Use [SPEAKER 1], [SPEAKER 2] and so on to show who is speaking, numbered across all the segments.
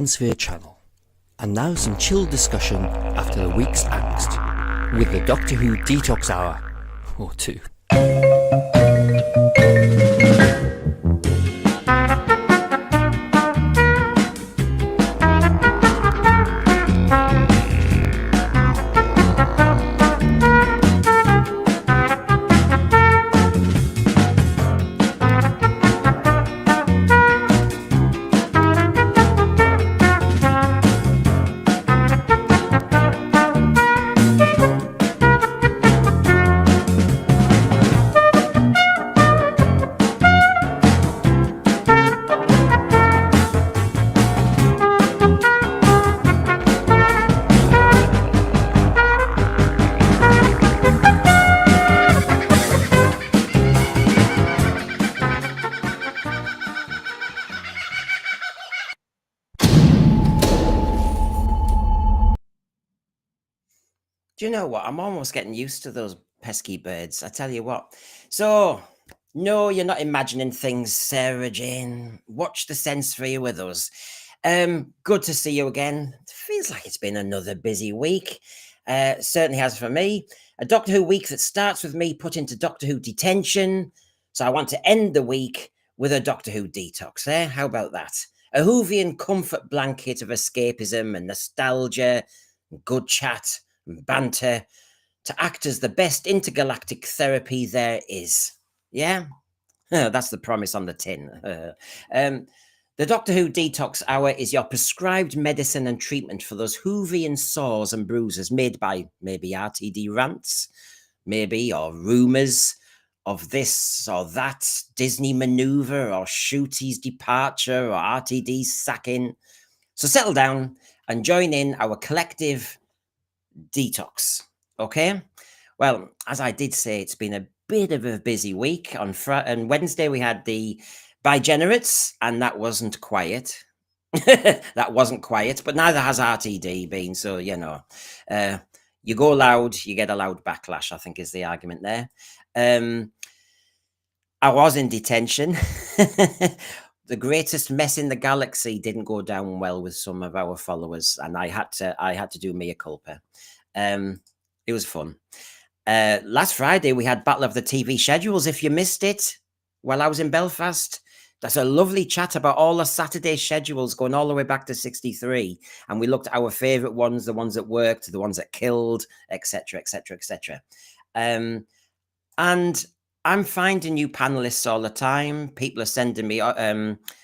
[SPEAKER 1] Sphere channel. And now some chilled discussion after the week's angst, with the Doctor Who Detox Hour, or two.
[SPEAKER 2] Do you know what? I'm almost getting used to those pesky birds. I tell you what. So, no, you're not imagining things, Sarah Jane. Watch the sense for you with us. Good to see you again. Feels like it's been another busy week. Certainly has for me. A Doctor Who week that starts with me put into Doctor Who detention. So I want to end the week with a Doctor Who detox. How about that? A Whovian comfort blanket of escapism and nostalgia, good chat, banter to act as the best intergalactic therapy there is. Yeah? That's the promise on the tin. The Doctor Who Detox Hour is your prescribed medicine and treatment for those Whovian sores and bruises made by maybe RTD rants, maybe, or rumours of this or that Disney maneuver or Shooty's departure or RTD's sacking. So settle down and join in our collective detox. Okay, well, as I did say, it's been a bit of a busy week. On Wednesday we had the Bigenerates, and that wasn't quiet. That wasn't quiet, but neither has RTD been. So you know, you go loud, you get a loud backlash, I think is the argument there. I was in detention. The greatest mess in the galaxy didn't go down well with some of our followers, and I had to do mea culpa. It was fun. Last Friday we had Battle of the TV Schedules. If you missed it while I was in Belfast, that's a lovely chat about all the Saturday schedules going all the way back to 63, and we looked at our favorite ones, the ones that worked, the ones that killed, etc., etc., etc. And I'm finding new panelists all the time. People are sending me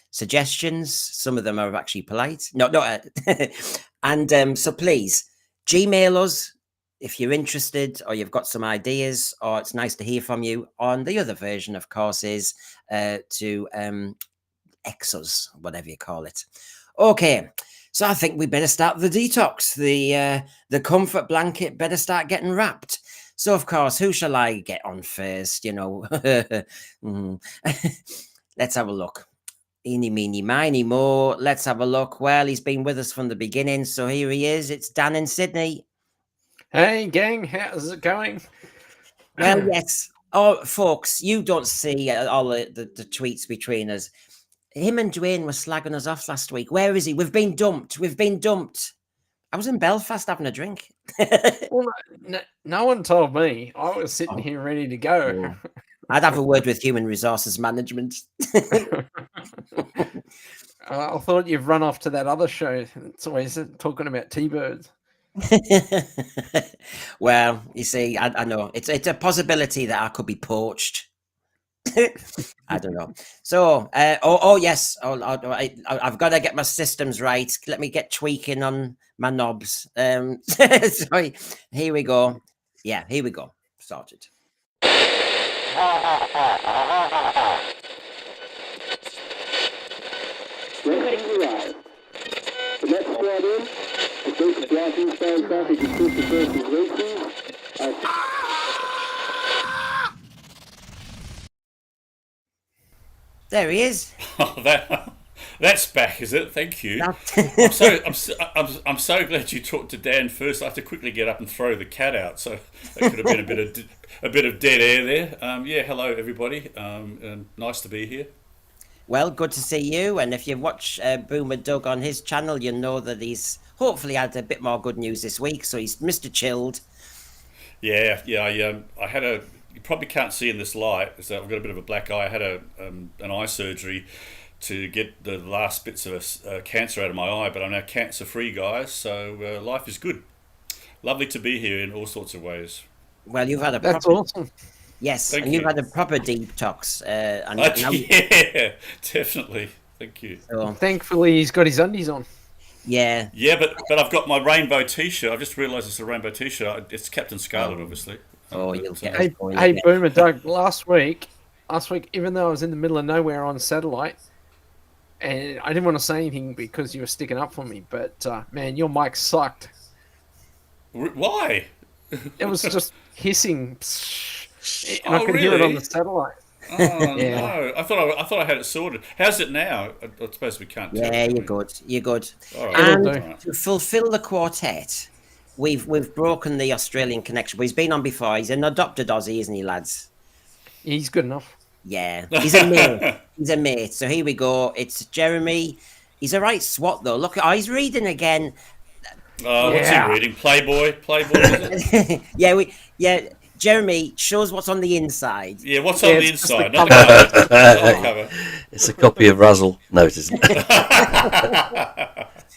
[SPEAKER 2] suggestions. Some of them are actually polite. No. And so please, Gmail us if you're interested or you've got some ideas, or it's nice to hear from you. On the other version, of course, is to X us, whatever you call it. Okay, so I think we better start the detox. The comfort blanket better start getting wrapped. So, of course, who shall I get on first? You know, let's have a look. Eeny, meeny, miny, mo. Let's have a look. Well, he's been with us from the beginning, so here he is. It's Dan in Sydney.
[SPEAKER 3] Hey, gang, how's it going?
[SPEAKER 2] Well, yes. Oh, folks, you don't see all the tweets between us. Him and Dwayne were slagging us off last week. Where is he? We've been dumped. I was in Belfast having a drink.
[SPEAKER 3] Well, no one told me. I was sitting here ready to go.
[SPEAKER 2] I'd have a word with human resources management.
[SPEAKER 3] I thought you've run off to that other show. It's always talking about T-birds.
[SPEAKER 2] Well, you see, I know it's a possibility that I could be poached. I don't know. So, yes. I've got to get my systems right. Let me get tweaking on my knobs. Sorry. Here we go. Yeah, here we go. Sorted.
[SPEAKER 4] The next squad in, the basic blocking style traffic is 51st racing.
[SPEAKER 2] There he is.
[SPEAKER 5] Oh, that's back, is it? Thank you. I'm so glad you talked to Dan first. I have to quickly get up and throw the cat out. So that could have been a bit of dead air there. Yeah, hello everybody. Nice to be here.
[SPEAKER 2] Well, good to see you. And if you watch Boomer Doug on his channel, you know that he's hopefully had a bit more good news this week. So he's Mr. Chilled.
[SPEAKER 5] Yeah. I had a. You probably can't see in this light, so I've got a bit of a black eye. I had an eye surgery to get the last bits of cancer out of my eye, but I'm now cancer-free, guys. So life is good. Lovely to be here in all sorts of ways.
[SPEAKER 2] Well, you've had a
[SPEAKER 3] That's
[SPEAKER 2] proper,
[SPEAKER 3] awesome.
[SPEAKER 2] yes,
[SPEAKER 5] Thank
[SPEAKER 2] and you've
[SPEAKER 5] you.
[SPEAKER 2] had a proper detox. And
[SPEAKER 5] Yeah, definitely. Thank you.
[SPEAKER 2] so,
[SPEAKER 3] Thankfully, he's got his undies on.
[SPEAKER 2] yeah.
[SPEAKER 5] Yeah, but I've got my rainbow T-shirt. I've just realised it's a rainbow T-shirt. It's Captain Scarlet, obviously.
[SPEAKER 2] Oh, you'll get
[SPEAKER 3] Hey,
[SPEAKER 2] a point.
[SPEAKER 3] hey, Boomer Doug. Last week, even though I was in the middle of nowhere on satellite, and I didn't want to say anything because you were sticking up for me, but man, your mic sucked.
[SPEAKER 5] Why?
[SPEAKER 3] It was just hissing, and I could hear it on
[SPEAKER 5] really?
[SPEAKER 3] the satellite.
[SPEAKER 5] Oh
[SPEAKER 3] Yeah.
[SPEAKER 5] no! I thought I had it sorted. How's it now? I suppose we can't. tell,
[SPEAKER 2] Yeah,
[SPEAKER 5] can
[SPEAKER 2] you're
[SPEAKER 5] we?
[SPEAKER 2] good. You're good.
[SPEAKER 5] All right.
[SPEAKER 2] And
[SPEAKER 3] It'll do.
[SPEAKER 2] to fulfil the quartet, we've broken the Australian connection. But he's been on before. He's an adopted Aussie, isn't he, lads?
[SPEAKER 3] He's good enough.
[SPEAKER 2] Yeah, he's a mate. He's a mate. So here we go. It's Jeremy. He's a right swat though. Look, he's reading again.
[SPEAKER 5] What's he
[SPEAKER 3] Yeah.
[SPEAKER 5] reading? Playboy. Is it?
[SPEAKER 2] yeah. Jeremy shows what's on the inside.
[SPEAKER 5] Yeah. What's
[SPEAKER 3] Yeah,
[SPEAKER 5] on the
[SPEAKER 3] it's just the
[SPEAKER 5] inside? Not the cover. Not the cover.
[SPEAKER 6] It's a copy of Razzle. No, it isn't.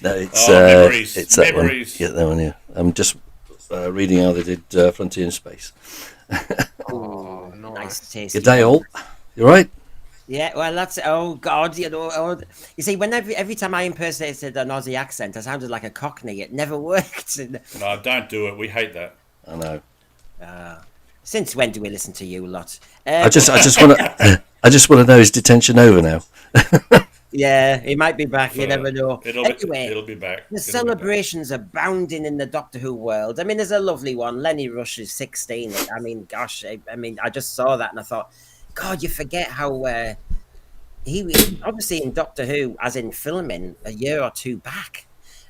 [SPEAKER 6] No, it's
[SPEAKER 5] Memories.
[SPEAKER 6] it's that
[SPEAKER 5] Memories.
[SPEAKER 6] one. Yeah, that one. Yeah, I'm just reading how they did Frontier in Space.
[SPEAKER 3] Oh,
[SPEAKER 2] Nice taste.
[SPEAKER 6] Good day, all. You all right?
[SPEAKER 2] Yeah, well, that's oh god, you see, whenever every time I impersonated an Aussie accent, I sounded like a Cockney. It never worked.
[SPEAKER 5] No, don't do it. We hate that.
[SPEAKER 6] I know.
[SPEAKER 2] Since when do we listen to you lot?
[SPEAKER 6] I just want to. I just want to know, is detention over now?
[SPEAKER 2] Yeah, he might be back. You never know.
[SPEAKER 5] Anyway, it'll be back.
[SPEAKER 2] The celebrations are abounding in the Doctor Who world. I mean, there's a lovely one. Lenny Rush is 16. I mean, gosh, I just saw that and I thought, God, you forget how he was obviously in Doctor Who, as in filming, a year or two back.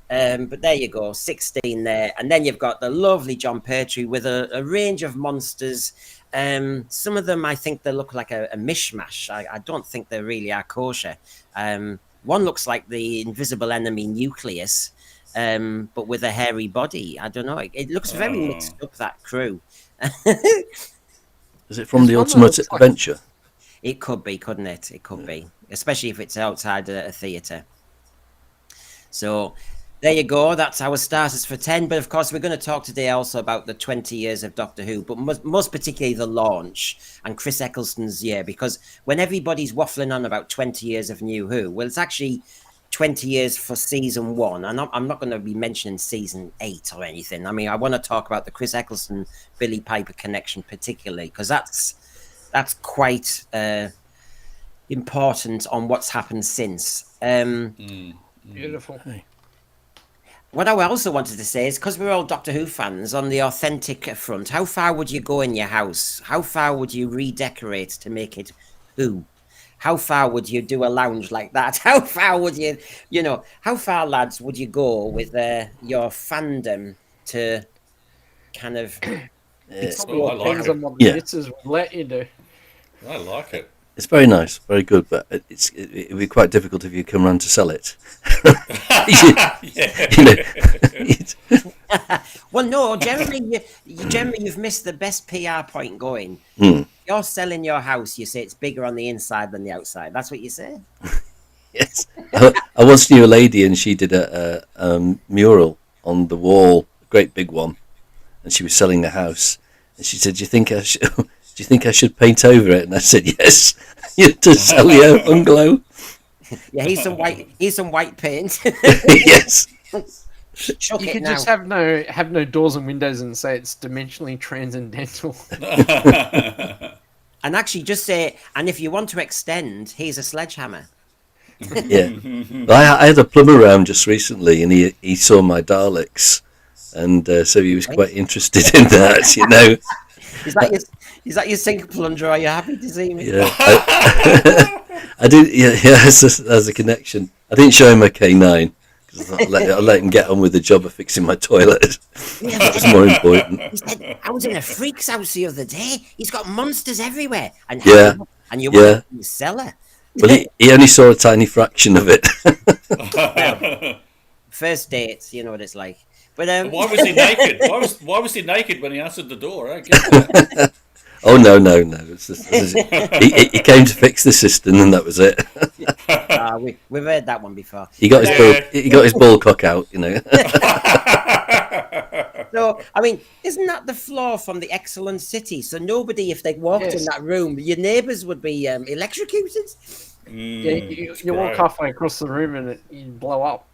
[SPEAKER 2] But there you go, 16 there. And then you've got the lovely John Pertwee with a range of monsters. Some of them, I think they look like a mishmash. I don't think they really are kosher. One looks like the invisible enemy Nucleus, but with a hairy body. I don't know. It looks very mixed up, that crew.
[SPEAKER 6] Is it from the
[SPEAKER 3] There's one that
[SPEAKER 6] Ultimate
[SPEAKER 3] looks like-
[SPEAKER 6] Adventure?
[SPEAKER 2] It could be, couldn't it? It could be, especially if it's outside a theatre. So there you go. That's our starters for 10. But of course, we're going to talk today also about the 20 years of Doctor Who, but most particularly the launch and Chris Eccleston's year, because when everybody's waffling on about 20 years of New Who, well, it's actually 20 years for season 1. And I'm not going to be mentioning season 8 or anything. I mean, I want to talk about the Chris Eccleston Billy Piper connection particularly, because that's quite important on what's happened since.
[SPEAKER 3] Beautiful.
[SPEAKER 2] What I also wanted to say is, because we're all Doctor Who fans, on the authentic front, how far would you go in your house? How far would you redecorate to make it Who? How far would you do a lounge like that? How far would you, how far, lads, would you go with your fandom to kind of...
[SPEAKER 3] Probably
[SPEAKER 5] I
[SPEAKER 3] all
[SPEAKER 5] like
[SPEAKER 3] depends
[SPEAKER 5] it.
[SPEAKER 3] on what the
[SPEAKER 6] Yeah.
[SPEAKER 3] missus would let you do.
[SPEAKER 5] I like it.
[SPEAKER 6] It's very nice, very good, but it'd be quite difficult if you come round to sell it.
[SPEAKER 2] Well, no, generally, you've missed the best PR point going. You're selling your house, you say it's bigger on the inside than the outside. That's what you say?
[SPEAKER 6] Yes. I once knew a lady, and she did a mural on the wall, a great big one, and she was selling the house. And she said, "Do you think I should paint over it?" And I said, "Yes, to sell your bungalow."
[SPEAKER 2] Yeah, here's some white paint.
[SPEAKER 6] Yes.
[SPEAKER 2] Chuck
[SPEAKER 3] You
[SPEAKER 2] it
[SPEAKER 3] could
[SPEAKER 2] now.
[SPEAKER 3] just have no doors and windows and say it's dimensionally transcendental.
[SPEAKER 2] And actually just say, and if you want to extend, here's a sledgehammer.
[SPEAKER 6] Yeah. I had a plumber around just recently, and he saw my Daleks, and so he was quite interested in that.
[SPEAKER 2] Is that your sink plunger? Are you happy to see me?
[SPEAKER 6] Yeah. I did. Yeah. As a connection. I didn't show him a K9 because I thought I'll let him get on with the job of fixing my toilet. That was more important.
[SPEAKER 2] He said, I was in a freak's house the other day. He's got monsters everywhere. And
[SPEAKER 6] Yeah.
[SPEAKER 2] and you
[SPEAKER 6] Yeah.
[SPEAKER 2] went in the cellar.
[SPEAKER 6] Well, he only saw a tiny fraction of it.
[SPEAKER 2] Well, first dates, you know what it's like. But
[SPEAKER 5] Why was he naked? Why was he naked when he answered the door? I don't get that.
[SPEAKER 6] Oh no. It's just, he came to fix the cistern, and that was it.
[SPEAKER 2] we've heard that one before.
[SPEAKER 6] He got his ball cock out, you know.
[SPEAKER 2] So, I mean, isn't that the flaw from the excellent city? So nobody, if they walked in that room, your neighbours would be electrocuted.
[SPEAKER 3] Yeah, you walk halfway across the room and you blow up.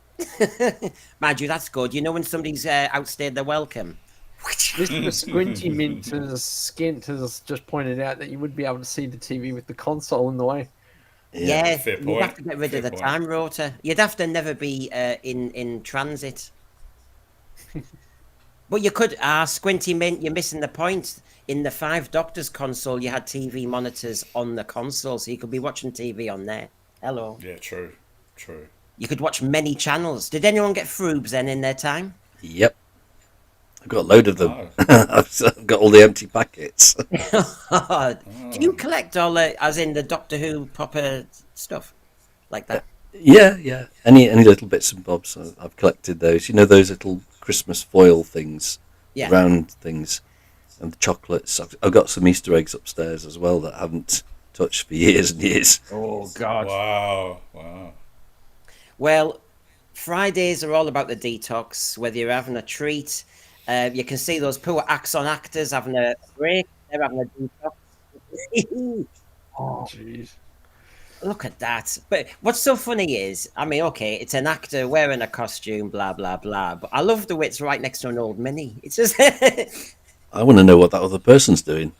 [SPEAKER 2] Mind you, that's good. You know when somebody's outstayed their welcome.
[SPEAKER 3] Mr. Squinty Minter's Skint has just pointed out that you would be able to see the TV with the console in the way.
[SPEAKER 2] Yeah,
[SPEAKER 5] fair
[SPEAKER 2] you'd
[SPEAKER 5] point.
[SPEAKER 2] have to get rid of the
[SPEAKER 5] Fair
[SPEAKER 2] time rotor. You'd have to never be in transit. But you could, Squinty Mint, you're missing the point. In the 5 Doctors console, you had TV monitors on the console, so you could be watching TV on there. Hello.
[SPEAKER 5] Yeah, true.
[SPEAKER 2] You could watch many channels. Did anyone get Froobs then in their time?
[SPEAKER 6] Yep. I've got a load of them.
[SPEAKER 5] Oh.
[SPEAKER 6] I've got all the empty packets.
[SPEAKER 2] Do you collect all the, as in the Doctor Who proper stuff? Like that?
[SPEAKER 6] Yeah. Any little bits and bobs, I've collected those. You know those little Christmas foil things,
[SPEAKER 2] Yeah.
[SPEAKER 6] round things, and the chocolates. I've got some Easter eggs upstairs as well that I haven't touched for years and years.
[SPEAKER 2] Oh, God.
[SPEAKER 5] Wow.
[SPEAKER 2] Well, Fridays are all about the detox, whether you're having a treat. You can see those poor Axon actors having a break. They're having a detox.
[SPEAKER 3] Oh, jeez.
[SPEAKER 2] Look at that. But what's so funny is, I mean, okay, it's an actor wearing a costume, blah, blah, blah. But I love the way it's right next to an old Mini. It's just...
[SPEAKER 6] I want to know what that other person's doing.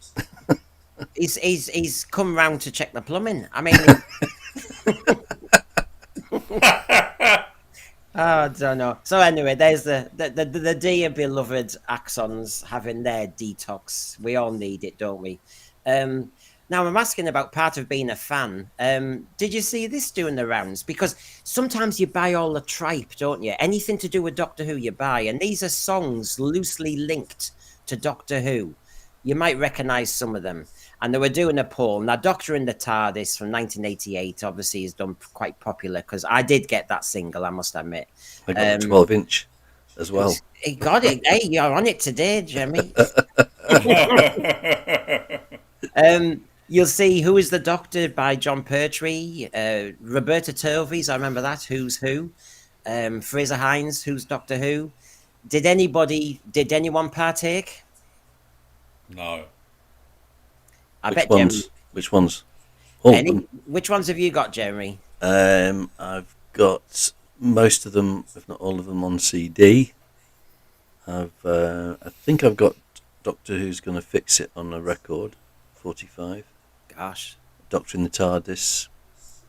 [SPEAKER 2] he's come round to check the plumbing. I mean... I don't know. So anyway, there's the dear beloved Axons having their detox. We all need it, don't we? Now I'm asking about part of being a fan. Did you see this doing the rounds? Because sometimes you buy all the tripe, don't you? Anything to do with Doctor Who you buy, and these are songs loosely linked to Doctor Who. You might recognise some of them. And they were doing a poll. Now, Doctor in the TARDIS from 1988 obviously is done quite popular because I did get that single, I must admit.
[SPEAKER 6] I got a 12-inch as well.
[SPEAKER 2] He got it. Hey, you're on it today, Jeremy. You'll see Who is the Doctor by John Pertwee, Roberta Turvey's, I remember that, Who's Who, Fraser Hines, Who's Doctor Who. Did anyone partake?
[SPEAKER 5] No.
[SPEAKER 6] Which ones? All of them.
[SPEAKER 2] Which ones have you got, Jeremy?
[SPEAKER 6] I've got most of them, if not all of them, on CD. I think I've got Doctor Who's Gonna Fix It on a record, 45.
[SPEAKER 2] Gosh.
[SPEAKER 6] Doctor in the TARDIS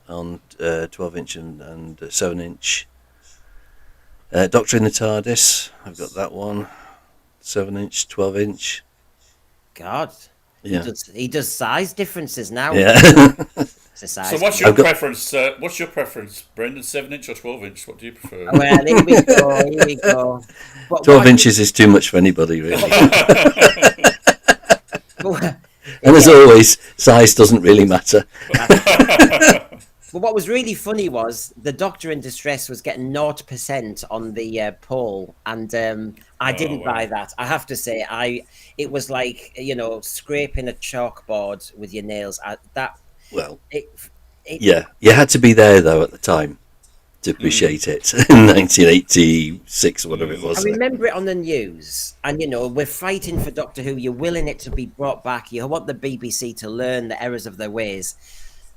[SPEAKER 6] on 12-inch and 7-inch. Doctor in the TARDIS, I've got that one, 7-inch, 12-inch.
[SPEAKER 2] God.
[SPEAKER 6] Yeah.
[SPEAKER 2] He does size differences now.
[SPEAKER 6] Yeah.
[SPEAKER 5] So what's your preference? What's your preference, Brendan? 7-inch or 12-inch? What do you prefer?
[SPEAKER 2] Well, here we go.
[SPEAKER 6] 12 inches is too much for anybody, really. And as always, size doesn't really matter.
[SPEAKER 2] But what was really funny was the Doctor in Distress was getting 0% on the poll, and I didn't buy that. I have to say, it was like, you know, scraping a chalkboard with your nails.
[SPEAKER 6] Yeah, you had to be there though at the time to appreciate it in 1986 or whatever it was.
[SPEAKER 2] I remember it on the news, and you know, we're fighting for Doctor Who. You're willing it to be brought back. You want the BBC to learn the errors of their ways.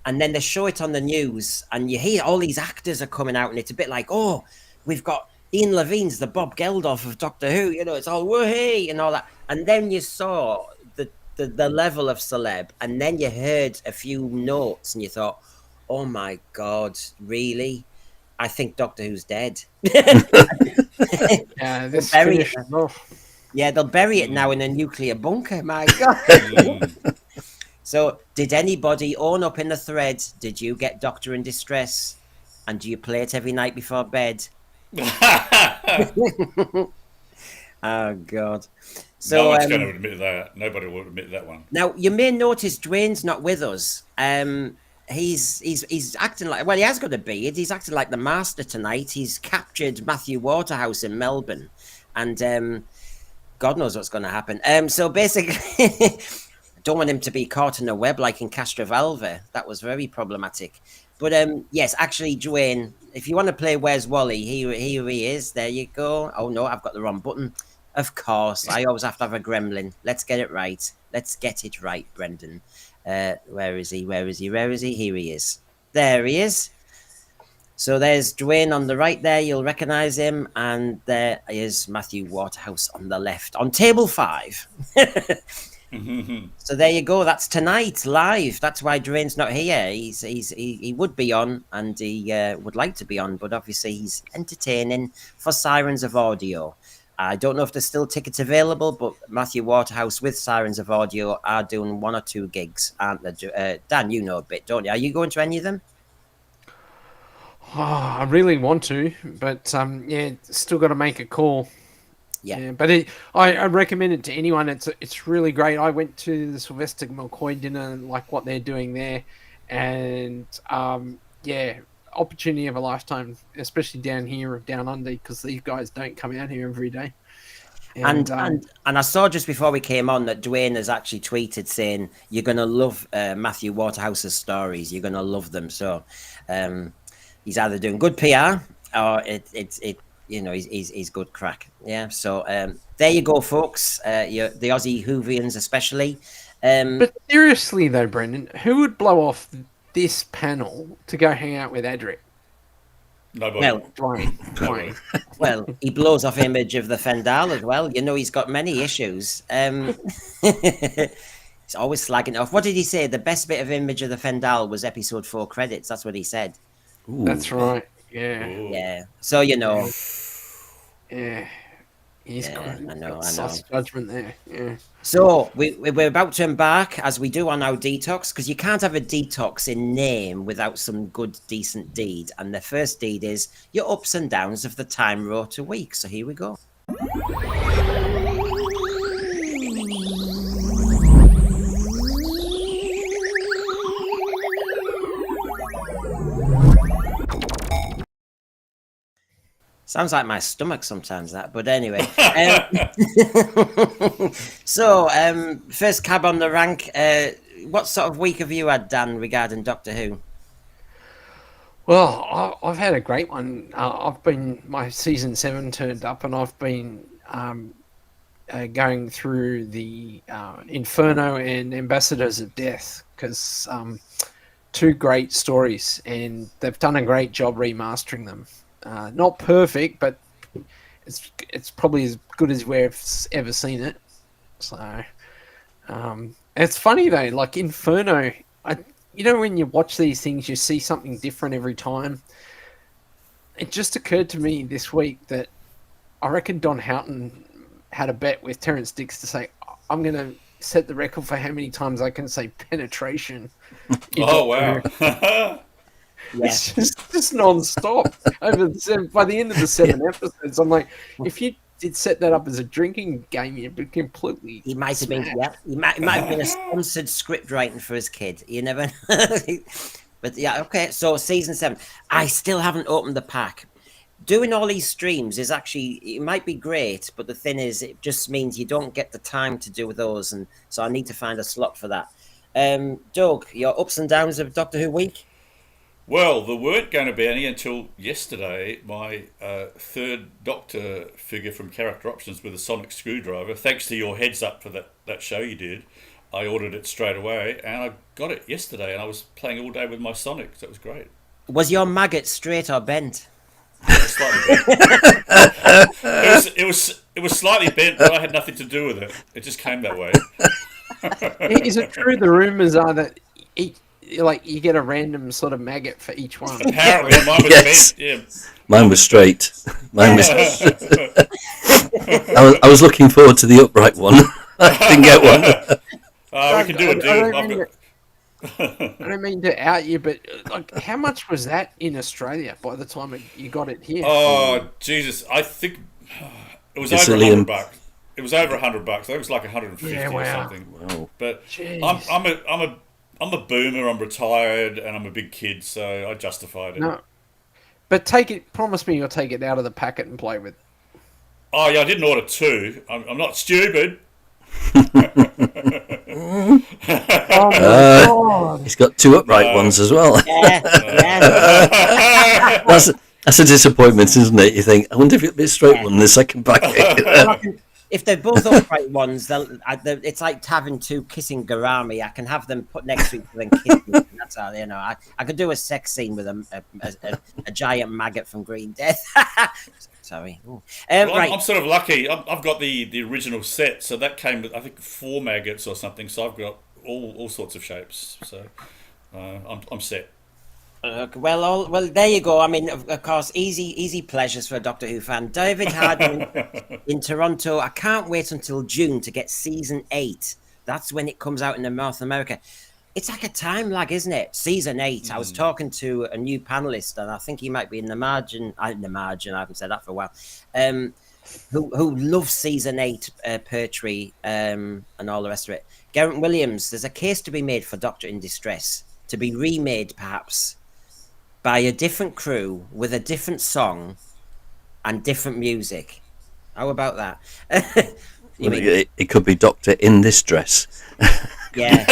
[SPEAKER 2] And then they show it on the news, and you hear all these actors are coming out, and it's a bit like, oh, we've got Ian Levine's the Bob Geldof of Doctor Who, you know, it's all woohoo and all that. And then you saw the level of celeb, and then you heard a few notes, and you thought, oh my God, really? I think Doctor Who's dead.
[SPEAKER 3] Yeah, this finished.
[SPEAKER 2] Yeah, they'll bury it now in a nuclear bunker. My God. So, did anybody own up in the thread? Did you get Doctor in Distress? And do you play it every night before bed? Oh, God. So,
[SPEAKER 5] no one's going to admit that. Nobody will admit that one.
[SPEAKER 2] Now, you may notice Dwayne's not with us. he's acting like, well, he has got a beard. He's acting like the master tonight. He's captured Matthew Waterhouse in Melbourne, and God knows what's going to happen. So basically, I don't want him to be caught in a web like in Castrovalva. That was very problematic. But yes, actually, Dwayne, if you want to play Where's Wally, here he is. There you go. Oh no, I've got the wrong button. Of course, I always have to have a gremlin. Let's get it right. Let's get it right, Brendan. Where is he? Where is he? Where is he? Here he is. There he is. So there's Dwayne on the right there. You'll recognise him. And there is Matthew Waterhouse on the left on table 5. So there you go. That's tonight live. That's why Dwayne's not here. He would be on, and he would like to be on, but obviously he's entertaining for Sirens of Audio. I don't know if there's still tickets available, but Matthew Waterhouse with Sirens of Audio are doing 1 or 2 gigs, aren't they? Dan, you know a bit, don't you? Are you going to any of them?
[SPEAKER 3] Oh, I really want to, but yeah, still got to make a call.
[SPEAKER 2] Yeah.
[SPEAKER 3] But I recommend it to anyone. It's really great. I went to the Sylvester McCoy dinner and like what they're doing there, and yeah, opportunity of a lifetime, especially down here, down under, because these guys don't come out here every day.
[SPEAKER 2] And I saw just before we came on that Dwayne has actually tweeted saying you're going to love Matthew Waterhouse's stories. You're going to love them. So he's either doing good PR or it you know, he's good crack. Yeah. So there you go, folks. The Aussie Whovians especially.
[SPEAKER 3] But seriously though, Brendan, who would blow off this panel to go hang out with Adric?
[SPEAKER 5] Nobody.
[SPEAKER 2] Well,
[SPEAKER 3] Dwayne.
[SPEAKER 2] well, he blows off image of the Fendal as well. You know, he's got many issues. He's always slagging it off. What did he say? The best bit of image of the Fendal was episode 4 credits. That's what he said.
[SPEAKER 6] Ooh.
[SPEAKER 3] That's right. Yeah.
[SPEAKER 5] Ooh.
[SPEAKER 2] Yeah. So, you know.
[SPEAKER 3] Yeah. He's
[SPEAKER 2] Yeah,
[SPEAKER 3] got
[SPEAKER 2] I know.
[SPEAKER 3] soft judgment there. Yeah.
[SPEAKER 2] So we're about to embark, as we do on our detox, because you can't have a detox in name without some good, decent deed. And the first deed is your ups and downs of the time rota week. So here we go. Sounds like my stomach sometimes, that. But anyway. So, first cab on the rank. What sort of week have you had, Dan, regarding Doctor Who?
[SPEAKER 3] Well, I've had a great one. My season 7 turned up, and I've been going through the Inferno and Ambassadors of Death, because 2 great stories, and they've done a great job remastering them. Not perfect, but it's probably as good as we've ever seen it. So it's funny though, like Inferno. When you watch these things, you see something different every time. It just occurred to me this week that I reckon Don Houghton had a bet with Terrence Dix to say, "I'm going to set the record for how many times I can say penetration."
[SPEAKER 5] Oh wow.
[SPEAKER 2] Yeah.
[SPEAKER 3] It's just non-stop. By the end of the 7 episodes, I'm like, if you did set that up as a drinking game, you'd be completely.
[SPEAKER 2] He might have been,
[SPEAKER 3] smashed.
[SPEAKER 2] yeah. He might have been a sponsored script writing for his kid. You never know. But yeah, okay. So season 7, I still haven't opened the pack. Doing all these streams is actually, it might be great, but the thing is, it just means you don't get the time to do those, and so I need to find a slot for that. Doug, your ups and downs of Doctor Who week?
[SPEAKER 5] Well, there weren't going to be any until yesterday. My third Doctor figure from Character Options with a sonic screwdriver, thanks to your heads up for that show you did, I ordered it straight away, and I got it yesterday, and I was playing all day with my Sonic, so it was great.
[SPEAKER 2] Was your maggot straight or bent?
[SPEAKER 5] Slightly bent. It was slightly bent, but I had nothing to do with it. It just came that way.
[SPEAKER 3] Is it true the rumours are that you get a random sort of maggot for each one?
[SPEAKER 5] Apparently, mine was
[SPEAKER 6] Yes.
[SPEAKER 5] bent. Yeah.
[SPEAKER 6] Mine was straight. Mine was. I was looking forward to the upright one. I didn't get one.
[SPEAKER 5] We can do a deal.
[SPEAKER 3] I don't mean to out you, but like, how much was that in Australia by the time you got it here?
[SPEAKER 5] Oh Jesus! I think it was over
[SPEAKER 6] Gazillion.
[SPEAKER 5] $100. It was over $100. I think it was like 150
[SPEAKER 3] Yeah,
[SPEAKER 5] or
[SPEAKER 3] wow.
[SPEAKER 5] something.
[SPEAKER 6] Wow.
[SPEAKER 5] But
[SPEAKER 3] Jeez.
[SPEAKER 5] I'm a I'm a boomer. I'm retired, and I'm a big kid, so I justified it.
[SPEAKER 3] No, but take it. Promise me you'll take it out of the packet and play with.
[SPEAKER 5] Oh yeah, I didn't order two. I'm not stupid.
[SPEAKER 3] Oh my god!
[SPEAKER 6] He's got two upright ones as well.
[SPEAKER 2] Yeah, yeah.
[SPEAKER 6] That's a disappointment, isn't it? You think, I wonder if it'll be a straight one in the second packet.
[SPEAKER 2] If they're both upright ones, it's like having two kissing gourami. I can have them put next to each other and kiss them. That's how, you know. I could do a sex scene with a giant maggot from Green Death. Sorry.
[SPEAKER 5] Well,
[SPEAKER 2] Right.
[SPEAKER 5] I'm sort of lucky. I've got the original set, so that came with I think 4 maggots or something. So I've got all sorts of shapes. So I'm set.
[SPEAKER 2] Well, there you go. I mean, of course, easy pleasures for a Doctor Who fan. David Harding in Toronto. I can't wait until June to get season 8. That's when it comes out in North America. It's like a time lag, isn't it? Season 8. I was talking to a new panelist, and I think he might be in the margin. I haven't said that for a while. Who loves season 8 Pertwee and all the rest of it. Garrett Williams. There's a case to be made for Doctor in Distress to be remade, perhaps, by a different crew with a different song and different music. How about that?
[SPEAKER 6] It could be Doctor in this dress.
[SPEAKER 2] Yeah.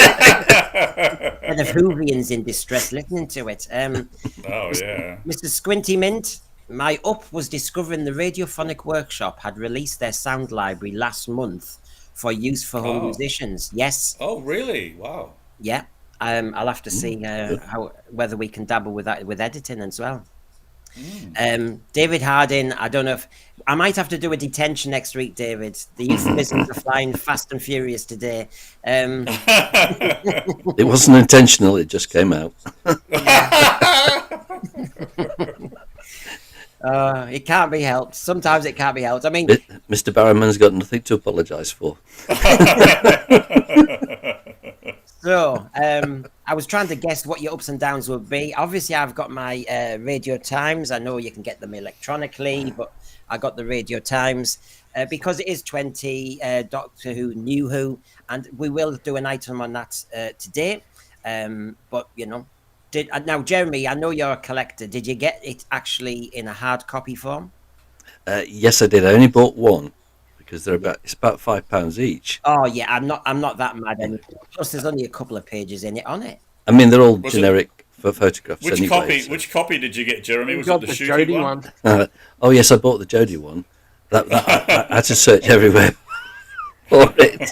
[SPEAKER 2] And the whovians in distress listening to it.
[SPEAKER 5] Oh yeah.
[SPEAKER 2] Mr. Squinty Mint, my up was discovering the Radiophonic Workshop had released their sound library last month for use for home musicians. Yes.
[SPEAKER 5] Oh really? Wow.
[SPEAKER 2] Yeah. I'll have to see whether we can dabble with that with editing as well. David Harding, I don't know if I might have to do a detention next week, David. The euphemisms are flying fast and furious today.
[SPEAKER 6] It wasn't intentional, it just came out.
[SPEAKER 2] It can't be helped. Sometimes it can't be helped. I mean,
[SPEAKER 6] Mr. Barrowman's got nothing to apologise for.
[SPEAKER 2] So, I was trying to guess what your ups and downs would be. Obviously, I've got my Radio Times. I know you can get them electronically, but I got the Radio Times because it is 20 Doctor Who, New Who, and we will do an item on that today. But, you know, now, Jeremy, I know you're a collector. Did you get it actually in a hard copy form?
[SPEAKER 6] Yes, I did. I only bought one. Because it's about £5 each.
[SPEAKER 2] Oh yeah, I'm not that mad anymore. Plus, there's only a couple of pages in it on it.
[SPEAKER 6] I mean, they're all generic for photographs.
[SPEAKER 5] Which
[SPEAKER 6] anyway,
[SPEAKER 5] copy?
[SPEAKER 6] so.
[SPEAKER 5] Which copy did you get, Jeremy? Was
[SPEAKER 3] Got
[SPEAKER 5] it the
[SPEAKER 3] the
[SPEAKER 5] Shooty
[SPEAKER 3] Jodie
[SPEAKER 5] one?
[SPEAKER 6] Oh yes, I bought the Jodie one. I had to search everywhere for it.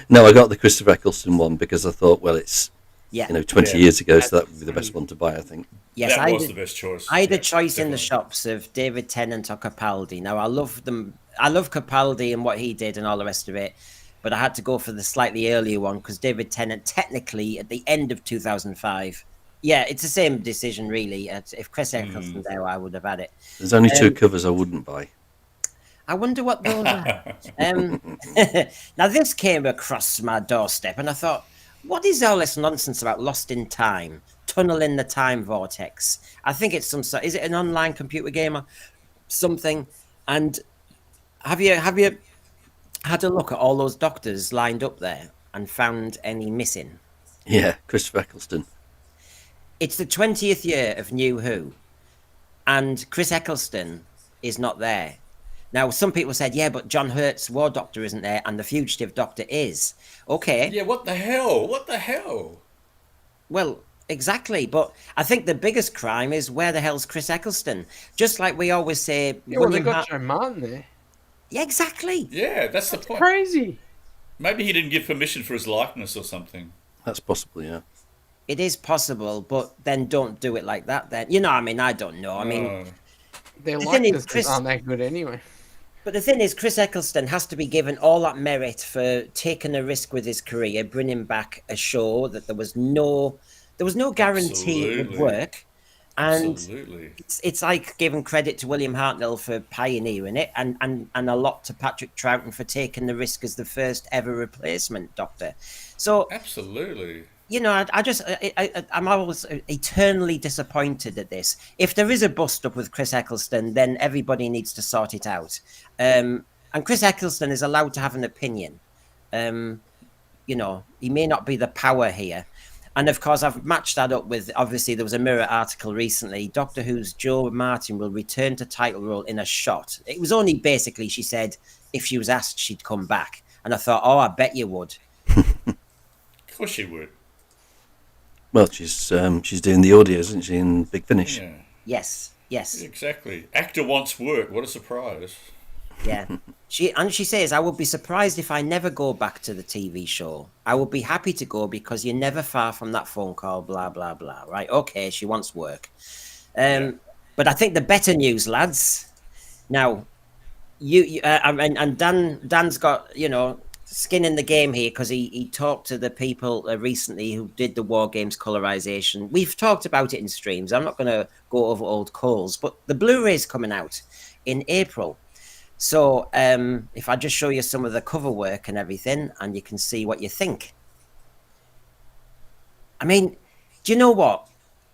[SPEAKER 6] No, I got the Christopher Eccleston one because I thought, well, it's 20 years ago, so that would be the best one to buy, I think.
[SPEAKER 2] Yes,
[SPEAKER 5] that was the best choice.
[SPEAKER 2] I had a choice
[SPEAKER 5] definitely.
[SPEAKER 2] in the shops of David Tennant or Capaldi. Now I love them. I love Capaldi and what he did and all the rest of it, but I had to go for the slightly earlier one because David Tennant, technically at the end of 2005. Yeah, it's the same decision really. If Chris Eccleston there, I would have had it.
[SPEAKER 6] There's only 2 covers I wouldn't buy.
[SPEAKER 2] I wonder what those are. Now this came across my doorstep, and I thought, what is all this nonsense about Lost in Time? Tunnel in the Time Vortex. I think it's some sort. Is it an online computer game or something? And have you had a look at all those doctors lined up there and found any missing?
[SPEAKER 6] Yeah, Christopher Eccleston.
[SPEAKER 2] It's the 20th year of New Who, and Chris Eccleston is not there. Now, some people said, yeah, but John Hurt's War Doctor isn't there, and the Fugitive Doctor is. Okay.
[SPEAKER 5] Yeah, what the hell? What the hell?
[SPEAKER 2] Well, exactly. But I think the biggest crime is where the hell's Chris Eccleston? Just like we always say...
[SPEAKER 3] Yeah, well, they got Joe Martin there.
[SPEAKER 2] Yeah, exactly.
[SPEAKER 5] Yeah, that's the point.
[SPEAKER 3] Crazy.
[SPEAKER 5] Maybe he didn't give permission for his likeness or something.
[SPEAKER 6] That's possible, yeah.
[SPEAKER 2] It is possible, but then don't do it like that then. You know, I mean, I don't know. I mean...
[SPEAKER 3] Their
[SPEAKER 2] the thing is,
[SPEAKER 3] likenesses aren't that good anyway.
[SPEAKER 2] But the thing is, Chris Eccleston has to be given all that merit for taking a risk with his career, bringing back a show that there was no guarantee it would work. And it's like giving credit to William Hartnell for pioneering it, and a lot to Patrick Troughton for taking the risk as the first ever replacement Doctor. So
[SPEAKER 5] absolutely,
[SPEAKER 2] you know, I'm always eternally disappointed at this. If there is a bust up with Chris Eccleston, then everybody needs to sort it out. And Chris Eccleston is allowed to have an opinion. You know, he may not be the power here. And of course, I've matched that up with, obviously, there was a Mirror article recently. Doctor Who's Jo Martin will return to title role in a shot. It was only basically, she said, if she was asked, she'd come back. And I thought, oh, I bet you would.
[SPEAKER 5] Of course she would.
[SPEAKER 6] Well, she's doing the audio, isn't she, in Big Finish?
[SPEAKER 5] Yeah,
[SPEAKER 2] Yes, yes,
[SPEAKER 5] exactly. Actor wants work. What a surprise.
[SPEAKER 2] yeah. She says, I would be surprised if I never go back to the TV show. I would be happy to go because you're never far from that phone call, blah, blah, blah. Right, okay, she wants work. But I think the better news, lads, now, and Dan's got, skin in the game here because he talked to the people recently who did the War Games colorization. We've talked about it in streams. I'm not going to go over old coals, but the Blu-ray's coming out in April. So if I just show you some of the cover work and everything, and you can see what you think. I mean, do you know what?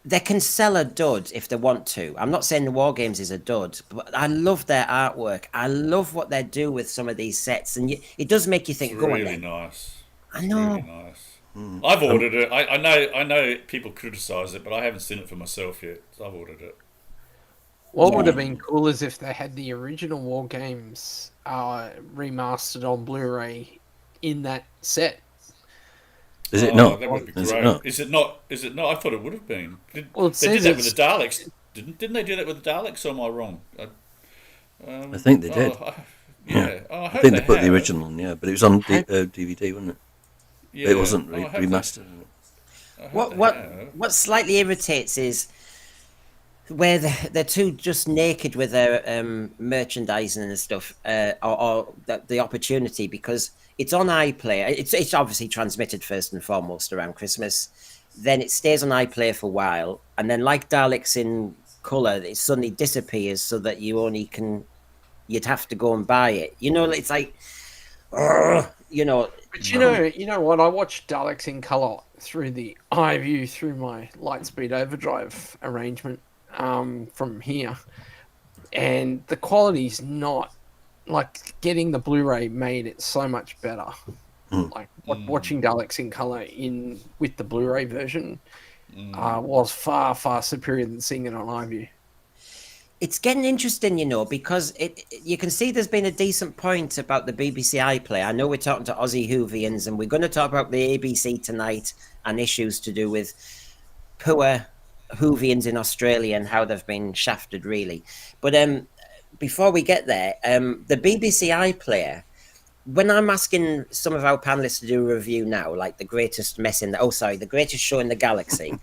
[SPEAKER 2] They can sell a dud if they want to. I'm not saying the War Games is a dud, but I love their artwork. I love what they do with some of these sets, and it does make you think.
[SPEAKER 5] It's
[SPEAKER 2] Go
[SPEAKER 5] really
[SPEAKER 2] on,
[SPEAKER 5] nice.
[SPEAKER 2] I know.
[SPEAKER 5] Really nice. I've ordered it. I know people criticise it, but I haven't seen it for myself yet. So I've ordered it.
[SPEAKER 3] What would have been cool is if they had the original War Games remastered on Blu-ray in that set.
[SPEAKER 6] Is it not?
[SPEAKER 5] That would be
[SPEAKER 6] Is
[SPEAKER 5] great.
[SPEAKER 6] it not?
[SPEAKER 5] Is it not? Is it not? I thought it would have been.
[SPEAKER 3] Well, it
[SPEAKER 5] They did
[SPEAKER 3] says
[SPEAKER 5] that with
[SPEAKER 3] it's-
[SPEAKER 5] the Daleks. Didn't they do that with the Daleks? Or am I wrong?
[SPEAKER 6] I think they did.
[SPEAKER 5] Yeah. Oh,
[SPEAKER 6] I think they put the
[SPEAKER 5] have.
[SPEAKER 6] original on, yeah, but it was on DVD, wasn't it?
[SPEAKER 5] Yeah.
[SPEAKER 6] It wasn't
[SPEAKER 5] Oh, I hope they-
[SPEAKER 6] remastered.
[SPEAKER 5] I hope
[SPEAKER 2] What
[SPEAKER 5] they
[SPEAKER 2] what
[SPEAKER 5] have.
[SPEAKER 2] what slightly irritates is where they're too just naked with their merchandising and stuff, or the opportunity, because it's on iPlayer. It's obviously transmitted first and foremost around Christmas. Then it stays on iPlayer for a while, and then like Daleks in color, it suddenly disappears so that you'd have to go and buy it. It's like,
[SPEAKER 3] But you know what? I watched Daleks in color through the iView through my Lightspeed Overdrive arrangement from here, and the quality's not like getting the Blu-ray made it so much better. Like watching Daleks in color with the Blu-ray version was far superior than seeing it on iView.
[SPEAKER 2] it's getting interesting, because you can see there's been a decent point about the BBC iPlayer. I know we're talking to Aussie Whovians, and we're going to talk about the ABC tonight and issues to do with poor Whovians in Australia and how they've been shafted, really. But before we get there, the BBC iPlayer, when I'm asking some of our panelists to do a review now, like the greatest the greatest show in the galaxy,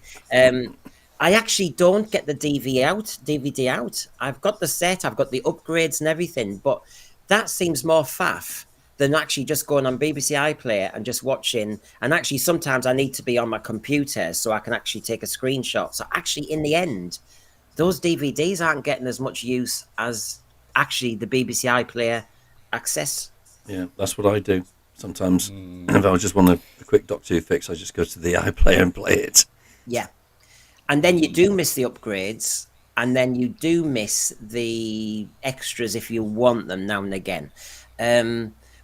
[SPEAKER 2] I actually don't get the DVD out. I've got the set, I've got the upgrades and everything, but that seems more faff than actually just going on BBC iPlayer and just watching. And actually, sometimes I need to be on my computer so I can actually take a screenshot. So actually, in the end, those DVDs aren't getting as much use as actually the BBC iPlayer access.
[SPEAKER 6] Yeah, that's what I do sometimes. If I just want a quick Doctor Who fix, I just go to the iPlayer and play it.
[SPEAKER 2] Yeah. And then you do miss the upgrades, and then you do miss the extras if you want them now and again.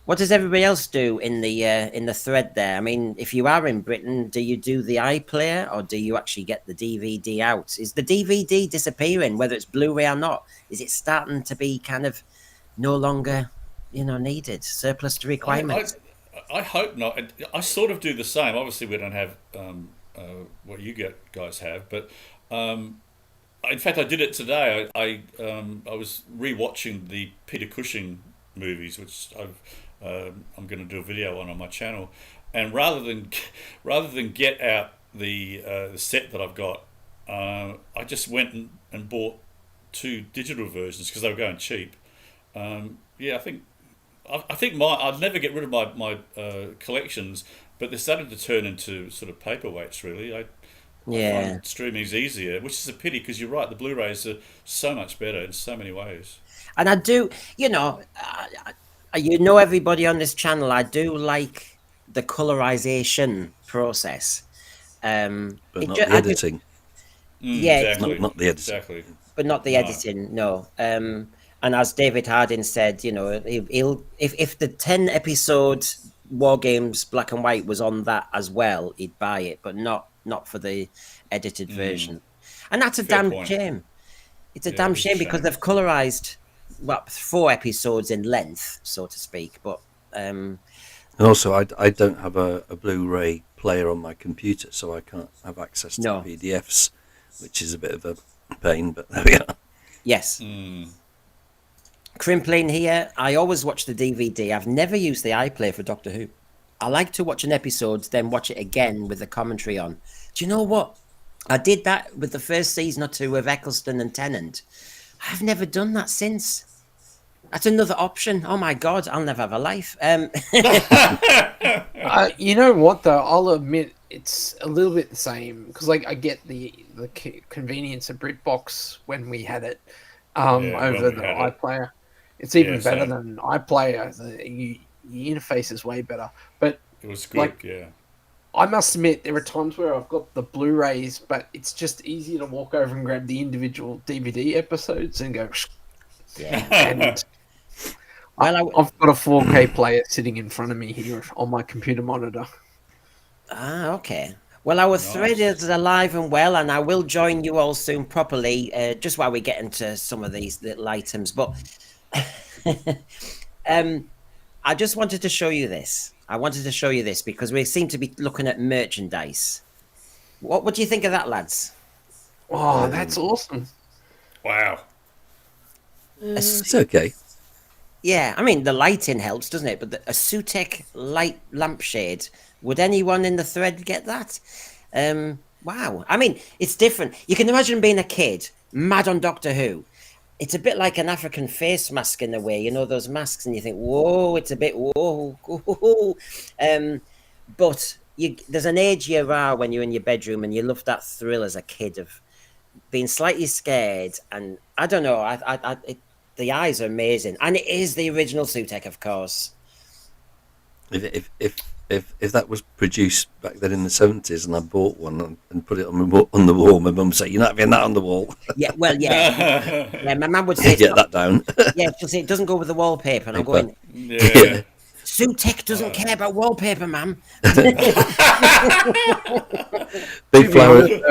[SPEAKER 2] What does everybody else do in the thread there? I mean, if you are in Britain, do you do the iPlayer or do you actually get the DVD out? Is the DVD disappearing, whether it's Blu-ray or not? Is it starting to be kind of no longer, needed, surplus to requirements?
[SPEAKER 5] I hope not. I sort of do the same. Obviously, we don't have what you guys have, but in fact, I did it today. I was rewatching the Peter Cushing movies, which I'm going to do a video on my channel, and rather than get out the set that I've got, I just went and bought 2 digital versions because they were going cheap. I think I'd never get rid of my collections, but they're starting to turn into sort of paperweights. Really, I find streaming's easier, which is a pity because you're right. The Blu-rays are so much better in so many ways.
[SPEAKER 2] And I do, everybody on this channel, I do like the colorization process.
[SPEAKER 6] But not the editing.
[SPEAKER 5] Exactly.
[SPEAKER 6] Not the editing.
[SPEAKER 5] Exactly.
[SPEAKER 2] But not the editing, no. And as David Harding said, he'll if the 10 episode War Games black and white was on that as well, he'd buy it, but not not for the edited version. And that's a
[SPEAKER 5] Fair
[SPEAKER 2] damn
[SPEAKER 5] point.
[SPEAKER 2] shame. It's a
[SPEAKER 5] Yeah,
[SPEAKER 2] damn
[SPEAKER 5] it is a
[SPEAKER 2] shame because
[SPEAKER 5] shame.
[SPEAKER 2] they've colorized 4 episodes in length, so to speak. But
[SPEAKER 6] And also, I don't have a Blu-ray player on my computer, so I can't have access to
[SPEAKER 2] No.
[SPEAKER 6] PDFs, which is a bit of a pain. But there we are.
[SPEAKER 2] yes,
[SPEAKER 5] Mm.
[SPEAKER 2] Crimpling here. I always watch the DVD. I've never used the iPlayer for Doctor Who. I like to watch an episode, then watch it again with the commentary on. Do you know what? I did that with the first season or two of Eccleston and Tennant. I've never done that since. That's another option. Oh my God, I'll never have a life.
[SPEAKER 3] You know what though? I'll admit it's a little bit the same because like I get the convenience of BritBox when we had it
[SPEAKER 5] when
[SPEAKER 3] over
[SPEAKER 5] we
[SPEAKER 3] the
[SPEAKER 5] had it.
[SPEAKER 3] iPlayer. It's even
[SPEAKER 5] Yeah,
[SPEAKER 3] better
[SPEAKER 5] same.
[SPEAKER 3] than iPlayer. The interface is way better. But
[SPEAKER 5] It was good,
[SPEAKER 3] Like-
[SPEAKER 5] yeah.
[SPEAKER 3] I must admit there are times where I've got the Blu-rays, but it's just easier to walk over and grab the individual DVD episodes and go.
[SPEAKER 2] yeah.
[SPEAKER 3] And
[SPEAKER 2] Well,
[SPEAKER 3] I've got a 4K player sitting in front of me here on my computer monitor.
[SPEAKER 2] Okay. Well, our thread is alive and well, and I will join you all soon properly, just while we get into some of these little items. But I just wanted to show you this. I wanted to show you this because we seem to be looking at merchandise. What do you think of that, lads?
[SPEAKER 3] Oh, that's awesome.
[SPEAKER 5] Wow.
[SPEAKER 6] It's okay.
[SPEAKER 2] Yeah, I mean, the lighting helps, doesn't it? But a Sutek light lampshade, would anyone in the thread get that? Wow. I mean, it's different. You can imagine being a kid, mad on Doctor Who. It's a bit like an African face mask in a way, you know, those masks, and you think, whoa, it's a bit, whoa. But there's an age you are when you're in your bedroom and you love that thrill as a kid of being slightly scared. And I don't know, the eyes are amazing. And it is the original Sutek, of course.
[SPEAKER 6] If that was produced back then in the 70s and I bought one and put it on the wall, my mum would say, "You're not having that on the wall."
[SPEAKER 2] Yeah, well, yeah. Yeah, my mum would say,
[SPEAKER 6] Get that down.
[SPEAKER 2] yeah, she'll say it doesn't go with the wallpaper. And I'm going,
[SPEAKER 5] Yeah.
[SPEAKER 2] Sutek doesn't care about wallpaper, ma'am.
[SPEAKER 6] Big
[SPEAKER 3] To be
[SPEAKER 6] flower.
[SPEAKER 3] honest,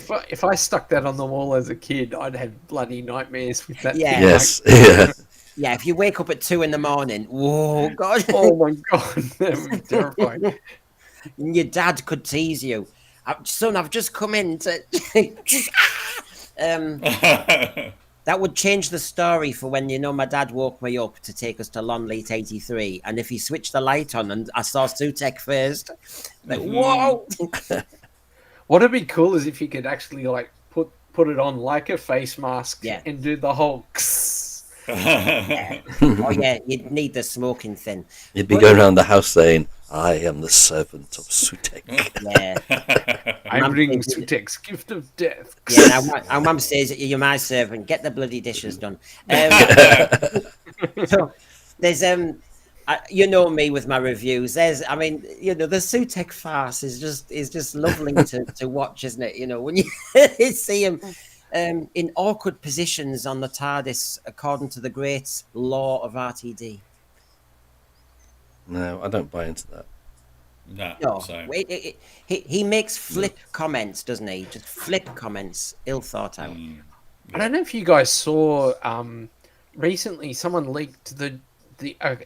[SPEAKER 3] though, if I stuck that on the wall as a kid, I'd have bloody nightmares with that.
[SPEAKER 2] Yeah.
[SPEAKER 3] thing,
[SPEAKER 6] Yes. Yeah.
[SPEAKER 2] Yeah, if you wake up at 2 in the morning, whoa, God.
[SPEAKER 3] Like, oh my god, that would be terrifying.
[SPEAKER 2] And your dad could tease you. Son, I've just come in to. That would change the story for when, you know, my dad woke me up to take us to Longleat 83. And if he switched the light on and I saw Sutek first, like, whoa.
[SPEAKER 3] What'd be cool is if you could actually like put it on like a face mask
[SPEAKER 2] Yeah.
[SPEAKER 3] and do the whole.
[SPEAKER 2] Oh, yeah, you'd need the smoking thing.
[SPEAKER 6] You'd be going around the house saying, "I am the servant of Sutek."
[SPEAKER 2] Yeah.
[SPEAKER 3] I
[SPEAKER 2] Mum
[SPEAKER 3] bring
[SPEAKER 2] thinks-
[SPEAKER 3] Sutek's gift of death.
[SPEAKER 2] Yeah, our mum says, "You're my servant. Get the bloody dishes done." So there's you know me with my reviews. I mean, you know, the Sutek farce is just lovely to watch, isn't it? You know, when you see him in awkward positions on the TARDIS, according to the great law of RTD.
[SPEAKER 6] No, I don't buy into that.
[SPEAKER 2] No,
[SPEAKER 5] Same.
[SPEAKER 2] he makes flip comments, doesn't he? Just flip comments, ill thought out.
[SPEAKER 3] I don't know if you guys saw recently someone leaked the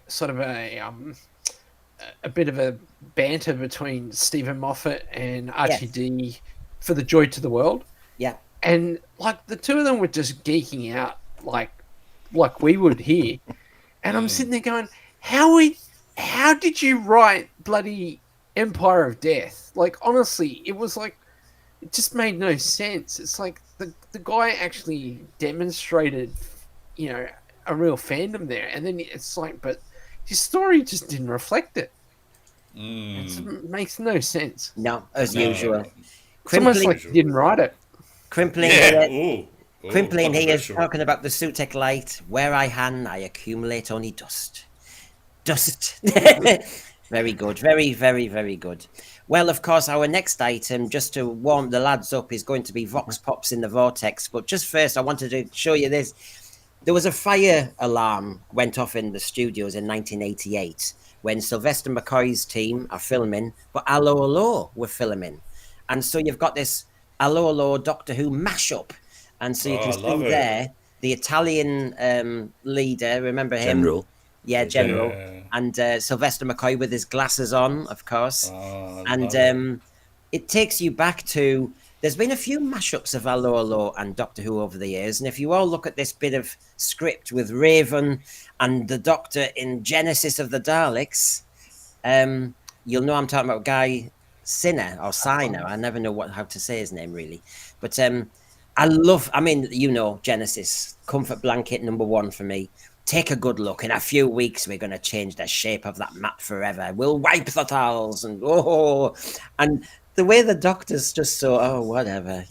[SPEAKER 3] sort of a bit of a banter between Stephen Moffat and RTD for the Joy to the World.
[SPEAKER 2] Yeah.
[SPEAKER 3] And like the two of them were just geeking out like we would here. And I'm sitting there going, how did you write bloody Empire of Death? Like honestly, it was like it just made no sense. It's like the guy actually demonstrated, you know, a real fandom there, and then it's like, but his story just didn't reflect it. It makes no sense.
[SPEAKER 2] No, as usual.
[SPEAKER 3] It's almost
[SPEAKER 2] Crimpling,
[SPEAKER 3] like he didn't write it.
[SPEAKER 2] crimpling
[SPEAKER 5] Yeah.
[SPEAKER 2] here.
[SPEAKER 5] Ooh.
[SPEAKER 2] Crimpling here is
[SPEAKER 5] Controversial.
[SPEAKER 2] talking about the Sutek light. Where I hand, I accumulate only dust. Dust. Very good. Very, very, very good. Well, of course, our next item, just to warm the lads up, is going to be Vox Pops in the Vortex. But just first, I wanted to show you this. There was a fire alarm went off in the studios in 1988 when Sylvester McCoy's team are filming, but Allo Allo were filming. And so you've got this Hello Doctor Who mashup. And so you
[SPEAKER 5] Oh,
[SPEAKER 2] can
[SPEAKER 5] I love
[SPEAKER 2] see
[SPEAKER 5] it.
[SPEAKER 2] there the Italian leader, remember him?
[SPEAKER 6] General.
[SPEAKER 2] Yeah, General.
[SPEAKER 5] Yeah.
[SPEAKER 2] And Sylvester McCoy with his glasses on, of course.
[SPEAKER 5] Oh, I
[SPEAKER 2] And
[SPEAKER 5] love it.
[SPEAKER 2] it takes you back to, there's been a few mashups of Hello and Doctor Who over the years. And if you all look at this bit of script with Raven and the Doctor in Genesis of the Daleks, you'll know I'm talking about Guy Sinner or Siner. I never know how to say his name really. But I mean, Genesis, comfort blanket #1 for me. Take a good look. In a few weeks, we're going to change the shape of that map forever. We'll wipe the tiles and the way the Doctor's just so, whatever.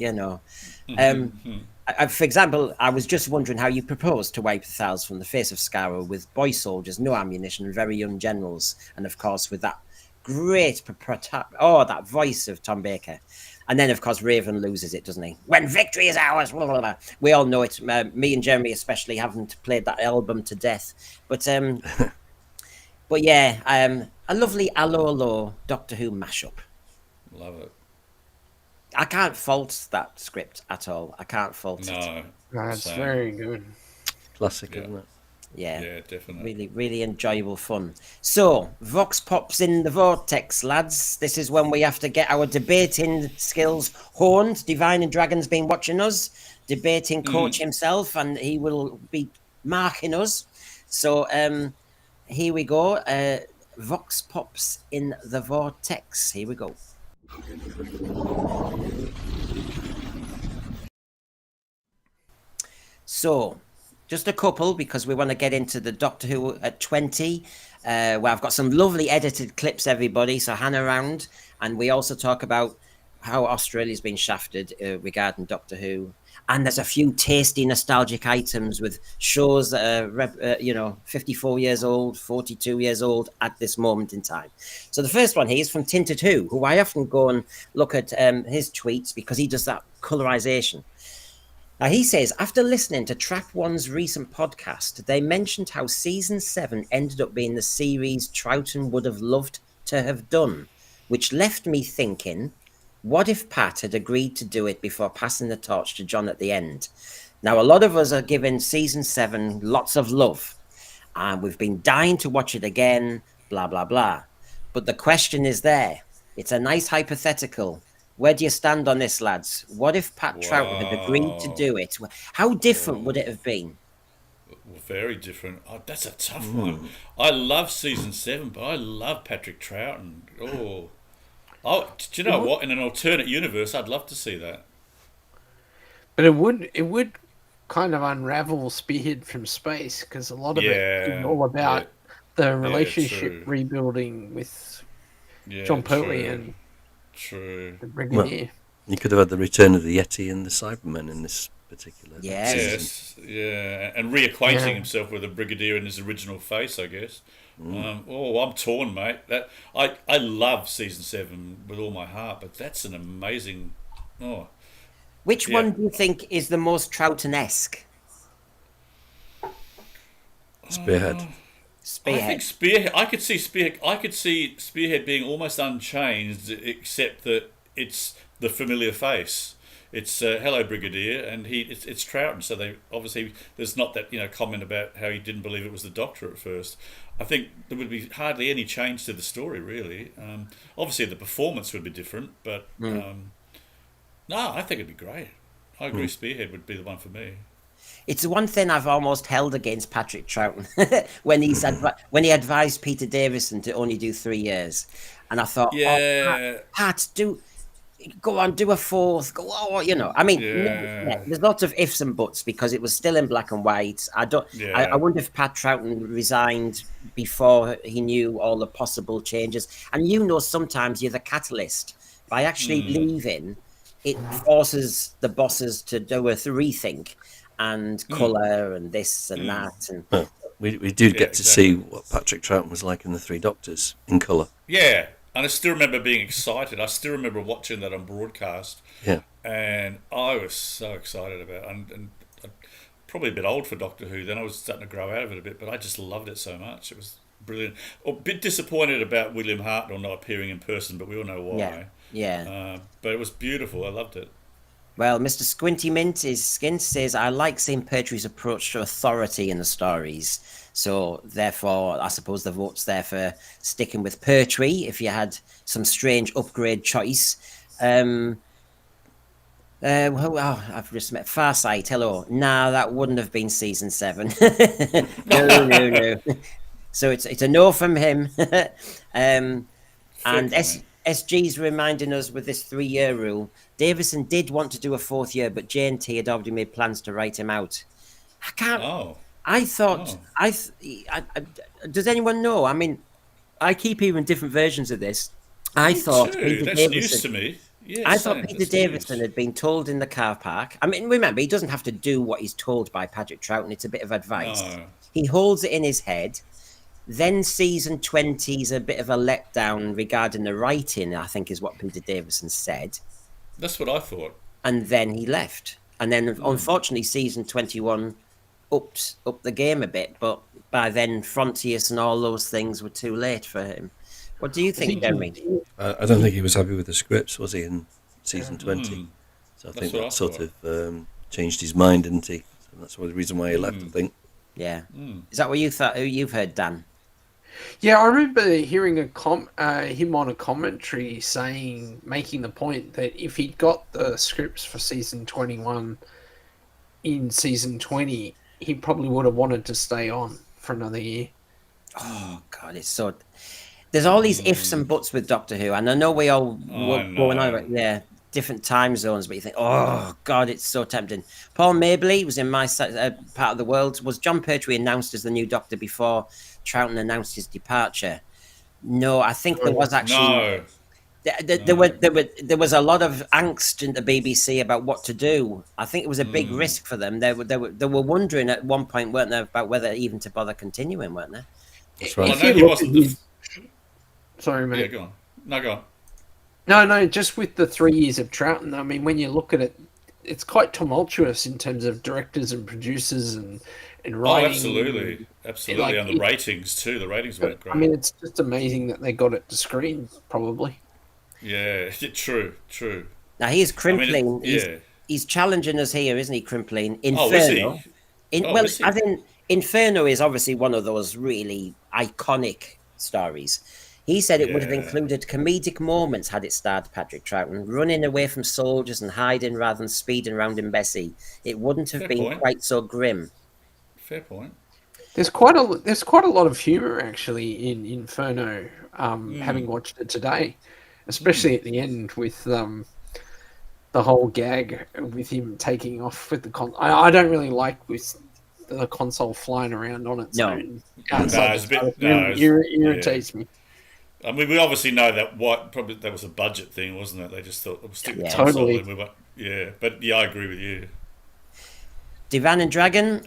[SPEAKER 2] For example, I was just wondering how you proposed to wipe the tiles from the face of Skaro with boy soldiers, no ammunition, and very young generals, and of course with that great that voice of Tom Baker. And then, of course, Raven loses it, doesn't he? When victory is ours, blah, blah, blah. We all know it. Me and Jeremy especially haven't played that album to death. But yeah, a lovely Hello Doctor Who mashup.
[SPEAKER 5] Love it.
[SPEAKER 2] I can't fault that script at all. I can't fault it.
[SPEAKER 5] No.
[SPEAKER 3] That's
[SPEAKER 5] Same.
[SPEAKER 3] very good.
[SPEAKER 6] Classic,
[SPEAKER 5] Yeah.
[SPEAKER 6] isn't it?
[SPEAKER 2] Yeah,
[SPEAKER 5] Definitely.
[SPEAKER 2] really, really enjoyable fun. So, Vox pops in the vortex, lads. This is when we have to get our debating skills honed. Divine and Dragon's been watching us, debating coach himself, and he will be marking us. So, here we go. Vox pops in the vortex. Here we go. So, just a couple, because we want to get into the Doctor Who at 20, where I've got some lovely edited clips, everybody, so hang around. And we also talk about how Australia's been shafted regarding Doctor Who. And there's a few tasty nostalgic items with shows that are, 54 years old, 42 years old at this moment in time. So the first one here is from Tinted who I often go and look at his tweets because he does that colorization. Now, he says, after listening to Trap One's recent podcast, they mentioned how season 7 ended up being the series Troughton would have loved to have done, which left me thinking, what if Pat had agreed to do it before passing the torch to John at the end? Now, a lot of us are giving season 7 lots of love, and we've been dying to watch it again, blah, blah, blah. But the question is there. It's a nice hypothetical. Where do you stand on this, lads? What if Pat Troughton had agreed to do it? How different would it have been?
[SPEAKER 5] Very different. Oh, that's a tough one. I love season 7, but I love Patrick Troughton. Do you know what? In an alternate universe, I'd love to see that.
[SPEAKER 3] But it would kind of unravel Spearhead from Space, because a lot of it is all about the relationship rebuilding with John Pertwee and the Brigadier.
[SPEAKER 6] Well, you could have had the return of the Yeti and the Cybermen in this particular season.
[SPEAKER 5] Yes, yeah, and reacquainting himself with the Brigadier in his original face, I guess. I'm torn, mate. I love season 7 with all my heart, but that's an amazing.
[SPEAKER 2] Which one do you think is the most Troughton-esque?
[SPEAKER 6] Spearhead.
[SPEAKER 2] Spearhead.
[SPEAKER 5] I think Spearhead. I could see Spearhead. I could see Spearhead being almost unchanged, except that it's the familiar face. It's hello Brigadier, and it's Troughton. So they obviously there's not that comment about how he didn't believe it was the Doctor at first. I think there would be hardly any change to the story really. Obviously the performance would be different, but no, I think it'd be great. I agree. Spearhead would be the one for me.
[SPEAKER 2] It's the one thing I've almost held against Patrick Troughton when he advised Peter Davison to only do 3 years, and I thought, Pat, go on, do a fourth. I mean, there's lots of ifs and buts because it was still in black and white. I wonder if Pat Troughton resigned before he knew all the possible changes. And sometimes you're the catalyst by actually leaving. It forces the bosses to do a rethink and colour and this and that. And
[SPEAKER 6] we do get to see what Patrick Troughton was like in the Three Doctors in colour.
[SPEAKER 5] Yeah. And I still remember being excited. I still remember watching that on broadcast.
[SPEAKER 6] Yeah.
[SPEAKER 5] And I was so excited about it. And probably a bit old for Doctor Who. Then I was starting to grow out of it a bit, but I just loved it so much. It was brilliant. A bit disappointed about William Hartnell not appearing in person, but we all know why.
[SPEAKER 2] Yeah.
[SPEAKER 5] But it was beautiful. I loved it.
[SPEAKER 2] Well, Mr. Squinty Mint is Skint says, I like seeing Pertwee's approach to authority in the stories. So therefore, I suppose the vote's there for sticking with Pertwee if you had some strange upgrade choice. I've just met Farsight. Hello. Nah, that wouldn't have been season 7. No. So it's a no from him. And SG's reminding us with this 3-year rule. Davison did want to do a 4th year, but J&T had already made plans to write him out. I can't.
[SPEAKER 5] Oh.
[SPEAKER 2] I thought. Does anyone know? I mean, I keep hearing different versions of this. I thought Peter
[SPEAKER 5] That's
[SPEAKER 2] Davison,
[SPEAKER 5] news to me. Yeah,
[SPEAKER 2] I thought
[SPEAKER 5] same.
[SPEAKER 2] Peter
[SPEAKER 5] That's
[SPEAKER 2] Davison
[SPEAKER 5] news.
[SPEAKER 2] had been told in the car park. I mean, remember, he doesn't have to do what he's told by Patrick Troughton. It's a bit of advice.
[SPEAKER 5] No.
[SPEAKER 2] He holds it in his head. Then season 20 is a bit of a letdown regarding the writing, I think is what Peter Davison said.
[SPEAKER 5] That's what I thought.
[SPEAKER 2] And then he left. And then, unfortunately, season 21 upped the game a bit. But by then, Frontiers and all those things were too late for him. What do you think, Jeremy?
[SPEAKER 6] I don't think he was happy with the scripts, was he, in season 20? So I think
[SPEAKER 5] what I
[SPEAKER 6] that sort
[SPEAKER 5] thought.
[SPEAKER 6] of changed his mind, didn't he? So that's the reason why he left, I think.
[SPEAKER 2] Yeah. Is that what you thought? You've heard, Dan?
[SPEAKER 3] Yeah, I remember hearing him on a commentary making the point that if he'd got the scripts for season 21 in season 20, he probably would have wanted to stay on for another year.
[SPEAKER 2] Oh, God, it's so... There's all these ifs and buts with Doctor Who, and I know we all going on about different time zones, but you think, oh God, it's so tempting. Paul Mabley was in my part of the world. Was John Pertwee announced as the new Doctor before Troughton announced his departure? No, I think there was actually there was a lot of angst in the BBC about what to do. I think it was a big risk for them. They were wondering at one point, weren't they, about whether even to bother continuing, weren't they?
[SPEAKER 6] That's right.
[SPEAKER 3] If you look at his... Sorry, mate.
[SPEAKER 5] Yeah, go on. No, go on.
[SPEAKER 3] No, just with the 3 years of Troughton, I mean, when you look at it, it's quite tumultuous in terms of directors and producers and writing.
[SPEAKER 5] Oh, absolutely. Absolutely. And the ratings, too. The ratings weren't great.
[SPEAKER 3] I mean, it's just amazing that they got it to screen, probably.
[SPEAKER 5] Yeah, true.
[SPEAKER 2] Now, he's Crimpling.
[SPEAKER 5] I mean,
[SPEAKER 2] he's challenging us here, isn't he, Crimpling?
[SPEAKER 5] Inferno.
[SPEAKER 2] Is he? I think Inferno is obviously one of those really iconic stories. He said it would have included comedic moments had it starred Patrick Troughton, running away from soldiers and hiding rather than speeding around in Bessie. It wouldn't have been quite so grim.
[SPEAKER 5] Fair point.
[SPEAKER 3] There's quite a lot of humour actually in Inferno. Having watched it today, especially at the end with the whole gag with him taking off with the console. I don't really like with the console flying around on its own. It irritates me.
[SPEAKER 5] I mean, we obviously know that that was a budget thing, wasn't it? They just thought we'll stick the console in. But I agree with you.
[SPEAKER 2] Divan and Dragon,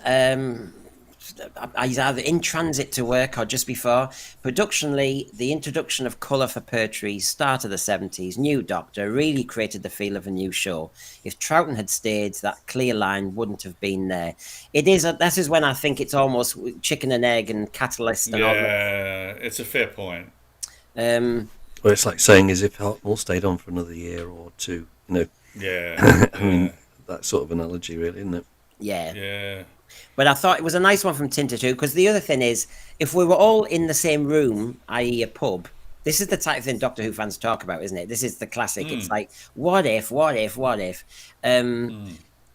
[SPEAKER 2] he's either in transit to work or just before. Productionally, the introduction of colour for Pertwee, start of the 70s, new Doctor, really created the feel of a new show. If Troughton had stayed, that clear line wouldn't have been there. That is when I think it's almost chicken and egg and catalyst and all that.
[SPEAKER 5] Yeah, it's a fair point.
[SPEAKER 6] Well, it's like saying as if Hartnell stayed on for another year or two,
[SPEAKER 5] Yeah.
[SPEAKER 6] I mean, that sort of analogy, really, isn't it?
[SPEAKER 2] Yeah. But I thought it was a nice one from Tinter too, because the other thing is, if we were all in the same room, i.e. a pub, this is the type of thing Doctor Who fans talk about, isn't it? This is the classic. It's like, what if?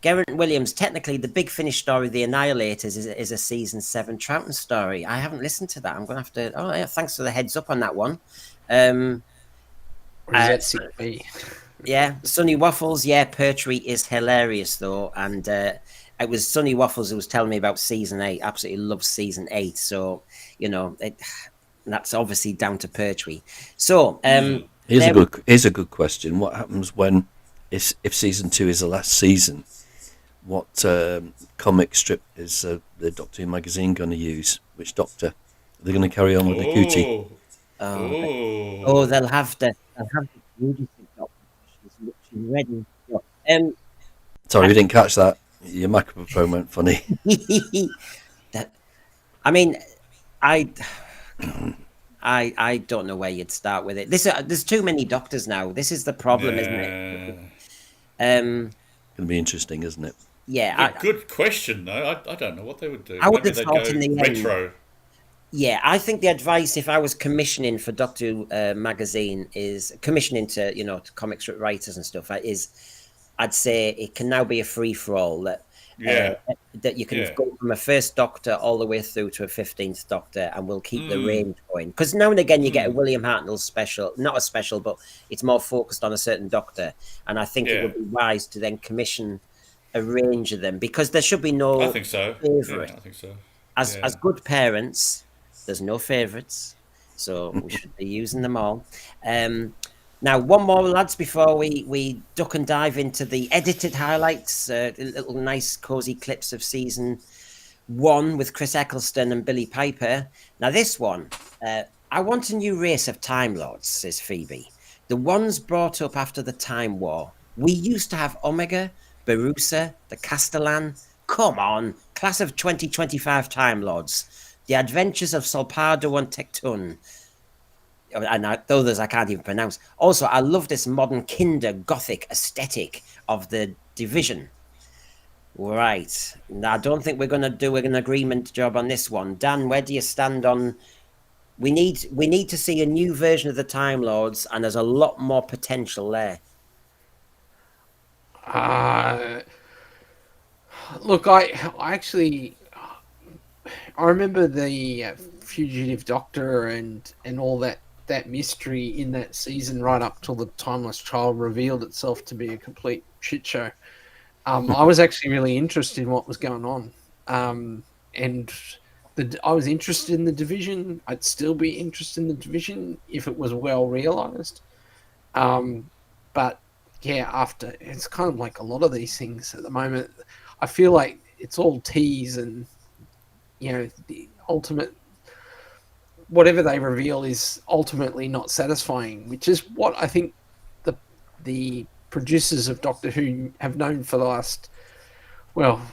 [SPEAKER 2] Geraint Williams, technically the Big Finish story, The Annihilators, is a season 7 Troughton story. I haven't listened to that. I'm going to have to... Oh, yeah, thanks for the heads up on that one. Yeah, Sonny Waffles, Pertwee is hilarious, though. And it was Sonny Waffles who was telling me about season 8. Absolutely loves season 8. So, that's obviously down to Pertwee. So...
[SPEAKER 6] Here's a good question. What happens if season 2 is the last season? What comic strip is the Doctor Who magazine going to use? Which Doctor? Are they going to carry on with the Cootie?
[SPEAKER 2] They'll have the ready.
[SPEAKER 6] Sorry, we didn't catch that. Your microphone went funny.
[SPEAKER 2] I don't know where you'd start with it. There's too many doctors now. This is the problem, isn't it?
[SPEAKER 6] Going to be interesting, isn't it?
[SPEAKER 2] Yeah,
[SPEAKER 5] Good question though. I don't know what they would do.
[SPEAKER 2] I would
[SPEAKER 5] Maybe
[SPEAKER 2] have
[SPEAKER 5] they'd
[SPEAKER 2] thought
[SPEAKER 5] go
[SPEAKER 2] in the end.
[SPEAKER 5] retro.
[SPEAKER 2] Yeah, I think the advice, if I was commissioning for Doctor Who magazine, is commissioning to to comic strip writers and stuff. Is I'd say it can now be a free for all that that you can go from a first Doctor all the way through to a 15th Doctor, and we'll keep the range going. Because now and again you get a William Hartnell special, not a special, but it's more focused on a certain Doctor, and I think it would be wise to then commission a range of them, because there should be no.
[SPEAKER 5] I think so.
[SPEAKER 2] Favorite.
[SPEAKER 5] Yeah, I think so.
[SPEAKER 2] As good parents, there's no favourites, so we should be using them all. Now, one more, lads, before we duck and dive into the edited highlights, little nice cosy clips of season 1 with Chris Eccleston and Billy Piper. Now, this one, I want a new race of Time Lords, says Phoebe. The ones brought up after the Time War. We used to have Omega, Barusa, the Castellan. Come on, class of 2025 Time Lords. The Adventures of Solpardo and Tectun. And others I can't even pronounce. Also, I love this modern kinder gothic aesthetic of the Division. Right. Now, I don't think we're going to do an agreement job on this one. Dan, where do you stand on... We need to see a new version of the Time Lords, and there's a lot more potential there.
[SPEAKER 3] Look, I actually... I remember the Fugitive Doctor and all that mystery in that season right up till the Timeless Child revealed itself to be a complete shit show. I was actually really interested in what was going on. And I was interested in the Division. I'd still be interested in the Division if it was well realised. But yeah, after, it's kind of like a lot of these things at the moment. I feel like it's all tease and, the ultimate, whatever they reveal is ultimately not satisfying, which is what I think the producers of Doctor Who have known for the last,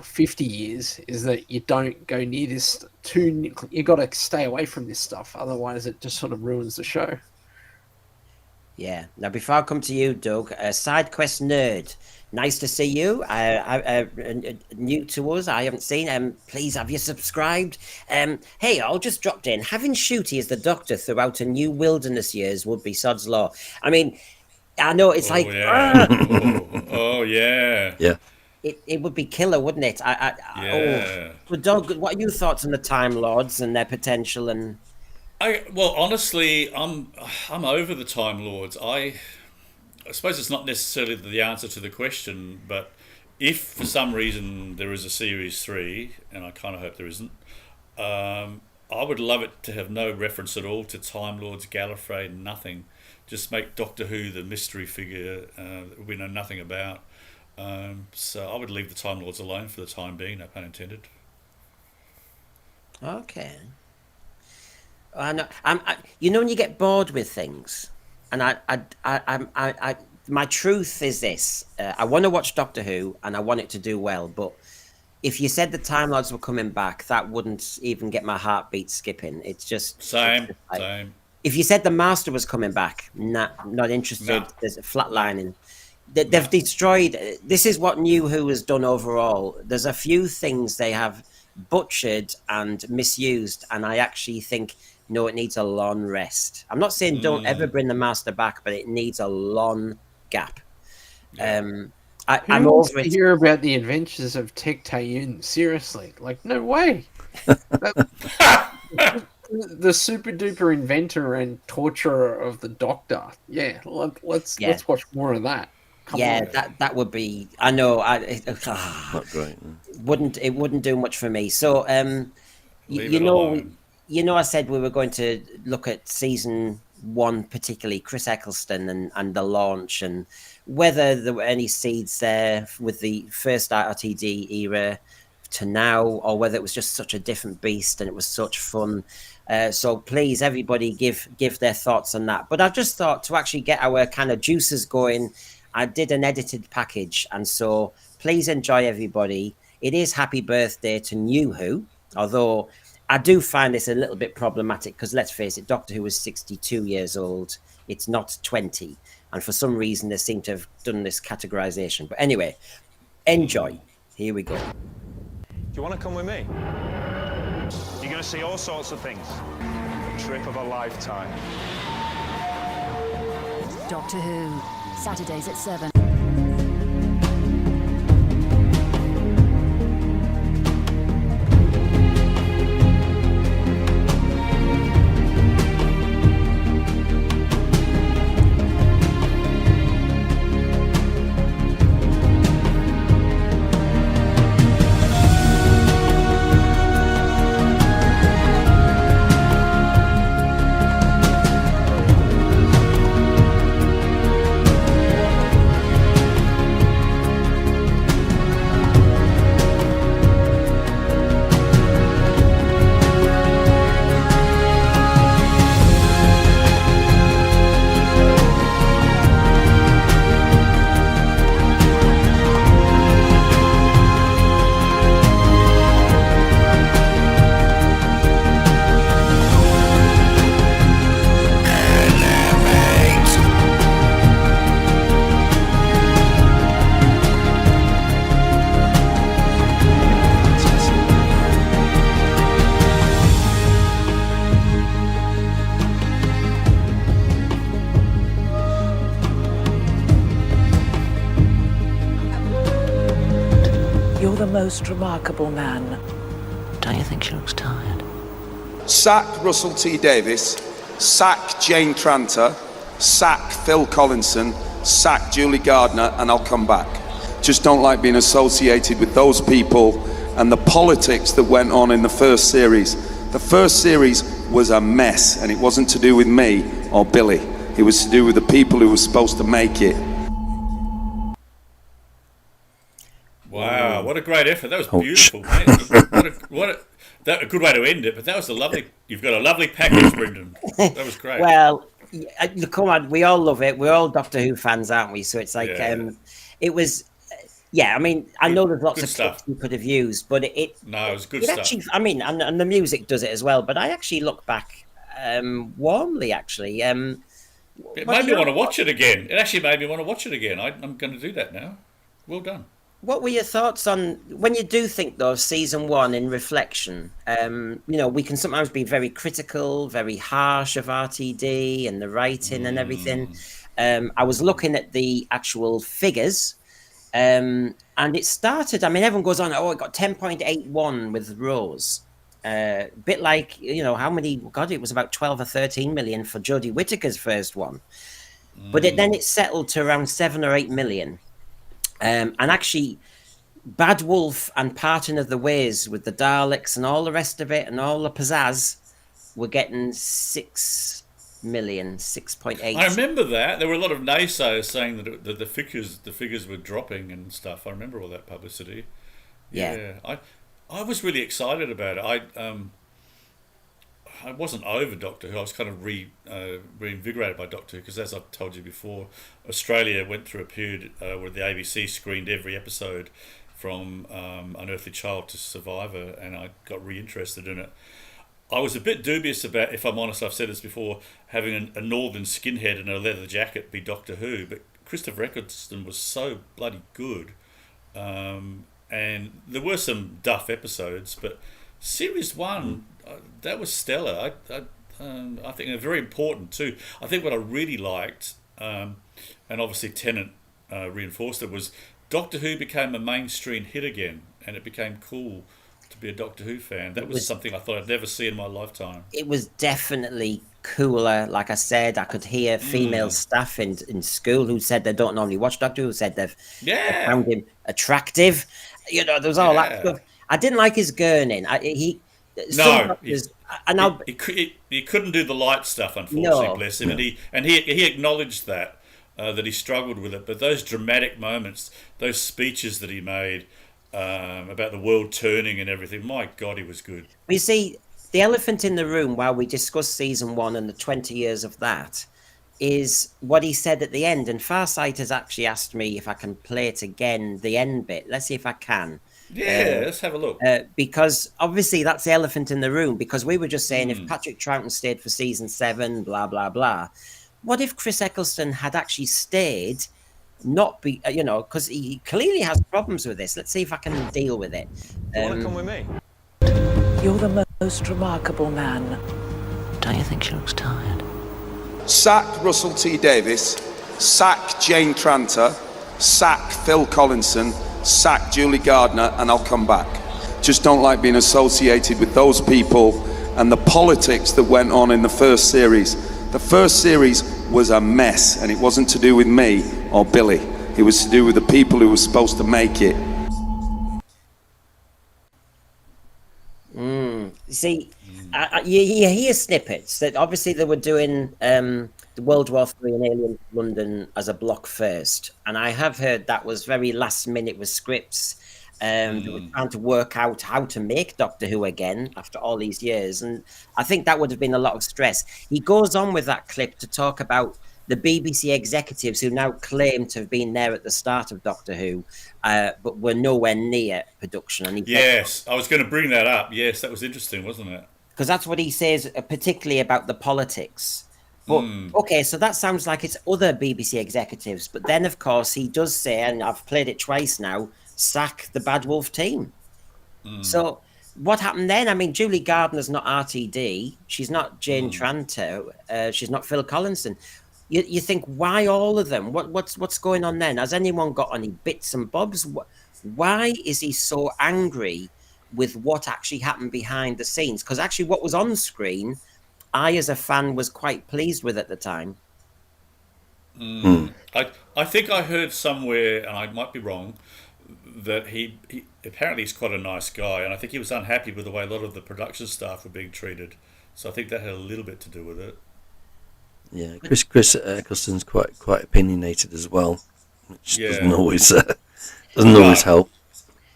[SPEAKER 3] 50 years, is that you don't go near this you got to stay away from this stuff. Otherwise it just sort of ruins the show.
[SPEAKER 2] Yeah. Now, before I come to you, Doug, Side Quest Nerd, nice to see you. New to us, I haven't seen. Please, have you subscribed? Hey, I'll just dropped in. Having Shooty as the Doctor throughout a new Wilderness years would be sod's law. I mean, I know it's
[SPEAKER 5] Yeah.
[SPEAKER 6] Yeah.
[SPEAKER 2] It would be killer, wouldn't it? But Doug, what are your thoughts on the Time Lords and their potential? And
[SPEAKER 5] honestly, I'm over the Time Lords. I suppose it's not necessarily the answer to the question, but if for some reason there is a Series 3, and I kind of hope there isn't, I would love it to have no reference at all to Time Lords, Gallifrey, nothing. Just make Doctor Who the mystery figure we know nothing about. So I would leave the Time Lords alone for the time being, no pun intended.
[SPEAKER 2] Okay. I know. When you get bored with things, and my truth is this: I want to watch Doctor Who, and I want it to do well. But if you said the Time Lords were coming back, that wouldn't even get my heartbeat skipping. It's just
[SPEAKER 5] same.
[SPEAKER 2] If you said the Master was coming back, not interested.
[SPEAKER 5] No.
[SPEAKER 2] There's a flatlining. They've destroyed. This is what New Who has done overall. There's a few things they have butchered and misused, and I actually think it needs a long rest. I'm not saying don't ever bring the Master back, but it needs a long gap. I'm over it.
[SPEAKER 3] Hear about the adventures of Tech Tayun? Seriously, no way. The super duper inventor and torturer of the Doctor. Yeah, let's watch more of that. Come on.
[SPEAKER 2] that would be. I know.
[SPEAKER 6] Not great.
[SPEAKER 2] It wouldn't do much for me. So I said we were going to look at season 1, particularly Chris Eccleston and the launch, and whether there were any seeds there with the first RTD era to now, or whether it was just such a different beast and it was such fun. So please, everybody, give their thoughts on that. But I've just thought to actually get our kind of juices going, I did an edited package, and so please enjoy, everybody. It is happy birthday to New Who, although I do find this a little bit problematic because let's face it, Doctor Who was 62 years old. It's not 20. And for some reason, they seem to have done this categorization. But anyway, enjoy. Here we go.
[SPEAKER 7] Do you want to come with me? You're going to see all sorts of things. A trip of a lifetime.
[SPEAKER 8] Doctor Who, Saturdays at 7.
[SPEAKER 9] You're the most remarkable man.
[SPEAKER 1] Don't you think she looks tired?
[SPEAKER 10] Sack Russell T Davis, sack Jane Tranter, sack Phil Collinson, sack Julie Gardner, and I'll come back. Just don't like being associated with those people and the politics that went on in the first series. The first series was a mess, and it wasn't to do with me or Billy. It was to do with the people who were supposed to make it.
[SPEAKER 5] Wow, what a great effort! That was beautiful, mate. A good way to end it. But that was a lovely. You've got a lovely package, Brendan. That was great.
[SPEAKER 2] Well, come on, we all love it. We're all Doctor Who fans, aren't we? So it's like, it was. Yeah, I mean, I know there's lots of stuff you could have used, but it
[SPEAKER 5] was good stuff.
[SPEAKER 2] Actually, I mean, and the music does it as well. But I actually look back warmly. Actually,
[SPEAKER 5] it made me want to watch it again. It actually made me want to watch it again. I'm going to do that now. Well done.
[SPEAKER 2] What were your thoughts on when you do think though of season 1 in reflection? We can sometimes be very critical, very harsh of RTD and the writing and everything. I was looking at the actual figures, and it started. I mean, everyone goes on. Oh, it got 10.81 with Rose. A bit like how many? God, it was about 12 or 13 million for Jodie Whittaker's first one, but then it settled to around 7 or 8 million. And actually, Bad Wolf and Parting of the Ways with the Daleks and all the rest of it and all the pizzazz were getting 6 million, 6.8.
[SPEAKER 5] I remember that. There were a lot of naysayers saying that the figures were dropping and stuff. I remember all that publicity.
[SPEAKER 2] Yeah.
[SPEAKER 5] I was really excited about it. I wasn't over Doctor Who. I was kind of reinvigorated by Doctor Who because, as I've told you before, Australia went through a period where the ABC screened every episode from Unearthly Child to Survivor, and I got reinterested in it. I was a bit dubious about, if I'm honest, I've said this before, having a northern skinhead in a leather jacket be Doctor Who, but Christopher Eccleston was so bloody good. And there were some duff episodes, but Series 1... that was stellar. I think they're very important too. I think what I really liked, and obviously Tennant reinforced it, was Doctor Who became a mainstream hit again, and it became cool to be a Doctor Who fan. That was something I thought I'd never see in my lifetime.
[SPEAKER 2] It was definitely cooler. Like I said, I could hear female staff in school who said they don't normally watch Doctor Who, said they found him attractive. There was all that stuff. I didn't like his gurning. He
[SPEAKER 5] couldn't do the light stuff, unfortunately. Bless him, and he acknowledged that he struggled with it. But those dramatic moments, those speeches that he made about the world turning and everything, my God, he was good.
[SPEAKER 2] You see, the elephant in the room while we discuss season 1 and the 20 years of that is what he said at the end. And Farsight has actually asked me if I can play it again, the end bit. Let's see if I can.
[SPEAKER 5] Yeah, let's have a look.
[SPEAKER 2] Because obviously that's the elephant in the room. Because we were just saying if Patrick Troughton stayed for season 7, blah blah blah. What if Chris Eccleston had actually stayed? Not be, because he clearly has problems with this. Let's see if I can deal with it.
[SPEAKER 7] Do you want to come with me?
[SPEAKER 9] You're the most remarkable man.
[SPEAKER 1] Don't you think she looks tired?
[SPEAKER 10] Sack Russell T Davis, sack Jane Tranter, sack Phil Collinson, sack Julie Gardner, and I'll come back. Just don't like being associated with those people and the politics that went on in the first series. The first series was a mess, and it wasn't to do with me or Billy. It was to do with the people who were supposed to make it.
[SPEAKER 2] See, you hear snippets that obviously they were doing the World War III and Alien London as a block first, and I have heard that was very last minute with scripts. They were trying to work out how to make Doctor Who again after all these years, and I think that would have been a lot of stress. He goes on with that clip to talk about the BBC executives who now claim to have been there at the start of Doctor Who, but were nowhere near production. And
[SPEAKER 5] Yes, I was going to bring that up. Yes, that was interesting, wasn't it?
[SPEAKER 2] because that's what he says, particularly about the politics. But okay, so that sounds like it's other BBC executives. But then, of course, he does say, and I've played it twice now, sack the Bad Wolf team. So what happened then? I mean, Julie Gardner's not RTD. She's not Jane Tranter. She's not Phil Collinson. You think, why all of them? What's going on then? Has anyone got any bits and bobs? Why is he so angry with what actually happened behind the scenes? Because actually what was on screen, I as a fan was quite pleased with at the time.
[SPEAKER 5] I think I heard somewhere, and I might be wrong, that he apparently he's quite a nice guy, and I think he was unhappy with the way a lot of the production staff were being treated. So I think that had a little bit to do with it.
[SPEAKER 6] Yeah, Chris Eccleston's quite opinionated as well, which doesn't always help.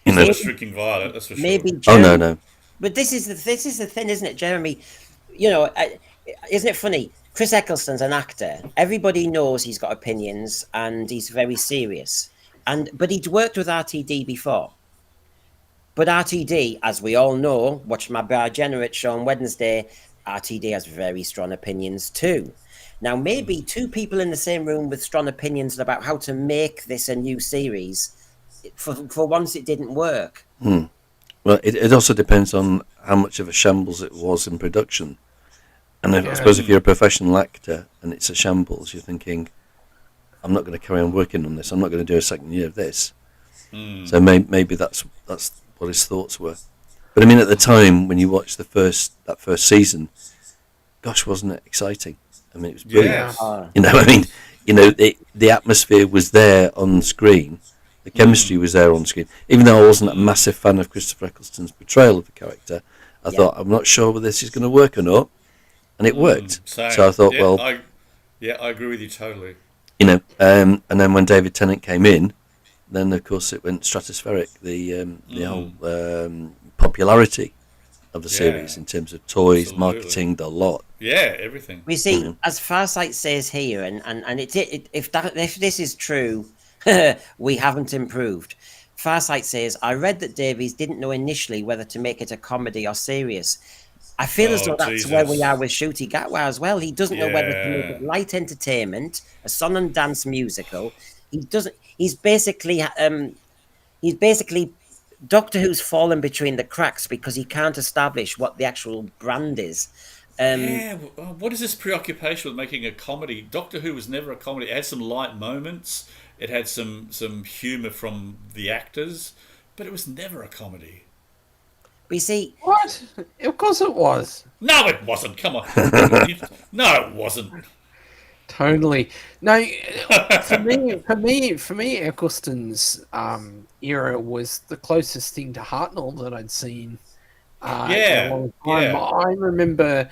[SPEAKER 6] You know,
[SPEAKER 5] drinking violet, that's for sure.
[SPEAKER 2] Maybe Jeremy,
[SPEAKER 6] no.
[SPEAKER 2] But this is the thing, isn't it, Jeremy? Isn't it funny? Chris Eccleston's an actor. Everybody knows he's got opinions and he's very serious. But he'd worked with RTD before. But RTD, as we all know, watch my Bar-Generate show on Wednesday, RTD has very strong opinions too. Now, maybe two people in the same room with strong opinions about how to make this a new series, for once it didn't work.
[SPEAKER 6] Well, it also depends on how much of a shambles it was in production. And I suppose if you're a professional actor and it's a shambles, you're thinking, I'm not going to carry on working on this. I'm not going to do a second year of this. So maybe that's what his thoughts were. But I mean, at the time when you watched that first season, gosh, wasn't it exciting? I mean, it was brilliant. The atmosphere was there on screen. The chemistry was there on screen. Even though I wasn't a massive fan of Christopher Eccleston's portrayal of the character, I thought, I'm not sure whether this is going to work or not. And it worked.
[SPEAKER 5] Same.
[SPEAKER 6] So I thought,
[SPEAKER 5] I agree with you totally.
[SPEAKER 6] And then when David Tennant came in, then of course it went stratospheric. The whole popularity of the series in terms of toys, marketing, the lot.
[SPEAKER 5] Yeah, everything.
[SPEAKER 2] We see, as Farsight says here, and if this is true, we haven't improved. Farsight says, I read that Davies didn't know initially whether to make it a comedy or serious. I feel as though that's where we are with Shooty Gatwa as well. He doesn't know whether to make it light entertainment, a song and dance musical. He doesn't. He's basically Doctor Who's fallen between the cracks because he can't establish what the actual brand is.
[SPEAKER 5] What is this preoccupation with making a comedy? Doctor Who was never a comedy. It had some light moments. It had some humour from the actors, but it was never a comedy.
[SPEAKER 2] We see
[SPEAKER 3] what? Of course it was.
[SPEAKER 5] No, it wasn't. Come on. No, it wasn't.
[SPEAKER 3] Totally. No, for me, Eccleston's era was the closest thing to Hartnell that I'd seen. In a long time.
[SPEAKER 5] Yeah.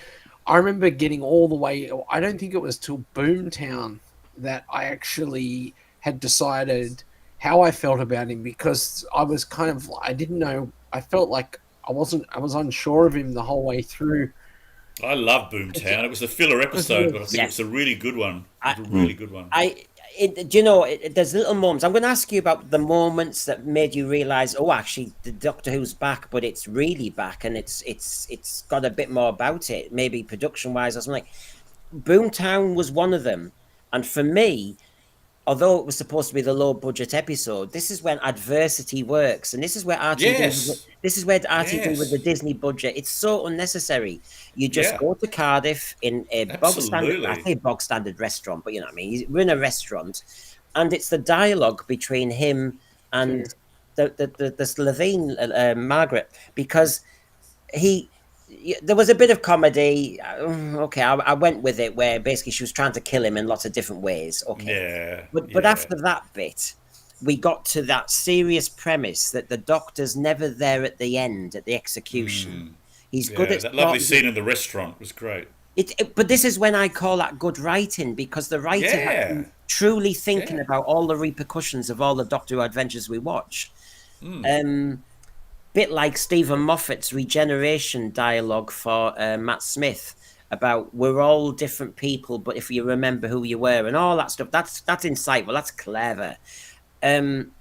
[SPEAKER 3] I remember getting all the way. I don't think it was till Boomtown that I actually had decided how I felt about him, because I was I didn't know. I felt like I was unsure of him the whole way through.
[SPEAKER 5] I love Boomtown. It was a filler episode, but I think it's a really good one.
[SPEAKER 2] do you know, there's little moments. I'm going to ask you about the moments that made you realize, oh, actually, the Doctor Who's back, but it's really back, and it's got a bit more about it, maybe production wise or something. Boomtown was one of them, and for me, although it was supposed to be the low budget episode, this is when adversity works, and this is where RTD.
[SPEAKER 5] Yes.
[SPEAKER 2] This is where RTD with
[SPEAKER 5] Yes.
[SPEAKER 2] the Disney budget. It's so unnecessary. You just
[SPEAKER 5] Yeah.
[SPEAKER 2] go to Cardiff in a bog standard. I
[SPEAKER 5] Absolutely.
[SPEAKER 2] say bog standard restaurant, but you know what I mean. We're in a restaurant, and it's the dialogue between him and the Slovene Margaret, because there was a bit of comedy. Okay, I went with it, where basically she was trying to kill him in lots of different ways. Okay,
[SPEAKER 5] Yeah.
[SPEAKER 2] but after that bit, we got to that serious premise that the Doctor's never there at the end, at the execution. He's good at
[SPEAKER 5] that lovely scene in the restaurant was great.
[SPEAKER 2] But this is when I call that good writing, because the writer had been truly thinking about all the repercussions of all the Doctor Who adventures we watch. Bit like Stephen Moffat's regeneration dialogue for Matt Smith about we're all different people, but if you remember who you were and all that stuff, that's insightful, that's clever. And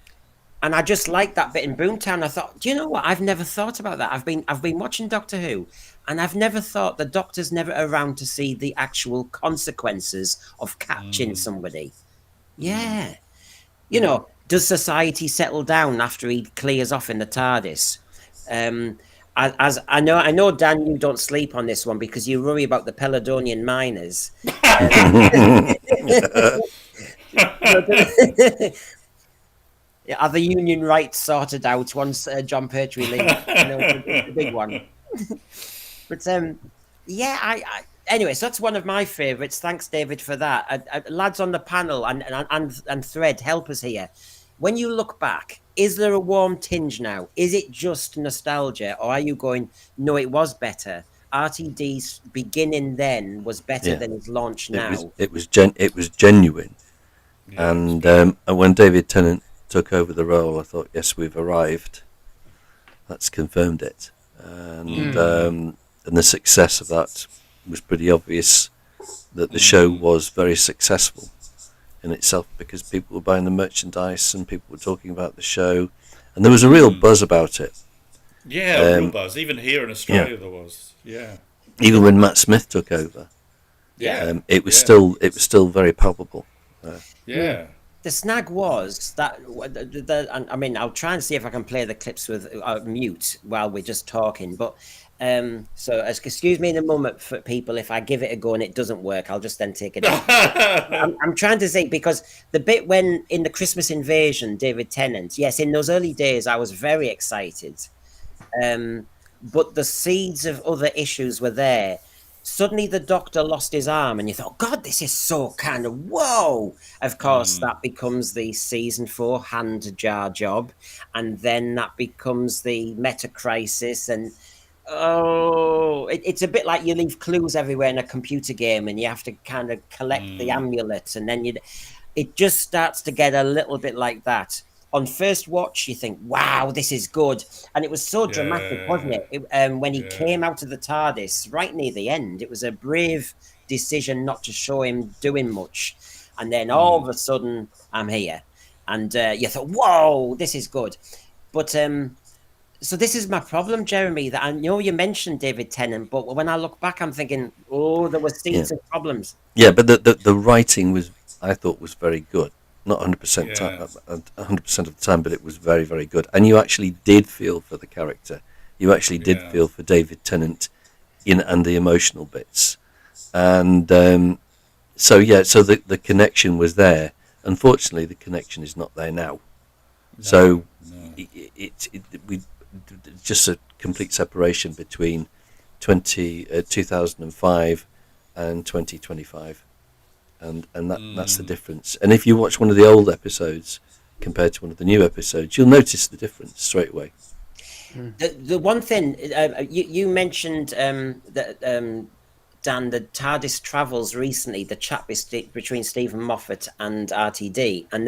[SPEAKER 2] I just like that bit in Boomtown. I thought, do you know what? I've never thought about that. I've been watching Doctor Who, and I've never thought the Doctor's never around to see the actual consequences of catching somebody. Yeah. You know, does society settle down after he clears off in the TARDIS? As I know, Dan, you don't sleep on this one because you worry about the Peladonian miners. Are the union rights sorted out once John Pertwee leaves? It's a big one. But anyway, so that's one of my favourites. Thanks, David, for that. Lads on the panel and Thread, help us here. When you look back, is there a warm tinge now? Is it just nostalgia, or are you going, no, it was better? RTD's beginning then was better than his launch now.
[SPEAKER 6] It was genuine, and when David Tennant took over the role, I thought, yes, we've arrived. That's confirmed it, and the success of that was pretty obvious. That the show was very successful in itself, because people were buying the merchandise and people were talking about the show, and there was a real buzz about it.
[SPEAKER 5] Yeah, a real buzz. Even here in Australia, there was. Yeah.
[SPEAKER 6] Even when Matt Smith took over, it was still very palpable.
[SPEAKER 5] Yeah.
[SPEAKER 2] The snag was that I mean, I'll try and see if I can play the clips with mute while we're just talking, but. So excuse me in a moment for people if I give it a go and it doesn't work. I'll just then take it off. I'm trying to say, because the bit when in the Christmas Invasion, David Tennant, yes, in those early days I was very excited, but the seeds of other issues were there. Suddenly the Doctor lost his arm and you thought, God, this is so kind of whoa. Of course, that becomes the season 4 hand jar job, and then that becomes the meta crisis, and it's a bit like you leave clues everywhere in a computer game and you have to kind of collect the amulet, and then it just starts to get a little bit like that. On first watch, you think, wow, this is good. And it was so dramatic, wasn't it? When he came out of the TARDIS right near the end, it was a brave decision not to show him doing much. And then all of a sudden, I'm here. And you thought, whoa, this is good. But so this is my problem, Jeremy, that I know you mentioned David Tennant, but when I look back, I'm thinking, there were seeds of problems.
[SPEAKER 6] Yeah, but the writing I thought was very good. Not 100% 100% of the time, but it was very, very good. And you actually did feel for the character. You actually did feel for David Tennant and the emotional bits. And so the connection was there. Unfortunately, the connection is not there now. So it's just a complete separation between 2005 and 2025. And that's the difference. And if you watch one of the old episodes compared to one of the new episodes, you'll notice the difference straight away.
[SPEAKER 2] The one thing you mentioned that Dan, the TARDIS travels recently, the chat between Stephen Moffat and RTD, and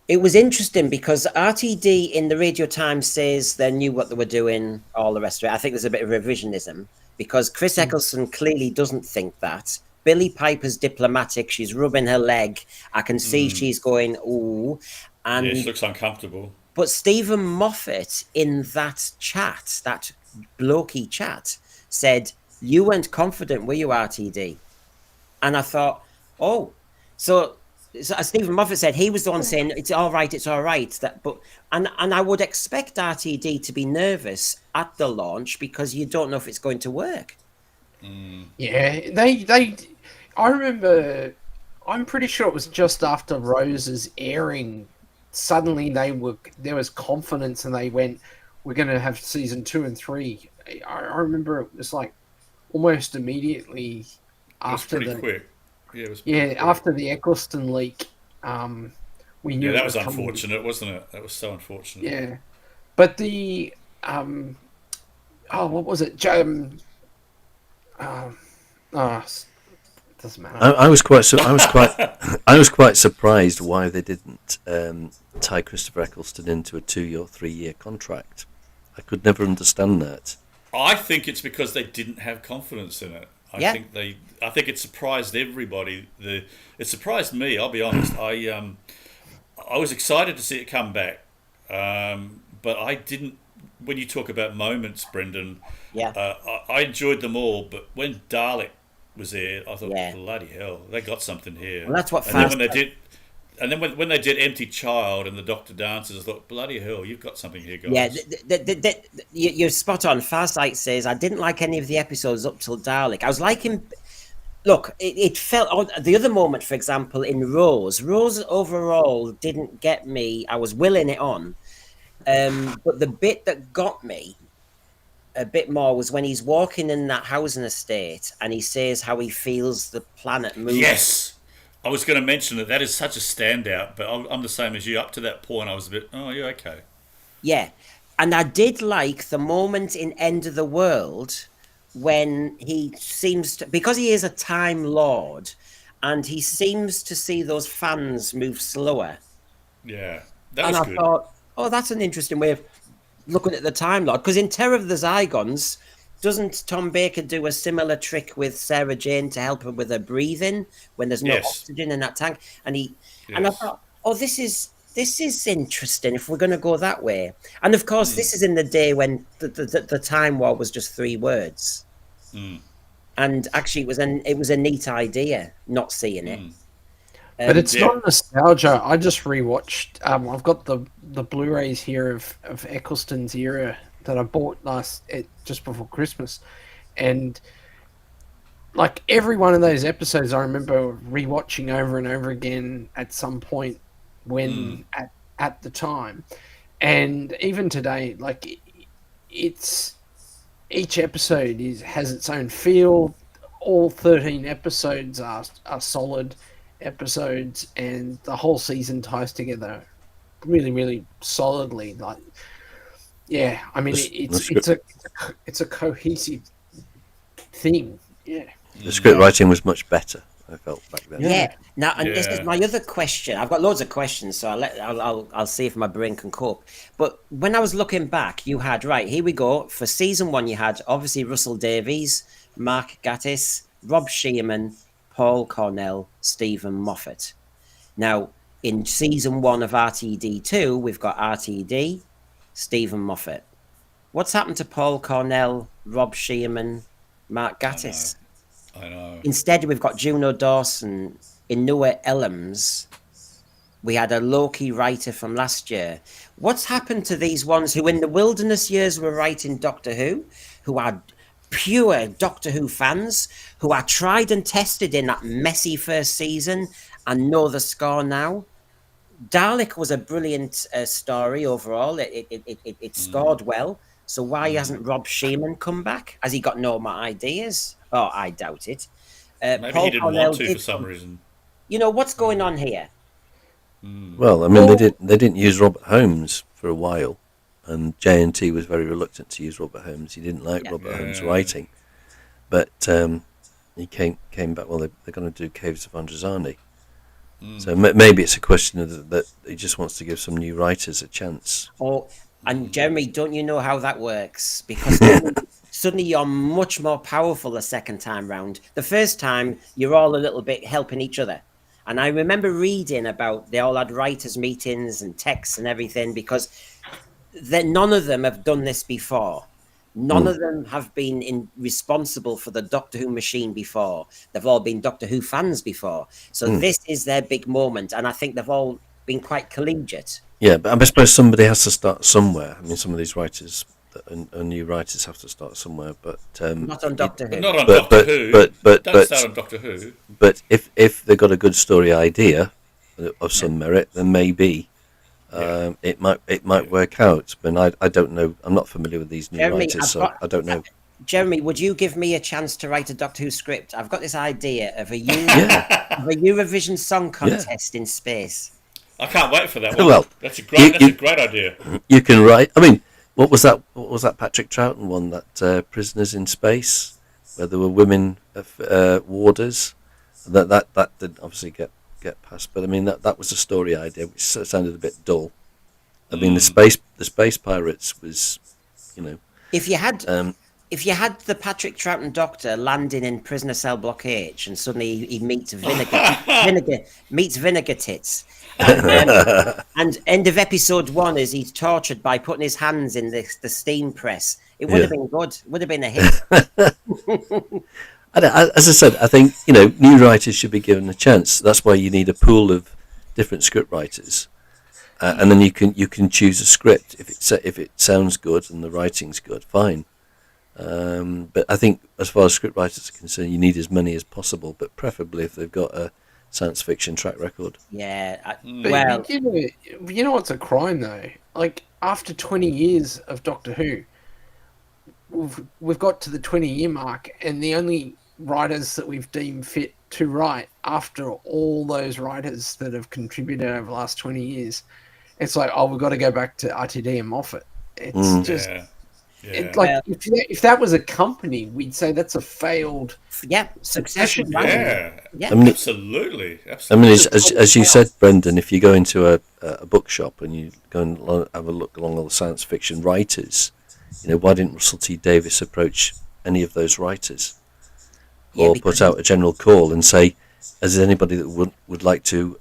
[SPEAKER 2] it was interesting because RTD in the Radio Times says they knew what they were doing, all the rest of it. I think there's a bit of revisionism because Chris Eccleston clearly doesn't think that. Billy Piper's diplomatic. She's rubbing her leg. I can see she's going, ooh. And
[SPEAKER 5] Yeah, she looks uncomfortable.
[SPEAKER 2] but Stephen Moffat in that chat, that blokey chat, said, "You weren't confident, were you, RTD?" And I thought, oh, so as Stephen Moffat said, he was the one saying it's all right. And I would expect RTD to be nervous at the launch because you don't know if it's going to work.
[SPEAKER 3] Yeah, I remember. I'm pretty sure it was just after Rose's airing. Suddenly, there was confidence, and they went, "We're going to have season 2 and 3." I remember it was like almost immediately after
[SPEAKER 5] quick. Yeah, it was
[SPEAKER 3] quick. After the Eccleston leak. We knew
[SPEAKER 5] that was unfortunate, wasn't it? That was so unfortunate.
[SPEAKER 3] Yeah, but the what was it? Doesn't matter.
[SPEAKER 6] I was quite surprised why they didn't tie Christopher Eccleston into a 2 or 3 year contract. I could never understand that.
[SPEAKER 5] I think it's because they didn't have confidence in it. I think it surprised everybody. It surprised me. I'll be honest. I was excited to see it come back, but I didn't. When you talk about moments, Brendan, I enjoyed them all. But when Dalek was there, I thought, bloody hell, they got something here.
[SPEAKER 2] Well, that's what.
[SPEAKER 5] And then when they did. And then when they did Empty Child and the Doctor Dances, I thought, bloody hell, you've got something here, guys.
[SPEAKER 2] Yeah, you're spot on. Farsight says, I didn't like any of the episodes up till Dalek. I was liking... Look, it felt... The other moment, for example, in Rose overall didn't get me. I was willing it on. But the bit that got me a bit more was when he's walking in that housing estate and he says how he feels the planet move.
[SPEAKER 5] Yes! I was going to mention that is such a standout, but I'm the same as you. Up to that point, I was a bit, oh, yeah, okay.
[SPEAKER 2] Yeah, and I did like the moment in End of the World when he seems to, because he is a Time Lord, and he seems to see those fans move slower.
[SPEAKER 5] Yeah, that was good.
[SPEAKER 2] And I thought, oh, that's an interesting way of looking at the Time Lord, because in Terror of the Zygons, doesn't Tom Baker do a similar trick with Sarah Jane to help her with her breathing when there's no oxygen in that tank? And and I thought, oh, this is interesting if we're going to go that way. And of course, this is in the day when the Time War was just 3 words. And actually, it was a neat idea not seeing it.
[SPEAKER 3] But it's not nostalgia. I just rewatched. I've got the Blu-rays here of Eccleston's era that I bought just before Christmas, and like every one of those episodes, I remember rewatching over and over again at some point when at the time, and even today, like it's each episode has its own feel. All 13 episodes are solid episodes, and the whole season ties together really, really solidly. Like. Yeah, I mean it's a cohesive thing. Yeah,
[SPEAKER 6] the script writing was much better. I felt back then.
[SPEAKER 2] Yeah. Now, and this is my other question. I've got loads of questions, so I'll see if my brain can cope. But when I was looking back, you had here we go. For season 1, you had obviously Russell Davies, Mark Gatiss, Rob Shearman, Paul Cornell, Stephen Moffat. Now, in season 1 of RTD2, we've got RTD. Stephen Moffat. What's happened to Paul Cornell, Rob Shearman, Mark Gatiss?
[SPEAKER 5] I know.
[SPEAKER 2] Instead, we've got Juno Dawson, Inua Ellams. We had a Loki writer from last year. What's happened to these ones who in the wilderness years were writing Doctor who are pure Doctor Who fans, who are tried and tested in that messy first season and know the score now? Dalek was a brilliant story overall. It scored well. So why hasn't Rob Shearman come back? Has he got no more ideas? Oh, I doubt it.
[SPEAKER 5] Maybe
[SPEAKER 2] Paul
[SPEAKER 5] he didn't
[SPEAKER 2] Cornell
[SPEAKER 5] want to for some reason.
[SPEAKER 2] You know, what's going on here?
[SPEAKER 6] Well, I mean, they didn't use Robert Holmes for a while, and JNT was very reluctant to use Robert Holmes. He didn't like Robert Holmes' writing, but he came back. Well, they're going to do Caves of Androzani. So maybe it's a question of that he just wants to give some new writers a chance.
[SPEAKER 2] Oh, and Jeremy, don't you know how that works? Because suddenly you're much more powerful the second time round. The first time, you're all a little bit helping each other. And I remember reading about they all had writers' meetings and texts and everything because none of them have done this before. None of them have been responsible for the Doctor Who machine before. They've all been Doctor Who fans before. So this is their big moment. And I think they've all been quite collegiate.
[SPEAKER 6] Yeah, but I suppose somebody has to start somewhere. I mean, some of these writers and new writers have to start somewhere, but
[SPEAKER 2] not on Doctor Who.
[SPEAKER 5] But not on Doctor Who. Don't start on Doctor Who.
[SPEAKER 6] But if they've got a good story idea of some merit, then maybe it might work out. But I don't know. I'm not familiar with these new writers, so I don't know.
[SPEAKER 2] Jeremy, would you give me a chance to write a Doctor Who script? I've got this idea of a Eurovision Song Contest in space.
[SPEAKER 5] I can't wait for that one.
[SPEAKER 6] Well,
[SPEAKER 5] that's a great idea.
[SPEAKER 6] You can write. I mean, what was that? What was that Patrick Troughton one? That Prisoners in Space, where there were women warders. That didn't obviously get past. But I mean, that was a story idea which sounded a bit dull. I mean, the space pirates was,
[SPEAKER 2] If you had the Patrick Troughton Doctor landing in prisoner cell block H, and suddenly he meets Vinegar Tits, and end of episode 1 is he's tortured by putting his hands in the steam press. It would have been good. Would have been a hit.
[SPEAKER 6] As I said, I think new writers should be given a chance. That's why you need a pool of different script writers, and then you can choose a script if it sounds good and the writing's good. Fine. But I think as far as script writers are concerned, you need as many as possible, but preferably if they've got a science fiction track record.
[SPEAKER 2] Yeah.
[SPEAKER 3] Well, you know what's a crime though? Like after 20 years of Doctor Who, we've got to the 20-year mark, and the only writers that we've deemed fit to write after all those writers that have contributed over the last 20 years, it's like, we've got to go back to RTD and Moffat. It's just. Yeah. It's like if that was a company, we'd say that's a failed
[SPEAKER 2] succession.
[SPEAKER 5] Yeah,
[SPEAKER 6] I mean,
[SPEAKER 5] absolutely.
[SPEAKER 6] I mean, as you said, Brendan, if you go into a bookshop and you go and have a look along all the science fiction writers, why didn't Russell T Davies approach any of those writers, or put out a general call and say, "Is there anybody that would like to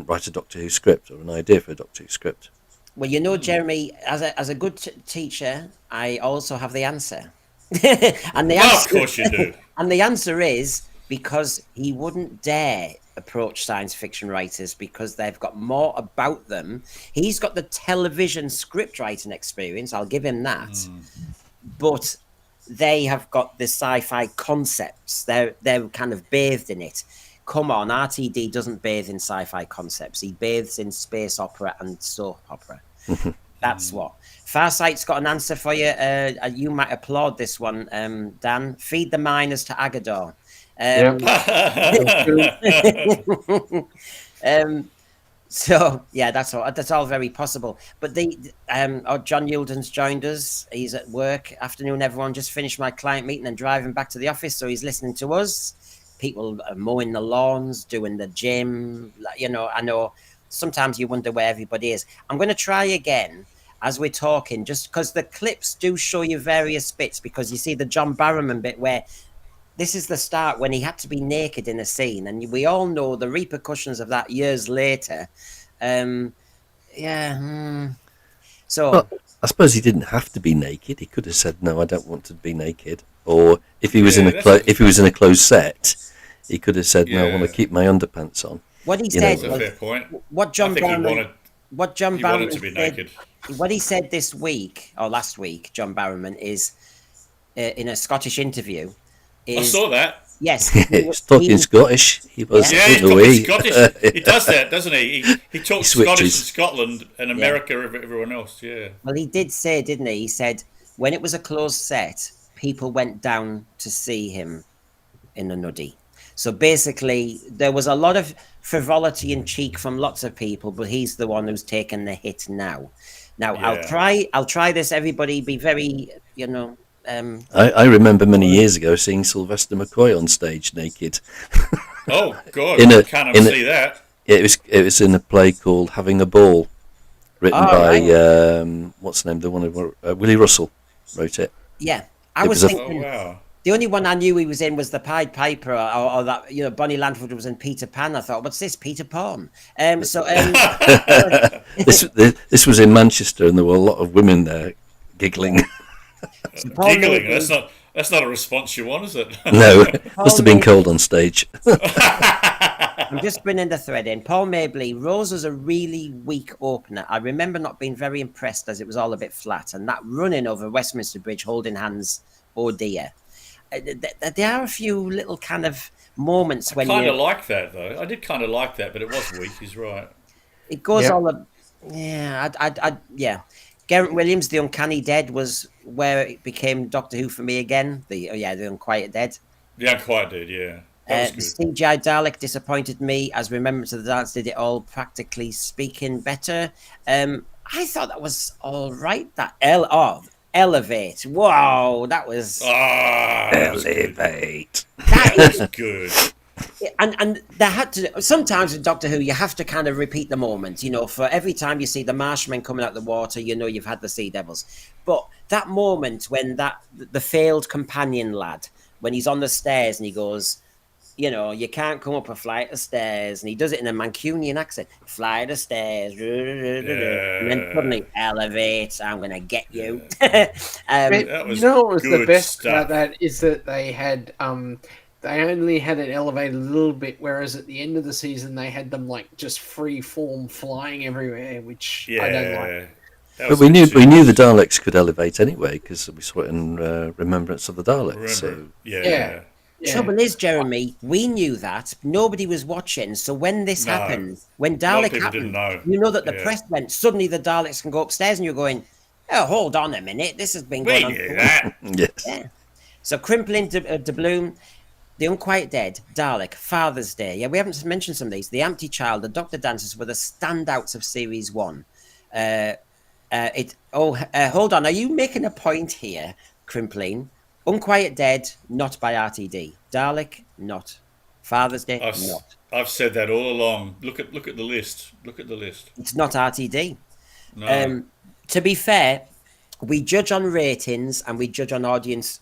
[SPEAKER 6] write a Doctor Who script or an idea for a Doctor Who script?"
[SPEAKER 2] Well, Jeremy, as a good teacher, I also have the answer. And
[SPEAKER 5] of course you do.
[SPEAKER 2] And the answer is because he wouldn't dare approach science fiction writers because they've got more about them. He's got the television script writing experience. I'll give him that. But they have got the sci-fi concepts. They're kind of bathed in it. Come on, RTD doesn't bathe in sci-fi concepts. He bathes in space opera and soap opera. That's what. Farsight's got an answer for you. You might applaud this one, Dan. Feed the miners to Agador. So yeah, that's all very possible. But John Yulden's joined us. He's at work. Afternoon, everyone. Just finished my client meeting and driving back to the office, so he's listening to us. People are mowing the lawns, doing the gym. I know sometimes you wonder where everybody is. I'm going to try again as we're talking, just because the clips do show you various bits, because you see the John Barrowman bit where this is the start when he had to be naked in a scene, and we all know the repercussions of that years later. So
[SPEAKER 6] well, I suppose he didn't have to be naked. He could have said, "No, I don't want to be naked." Or if he was in a closed set, he could have said, "No, I want to keep my underpants on."
[SPEAKER 2] What he said was,
[SPEAKER 5] fair point.
[SPEAKER 2] What John Barrowman
[SPEAKER 5] wanted to be naked.
[SPEAKER 2] What he said this week or last week, John Barrowman, is in a Scottish interview.
[SPEAKER 5] I saw that.
[SPEAKER 2] Yes,
[SPEAKER 6] he's talking Scottish. He was.
[SPEAKER 5] Yeah, he's talking Scottish. He does that, doesn't he? He talks Scottish in Scotland and America, everyone else. Yeah.
[SPEAKER 2] Well, he did say, didn't he? He said when it was a closed set, people went down to see him in a nudie. So basically, there was a lot of frivolity and cheek from lots of people, but he's the one who's taken the hit now. Now, I'll try this. Everybody be very,
[SPEAKER 6] I remember many years ago seeing Sylvester McCoy on stage naked.
[SPEAKER 5] Oh God! I can't see that.
[SPEAKER 6] It was in a play called Having a Ball, written by what's the name? The one who Willie Russell wrote it.
[SPEAKER 2] Yeah, I
[SPEAKER 6] It
[SPEAKER 2] was
[SPEAKER 6] was a-
[SPEAKER 2] thinking
[SPEAKER 5] wow.
[SPEAKER 2] the only one I knew he was in was the Pied Piper, or that Bonnie Landford was in Peter Pan. I thought, what's this, Peter Pan?
[SPEAKER 6] this was in Manchester, and there were a lot of women there giggling.
[SPEAKER 2] Paul
[SPEAKER 5] Giggling.
[SPEAKER 2] Mabley-
[SPEAKER 5] That's not a response you want, is it?
[SPEAKER 6] No, must have been
[SPEAKER 2] Mabley-
[SPEAKER 6] cold on stage.
[SPEAKER 2] I'm just bringing the thread in. Paul Mabley, Rose was a really weak opener. I remember not being very impressed as it was all a bit flat. And that running over Westminster Bridge, holding hands, oh dear. There are a few little kind of moments when
[SPEAKER 5] Kind
[SPEAKER 2] you...
[SPEAKER 5] of like that, though. I did kind of like that, but it was weak. He's right.
[SPEAKER 2] It goes
[SPEAKER 3] Yeah.
[SPEAKER 2] all the... Yeah. Garrett Williams, The Uncanny Dead, was where it became Doctor Who for me again. The Unquiet Dead.
[SPEAKER 5] The Unquiet Dead, yeah. That was
[SPEAKER 2] The
[SPEAKER 5] good.
[SPEAKER 2] CGI Dalek disappointed me, as Remembrance of the Daleks did it all, practically speaking, better. I thought that was all right. That Elevate. Wow, that was...
[SPEAKER 5] That was good.
[SPEAKER 6] Elevate.
[SPEAKER 2] That is
[SPEAKER 5] Good.
[SPEAKER 2] and there had to sometimes in Doctor Who you have to kind of repeat the moment, for every time you see the Marshmen coming out of the water, you've had the Sea Devils. But that moment when the failed companion lad, when he's on the stairs and he goes, you can't come up a flight of stairs, and he does it in a Mancunian accent, flight of stairs, and then suddenly elevate, I'm gonna get you.
[SPEAKER 5] That was
[SPEAKER 3] what was the
[SPEAKER 5] good
[SPEAKER 3] best
[SPEAKER 5] stuff.
[SPEAKER 3] about that is that they had they only had it elevated a little bit, whereas at the end of the season they had them like just free form flying everywhere, which I don't like.
[SPEAKER 5] That
[SPEAKER 6] But
[SPEAKER 5] was
[SPEAKER 6] we
[SPEAKER 5] good
[SPEAKER 6] knew
[SPEAKER 5] too.
[SPEAKER 6] the Daleks could elevate anyway because we saw it in Remembrance of the Daleks. So
[SPEAKER 5] Remember.
[SPEAKER 3] Yeah.
[SPEAKER 2] Trouble is, Jeremy, we knew that. Nobody was watching. So when this
[SPEAKER 5] No.
[SPEAKER 2] happened, when
[SPEAKER 5] A lot of
[SPEAKER 2] Dalek
[SPEAKER 5] people
[SPEAKER 2] happened,
[SPEAKER 5] didn't know.
[SPEAKER 2] you know that the
[SPEAKER 5] Yeah.
[SPEAKER 2] press went, suddenly the Daleks can go upstairs, and you're going, oh, hold on a minute. This has been
[SPEAKER 5] We
[SPEAKER 2] going on.
[SPEAKER 5] knew
[SPEAKER 2] for
[SPEAKER 5] that.
[SPEAKER 6] yes,
[SPEAKER 2] Yeah. So Crimpling Doubloon, The Unquiet Dead, Dalek, Father's Day. Yeah, we haven't mentioned some of these. The Empty Child, The Doctor Dancers were the standouts of Series 1. Hold on. Are you making a point here, Crimpling? Unquiet Dead, not by RTD. Dalek, not. Father's Day, not.
[SPEAKER 5] I've said that all along. Look at the list. Look at the list.
[SPEAKER 2] It's not RTD.
[SPEAKER 5] No.
[SPEAKER 2] To be fair, we judge on ratings and we judge on audience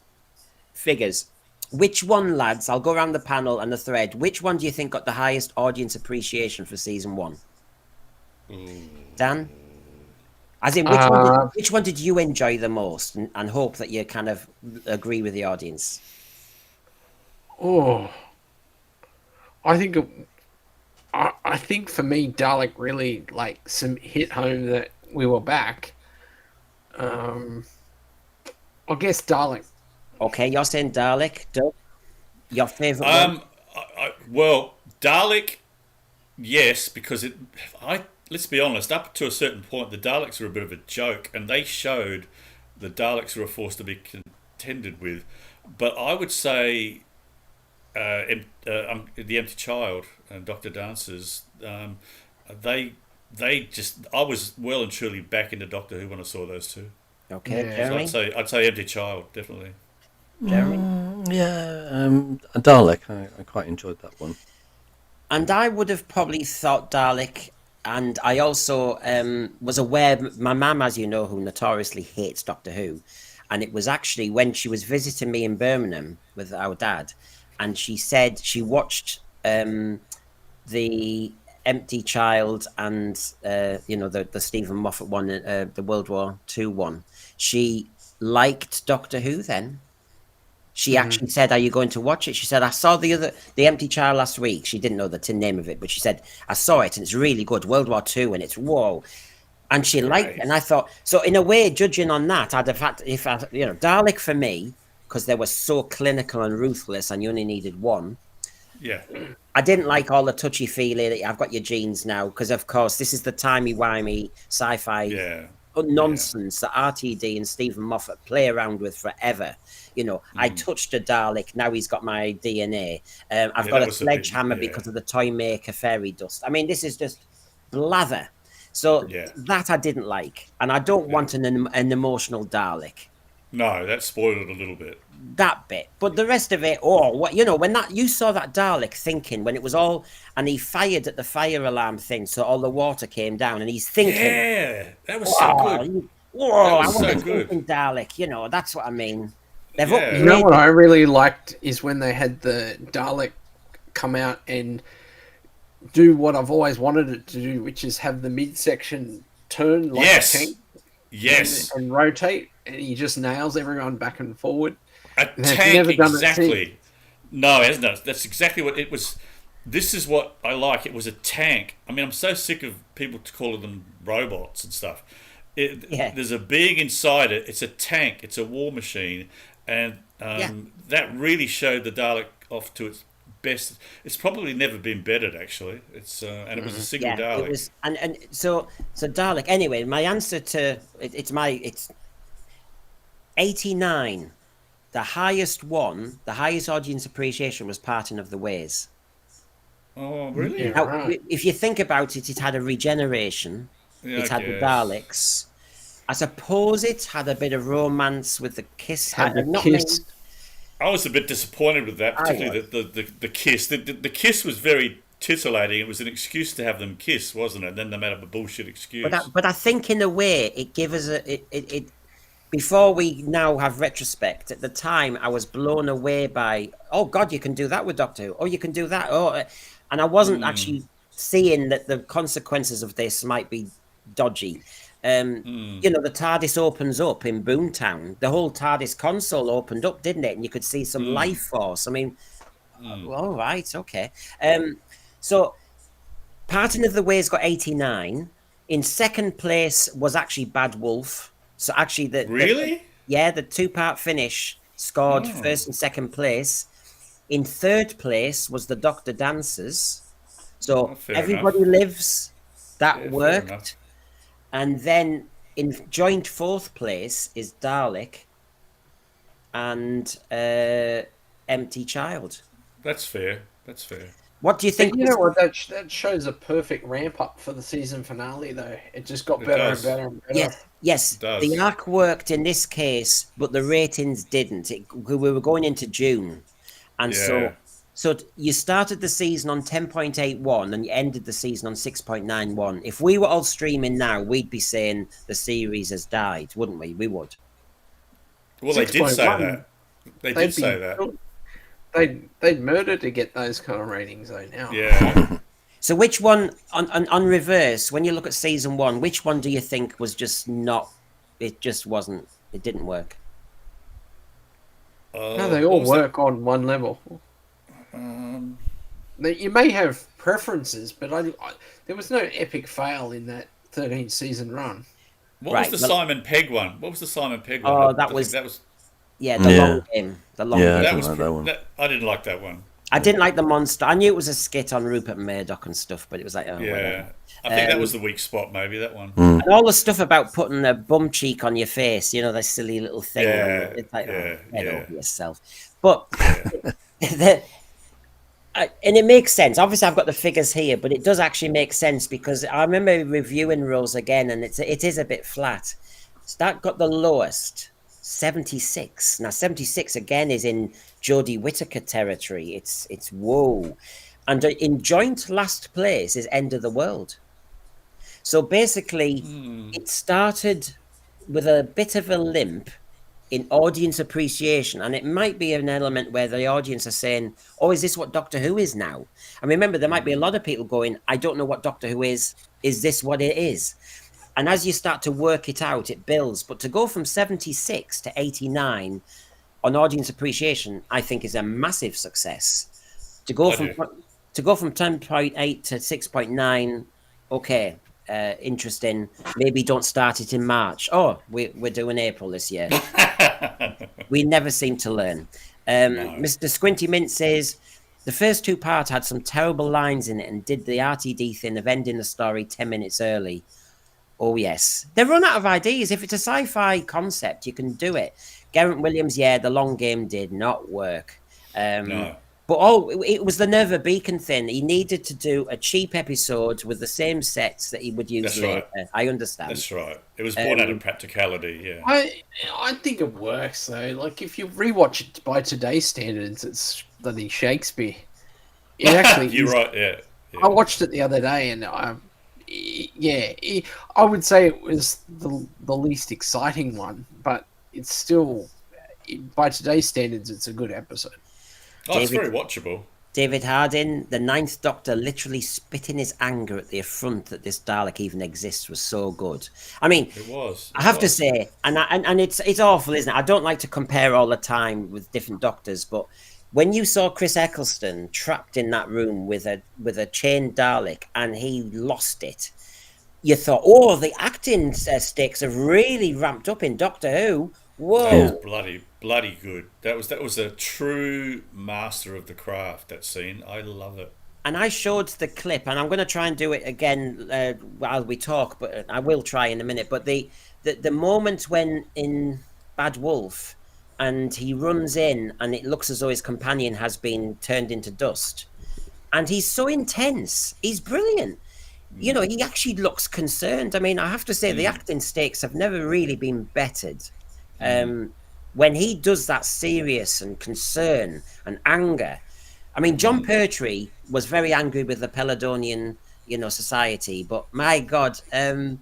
[SPEAKER 2] figures. Which one, lads? I'll go around the panel and the thread. Which one do you think got the highest audience appreciation for season 1? Dan? As in, which one did you enjoy the most, and hope that you kind of agree with the audience?
[SPEAKER 3] Oh, I think I think for me, Dalek really hit home that we were back. I guess Dalek.
[SPEAKER 2] Okay, you're saying Dalek. Doug, your favourite one?
[SPEAKER 5] Well, Dalek, yes, because let's be honest, up to a certain point, the Daleks were a bit of a joke, and they showed the Daleks were a force to be contended with. But I would say The Empty Child and Dr. Dancers, I was well and truly back into Doctor Who when I saw those two.
[SPEAKER 2] Okay,
[SPEAKER 3] Yeah.
[SPEAKER 2] Jeremy?
[SPEAKER 5] So I'd say Empty Child, definitely.
[SPEAKER 2] Jeremy?
[SPEAKER 6] Dalek. I quite enjoyed that one.
[SPEAKER 2] And I would have probably thought Dalek, and I also was aware, my mum, as you know, who notoriously hates Doctor Who, and it was actually when she was visiting me in Birmingham with our dad, and she said she watched The Empty Child and, the Stephen Moffat one, the World War II one. She liked Doctor Who then. She actually said, are you going to watch it? She said, I saw The Empty Child last week. She didn't know the name of it, but she said, I saw it and it's really good. World War II and it's whoa. And she liked it. And I thought, so in a way, judging on that, I'd have had, Dalek for me, because they were so clinical and ruthless and you only needed one.
[SPEAKER 5] Yeah.
[SPEAKER 2] I didn't like all the touchy-feely, I've got your genes now, because of course, this is the timey-wimey sci-fi nonsense that RTD and Stephen Moffat play around with forever. I touched a Dalek, now he's got my DNA. I've got a sledgehammer because of the toy maker fairy dust. I mean, this is just blather. So that I didn't like. And I don't want an emotional Dalek.
[SPEAKER 5] No, that spoiled it a little bit.
[SPEAKER 2] That bit. But the rest of it, when you saw that Dalek thinking, when it was all, and he fired at the fire alarm thing, so all the water came down, and he's thinking.
[SPEAKER 5] Yeah, that was so good.
[SPEAKER 2] Whoa,
[SPEAKER 5] That was
[SPEAKER 2] I want
[SPEAKER 5] so
[SPEAKER 2] to
[SPEAKER 5] good.
[SPEAKER 2] thinking Dalek, that's what I mean. They've
[SPEAKER 5] Yeah.
[SPEAKER 3] You know
[SPEAKER 2] upgraded.
[SPEAKER 3] what I really liked is when they had the Dalek come out and do what I've always wanted it to do, which is have the midsection turn like
[SPEAKER 5] Yes.
[SPEAKER 3] a tank
[SPEAKER 5] Yes.
[SPEAKER 3] and rotate, and he just nails everyone back and forward.
[SPEAKER 5] A
[SPEAKER 3] They've
[SPEAKER 5] tank,
[SPEAKER 3] never done it
[SPEAKER 5] exactly. No, it hasn't. That's exactly what it was. This is what I like. It was a tank. I mean, I'm so sick of people calling them robots and stuff.
[SPEAKER 2] Yeah.
[SPEAKER 5] There's a being inside it. It's a tank. It's a war machine, and that really showed the Dalek off to its best. It's probably never been bettered, actually. It's and it was a single Dalek.
[SPEAKER 2] It was, and so Dalek. Anyway, my answer to it's 89. The highest audience appreciation was Parting of the Ways.
[SPEAKER 5] Oh, really?
[SPEAKER 3] Yeah.
[SPEAKER 2] Now,
[SPEAKER 3] Right.
[SPEAKER 2] if you think about it, it had a regeneration.
[SPEAKER 5] Yeah,
[SPEAKER 2] It
[SPEAKER 5] I
[SPEAKER 2] had the
[SPEAKER 5] guess.
[SPEAKER 2] Daleks. I suppose it had a bit of romance with the kiss.
[SPEAKER 3] Had the
[SPEAKER 2] Not
[SPEAKER 3] kiss.
[SPEAKER 2] many-
[SPEAKER 5] I was a bit disappointed with that, particularly the kiss. The kiss was very titillating. It was an excuse to have them kiss, wasn't it? And then they made up a bullshit excuse.
[SPEAKER 2] But I think in a way it gave us it. Before we now have retrospect, at the time I was blown away by, oh God, you can do that with Doctor Who. Oh, you can do that. Oh, and I wasn't actually seeing that the consequences of this might be dodgy. You know, the TARDIS opens up in Boomtown. The whole TARDIS console opened up, didn't it? And you could see some life force. I mean, all right, okay. So Parting of the Ways got 89. In second place was actually Bad Wolf. So actually,
[SPEAKER 5] Really?
[SPEAKER 2] the 2-part finish scored first and second place. In third place was the Doctor Dancers. So
[SPEAKER 5] fair
[SPEAKER 2] Everybody
[SPEAKER 5] enough.
[SPEAKER 2] Lives, that
[SPEAKER 5] Yeah, fair
[SPEAKER 2] worked.
[SPEAKER 5] enough.
[SPEAKER 2] And then in joint fourth place is Dalek and Empty Child.
[SPEAKER 5] That's fair. That's fair.
[SPEAKER 2] What do you think?
[SPEAKER 3] But you know what? That shows a perfect ramp up for the season finale, though. It just got better and
[SPEAKER 5] does.
[SPEAKER 3] better and better.
[SPEAKER 2] Yes,
[SPEAKER 5] It does.
[SPEAKER 2] the arc worked in this case, but the ratings didn't. We were going into June, and
[SPEAKER 5] Yeah.
[SPEAKER 2] so you started the season on 10.81 and you ended the season on 6.91. If we were all streaming now, we'd be saying the series has died, wouldn't we? We would.
[SPEAKER 5] Well, they did say
[SPEAKER 3] 6.1.
[SPEAKER 5] that. They
[SPEAKER 3] They'd
[SPEAKER 5] did say that.
[SPEAKER 3] They'd murder to get those kind of ratings though now.
[SPEAKER 5] Yeah.
[SPEAKER 2] So which one on reverse, when you look at season 1, which one do you think was just not, it just wasn't, it didn't work?
[SPEAKER 3] No, they all work on one level. You may have preferences, but there was no epic fail in that 13 season run.
[SPEAKER 5] What
[SPEAKER 2] Right,
[SPEAKER 5] was the
[SPEAKER 2] well-
[SPEAKER 5] Simon Pegg one? What was the Simon Pegg one?
[SPEAKER 2] Oh,
[SPEAKER 5] I
[SPEAKER 2] that
[SPEAKER 5] think
[SPEAKER 2] was-
[SPEAKER 5] that was
[SPEAKER 2] Yeah, the
[SPEAKER 6] Yeah.
[SPEAKER 2] long game. The long
[SPEAKER 6] Yeah,
[SPEAKER 2] game.
[SPEAKER 6] I
[SPEAKER 5] that
[SPEAKER 6] didn't
[SPEAKER 5] was
[SPEAKER 6] like that one.
[SPEAKER 5] I didn't like that one.
[SPEAKER 2] I didn't like the monster. I knew it was a skit on Rupert Murdoch and stuff, but it was like, oh,
[SPEAKER 5] Yeah.
[SPEAKER 2] whatever.
[SPEAKER 5] I think that was the weak spot, maybe that one.
[SPEAKER 2] And all the stuff about putting a bum cheek on your face, you know, that silly little thing.
[SPEAKER 5] Yeah,
[SPEAKER 2] It's like,
[SPEAKER 5] yeah,
[SPEAKER 2] get
[SPEAKER 5] yeah.
[SPEAKER 2] over yourself. But, and it makes sense. Obviously, I've got the figures here, but it does actually make sense because I remember reviewing Rose again, and it is a bit flat. So that got the lowest, 76. Now, 76 again is in Jodie Whittaker territory. It's whoa. And in joint last place is End of the World. So basically, it started with a bit of a limp in audience appreciation, and it might be an element where the audience are saying, oh, is this what Doctor Who is now? And remember, there might be a lot of people going, I don't know what Doctor Who is this what it is? And as you start to work it out, it builds. But to go from 76 to 89 on audience appreciation, I think is a massive success. To go from 10.8 to 6.9, okay, interesting. Maybe don't start it in March. Oh, we're doing April this year. We never seem to learn. Mr. Squinty Mint says the first 2 parts had some terrible lines in it and did the RTD thing of ending the story 10 minutes early. Oh, yes. They run out of ideas. If it's a sci-fi concept, you can do it. Garrett Williams, the long game did not work.
[SPEAKER 5] No.
[SPEAKER 2] But it was the Nerva Beacon thing. He needed to do a cheap episode with the same sets that he would use
[SPEAKER 5] That's
[SPEAKER 2] later.
[SPEAKER 5] right.
[SPEAKER 2] I understand.
[SPEAKER 5] That's right. It was born out of practicality, yeah.
[SPEAKER 3] I think it works though. Like if you rewatch it by today's standards, it's bloody Shakespeare. It actually
[SPEAKER 5] You're
[SPEAKER 3] is.
[SPEAKER 5] right, yeah.
[SPEAKER 3] I watched it the other day, and I would say it was the least exciting one, but it's still by today's standards, it's a good episode.
[SPEAKER 5] Oh, it's
[SPEAKER 2] David-
[SPEAKER 5] very watchable.
[SPEAKER 2] David Harding, the Ninth Doctor, literally spitting his anger at the affront that this Dalek even exists was so good. I mean,
[SPEAKER 5] It was.
[SPEAKER 2] I have to say, and it's awful, isn't it? I don't like to compare all the time with different Doctors, but when you saw Chris Eccleston trapped in that room with a chained Dalek and he lost it, you thought, oh, the acting stakes have really ramped up in Doctor Who. Whoa.
[SPEAKER 5] That was bloody good. That was a true master of the craft, that scene. I love it.
[SPEAKER 2] And I showed the clip, and I'm going to try and do it again while we talk, but I will try in a minute. But the moment when in Bad Wolf, and he runs in, and it looks as though his companion has been turned into dust, and he's so intense. He's brilliant. You know, he actually looks concerned. I mean, I have to say, the acting stakes have never really been bettered. When he does that serious and concern and anger, I mean, John Pertwee was very angry with the Peladonian, society, but my God, and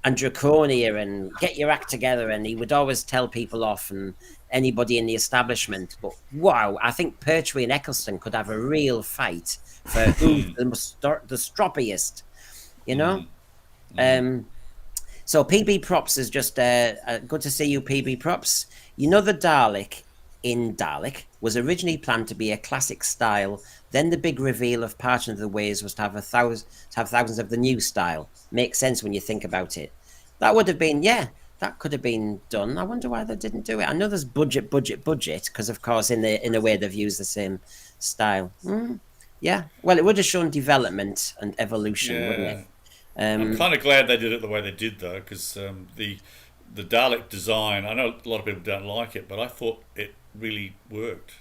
[SPEAKER 2] Draconia and get your act together, and he would always tell people off and anybody in the establishment. But wow, I think Pertwee and Eccleston could have a real fight for who's the stroppiest, So PB Props is just good to see you, PB Props. The Dalek in Dalek was originally planned to be a classic style. Then the big reveal of Parchment of the Ways was to have thousands of the new style. Makes sense when you think about it. That would have been, that could have been done. I wonder why they didn't do it. I know there's budget, because of course in a way they've used the same style. Yeah, well, it would have shown development and evolution, wouldn't it?
[SPEAKER 5] I'm kind of glad they did it the way they did, though, because the Dalek design, I know a lot of people don't like it, but I thought it really worked.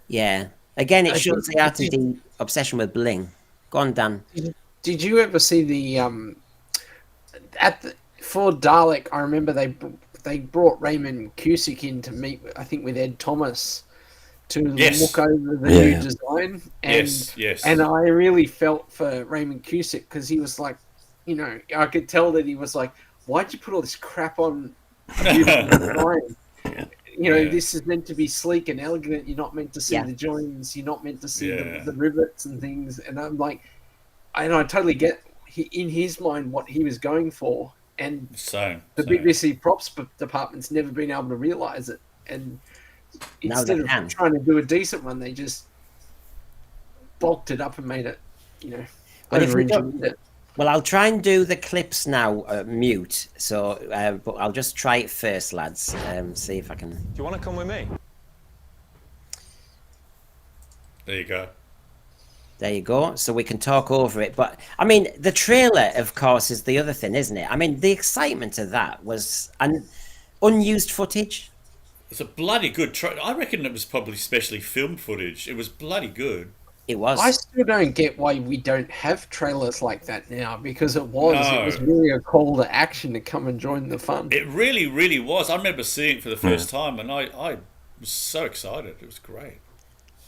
[SPEAKER 2] Yeah. Again, it shows the RTD obsession with bling. Go on, Dan.
[SPEAKER 3] Did you ever see the for Dalek? I remember they brought Raymond Cusick in to meet, I think, with Ed Thomas to look over the new design. And,
[SPEAKER 5] yes.
[SPEAKER 3] And I really felt for Raymond Cusick because he was like, I could tell that he was like, why'd you put all this crap on a beautiful design? This is meant to be sleek and elegant. You're not meant to see the joins. You're not meant to see the rivets and things. And I'm like, I totally get in his mind what he was going for. And the BBC props department's never been able to realise it. And instead of trying to do a decent one, they just bulked it up and made it, over-engineered it.
[SPEAKER 2] Well, I'll try and do the clips now mute. So, but I'll just try it first, lads. See if I can.
[SPEAKER 7] Do you want to come with me?
[SPEAKER 5] There you go.
[SPEAKER 2] There you go. So we can talk over it. But I mean, the trailer, of course, is the other thing, isn't it? I mean, the excitement of that was unused footage.
[SPEAKER 5] It's a bloody good trailer. I reckon it was probably specially filmed footage. It was bloody good.
[SPEAKER 2] It was.
[SPEAKER 3] I still don't get why we don't have trailers like that now, because it was really a call to action to come and join the fun.
[SPEAKER 5] It really, really was. I remember seeing it for the first time, and I was so excited. It was great.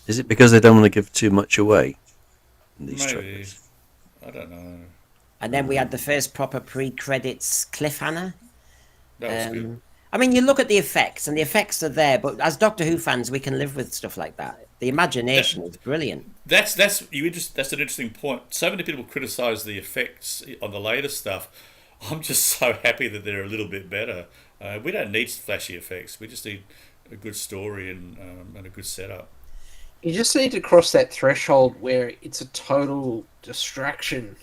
[SPEAKER 6] Is it because they don't want to give too much away in these trailers?
[SPEAKER 5] I don't know.
[SPEAKER 2] And then we had the first proper pre-credits cliffhanger.
[SPEAKER 5] That was good.
[SPEAKER 2] I mean, you look at the effects, and the effects are there, but as Doctor Who fans, we can live with stuff like that. The imagination is brilliant.
[SPEAKER 5] That's an interesting point. So many people criticise the effects on the later stuff. I'm just so happy that they're a little bit better. We don't need flashy effects. We just need a good story and a good setup.
[SPEAKER 3] You just need to cross that threshold where it's a total distraction.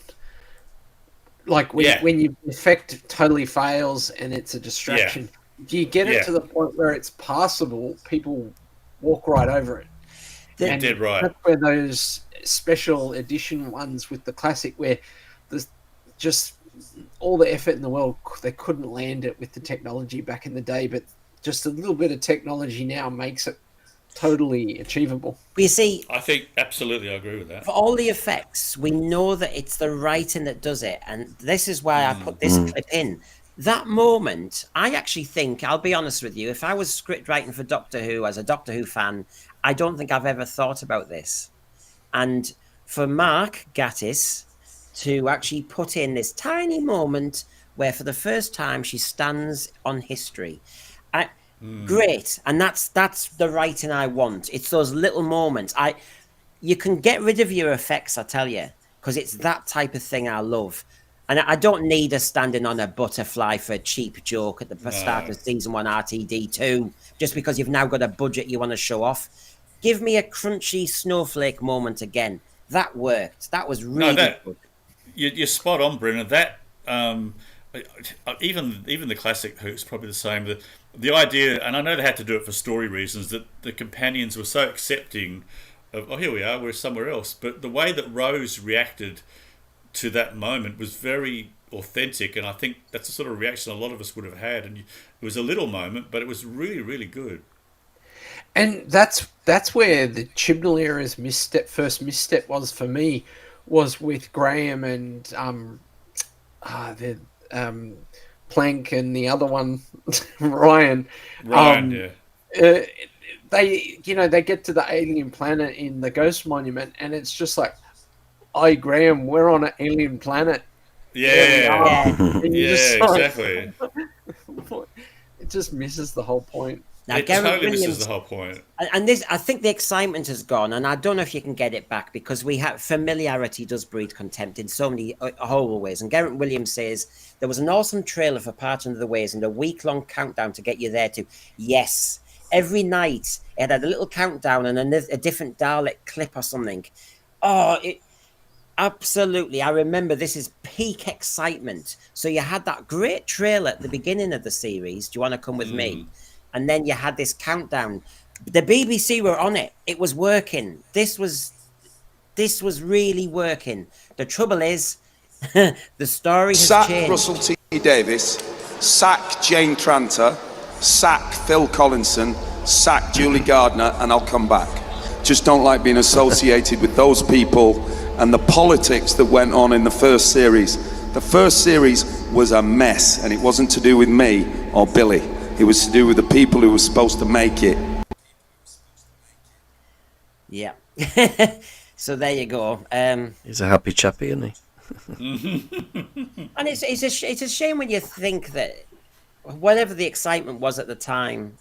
[SPEAKER 3] Like when your effect totally fails and it's a distraction. If you get it to the point where it's passable, people walk right over it.
[SPEAKER 5] You did right.
[SPEAKER 3] That's where those special edition ones with the classic, where there's just all the effort in the world, they couldn't land it with the technology back in the day, but just a little bit of technology now makes it totally achievable.
[SPEAKER 2] But you see,
[SPEAKER 5] I think absolutely I agree with that.
[SPEAKER 2] For all the effects, we know that it's the writing that does it, and this is why I put this clip in. That moment, I actually think, I'll be honest with you, if I was script writing for Doctor Who as a Doctor Who fan, I don't think I've ever thought about this. And for Mark Gatiss to actually put in this tiny moment where for the first time she stands on history. Great, and that's the writing I want. It's those little moments. You can get rid of your effects, I tell you, because it's that type of thing I love. And I don't need us standing on a butterfly for a cheap joke at the start of season 1 RTD2, just because you've now got a budget you want to show off. Give me a crunchy snowflake moment again. That worked. That was really good.
[SPEAKER 5] You're spot on, Brennan. That even the classic Who's probably the same. The idea, and I know they had to do it for story reasons, that the companions were so accepting of, oh, here we are, we're somewhere else. But the way that Rose reacted to that moment was very authentic, and I think that's the sort of reaction a lot of us would have had. And it was a little moment, but it was really, really good.
[SPEAKER 3] And that's where the Chibnall era's first misstep was for me, was with Graham and the Plank and the other one, Ryan.
[SPEAKER 5] Yeah.
[SPEAKER 3] They get to the alien planet in the Ghost Monument, and it's just like, "Hey, Graham, we're on an alien planet."
[SPEAKER 5] Yeah,
[SPEAKER 3] exactly. It just misses the whole point.
[SPEAKER 2] Now,
[SPEAKER 5] it
[SPEAKER 2] Garrett
[SPEAKER 5] totally
[SPEAKER 2] Williams,
[SPEAKER 5] misses the whole point.
[SPEAKER 2] And this, I think the excitement has gone, and I don't know if you can get it back, because familiarity does breed contempt in so many horrible ways. And Garrett Williams says there was an awesome trailer for Part of the Ways and a week-long countdown to get you there too. Yes, every night it had a little countdown and a different Dalek clip or something. Oh, absolutely. I remember this is peak excitement. So you had that great trailer at the beginning of the series, Do You Want to Come With Me? And then you had this countdown. The BBC were on it. It was working. This was really working. The trouble is, the story has
[SPEAKER 10] Sack
[SPEAKER 2] changed.
[SPEAKER 10] Russell T Davis, sack Jane Tranter, sack Phil Collinson, sack Julie Gardner, and I'll come back. Just don't like being associated with those people and the politics that went on in the first series. The first series was a mess, and it wasn't to do with me or Billy. It was to do with the people who were supposed to make it.
[SPEAKER 2] Yeah. So there you go.
[SPEAKER 6] He's a happy chappy, isn't he?
[SPEAKER 2] And it's a shame when you think that whatever the excitement was at the time,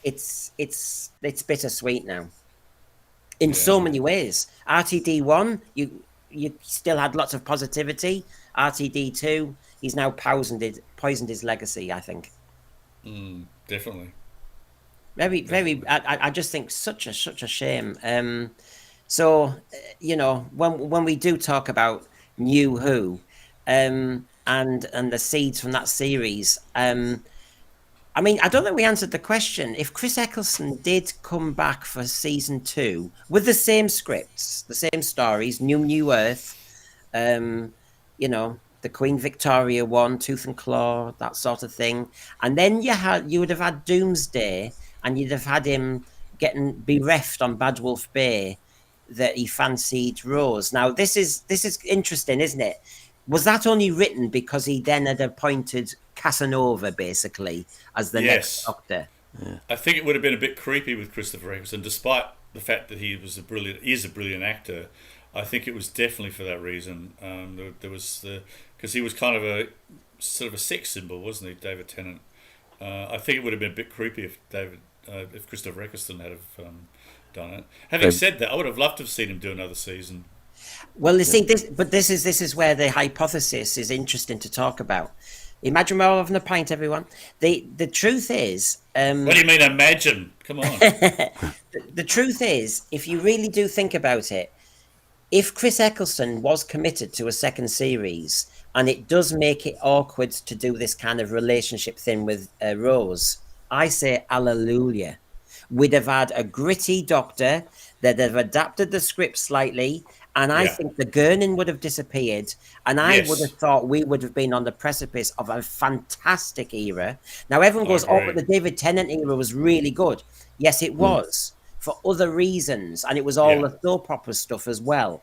[SPEAKER 2] it's bittersweet now. In so many ways. RTD1, you still had lots of positivity. RTD2, he's now poisoned his legacy, I think.
[SPEAKER 5] Definitely.
[SPEAKER 2] Very. I just think such a shame. So when we do talk about New Who, and the seeds from that series, I mean, I don't think we answered the question. If Chris Eccleston did come back for season 2 with the same scripts, the same stories, New Earth, the Queen Victoria one, Tooth and Claw, that sort of thing. And then you would have had Doomsday, and you'd have had him getting bereft on Bad Wolf Bay that he fancied Rose. Now, this is interesting, isn't it? Was that only written because he then had appointed Casanova, basically, as the next Doctor?
[SPEAKER 6] Yeah.
[SPEAKER 5] I think it would have been a bit creepy with Christopher Eccleston, despite the fact that he is a brilliant actor. I think it was definitely for that reason. There was because he was kind of a sort of a sex symbol, wasn't he, David Tennant? I think it would have been a bit creepy if Christopher Eccleston had have done it. Having said that, I would have loved to have seen him do another season.
[SPEAKER 2] Well, you see, this is where the hypothesis is interesting to talk about. Imagine we're all having a pint, everyone. The truth is...
[SPEAKER 5] what do you mean, imagine? Come on.
[SPEAKER 2] The truth is, if you really do think about it, if Chris Eccleston was committed to a second series, and it does make it awkward to do this kind of relationship thing with Rose, I say hallelujah. We'd have had a gritty Doctor that have adapted the script slightly, and I think the gurning would have disappeared, and I would have thought we would have been on the precipice of a fantastic era. Now, everyone goes, but the David Tennant era was really good. Yes, it was, for other reasons, and it was all the soap opera stuff as well.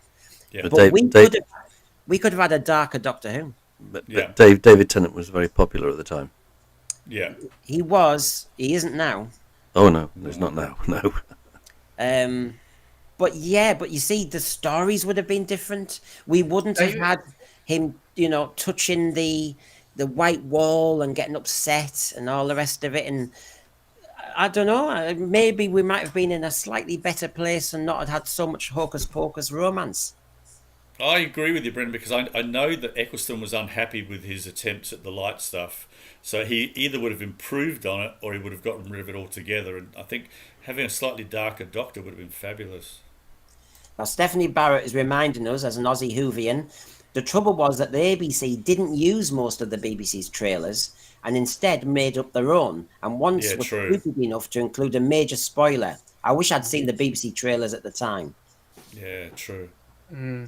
[SPEAKER 6] Yeah.
[SPEAKER 2] But we could have had a darker Doctor Who.
[SPEAKER 6] But David Tennant was very popular at the time.
[SPEAKER 5] Yeah.
[SPEAKER 2] He was. He isn't now.
[SPEAKER 6] Oh, no. He's not now. No.
[SPEAKER 2] But you see, the stories would have been different. We wouldn't have had him, touching the white wall and getting upset and all the rest of it. And I don't know. Maybe we might have been in a slightly better place and not had so much hocus pocus romance.
[SPEAKER 5] I agree with you, Brendan, because I know that Eccleston was unhappy with his attempts at the light stuff. So he either would have improved on it or he would have gotten rid of it altogether. And I think having a slightly darker Doctor would have been fabulous.
[SPEAKER 2] Now, Stephanie Barrett is reminding us, as an Aussie Whovian, the trouble was that the ABC didn't use most of the BBC's trailers and instead made up their own. And once was stupid enough to include a major spoiler. I wish I'd seen the BBC trailers at the time.
[SPEAKER 5] Yeah, true.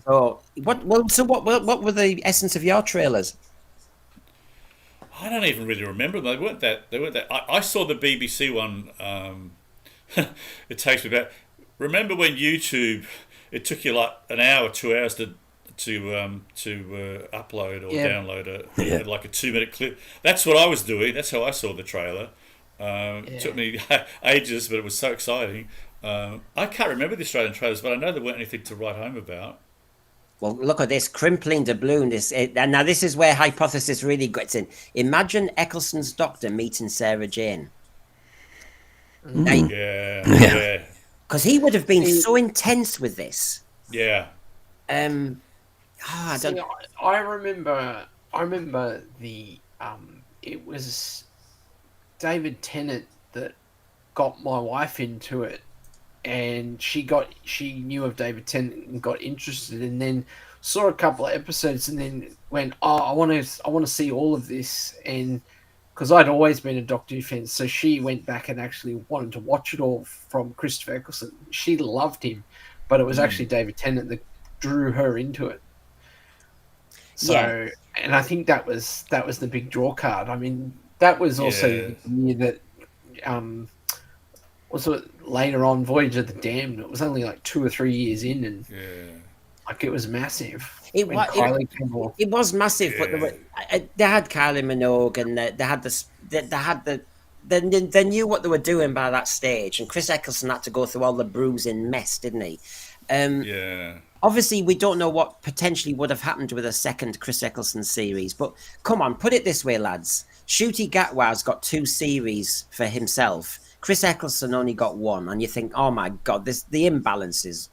[SPEAKER 2] So what were the essence of your trailers?
[SPEAKER 5] I don't even really remember them. They weren't that. I saw the BBC one. It takes me back. Remember when YouTube? It took you like an hour, 2 hours to upload or download like a 2-minute clip. That's what I was doing. That's how I saw the trailer. It took me ages, but it was so exciting. I can't remember the Australian trailers, but I know there weren't anything to write home about.
[SPEAKER 2] Well, look at this, crimpling doubloon. And now this is where hypothesis really gets in. Imagine Eccleston's Doctor meeting Sarah Jane.
[SPEAKER 5] Yeah.
[SPEAKER 2] Because he would have been so intense with this.
[SPEAKER 5] Yeah.
[SPEAKER 2] I
[SPEAKER 3] remember the it was David Tennant that got my wife into it, and she knew of David Tennant and got interested, and then saw a couple of episodes and then went, I want to see all of this. And because I'd always been a Doctor Who fan, so she went back and actually wanted to watch it all from Christopher Eccleston. She loved him, but it was actually David Tennant that drew her into it. So, and I think that was the big draw card. I mean, that was also the year that also later on Voyage of the Damned. It was only like 2 or 3 years in, and like it was massive. It
[SPEAKER 2] was massive, but they had Kylie Minogue, and they knew what they were doing by that stage. And Chris Eccleston had to go through all the bruising mess, didn't he? Obviously, we don't know what potentially would have happened with a second Chris Eccleston series. But come on, put it this way, lads. Ncuti Gatwa's got 2 series for himself. Chris Eccleston only got 1, and you think, oh my God, the imbalances.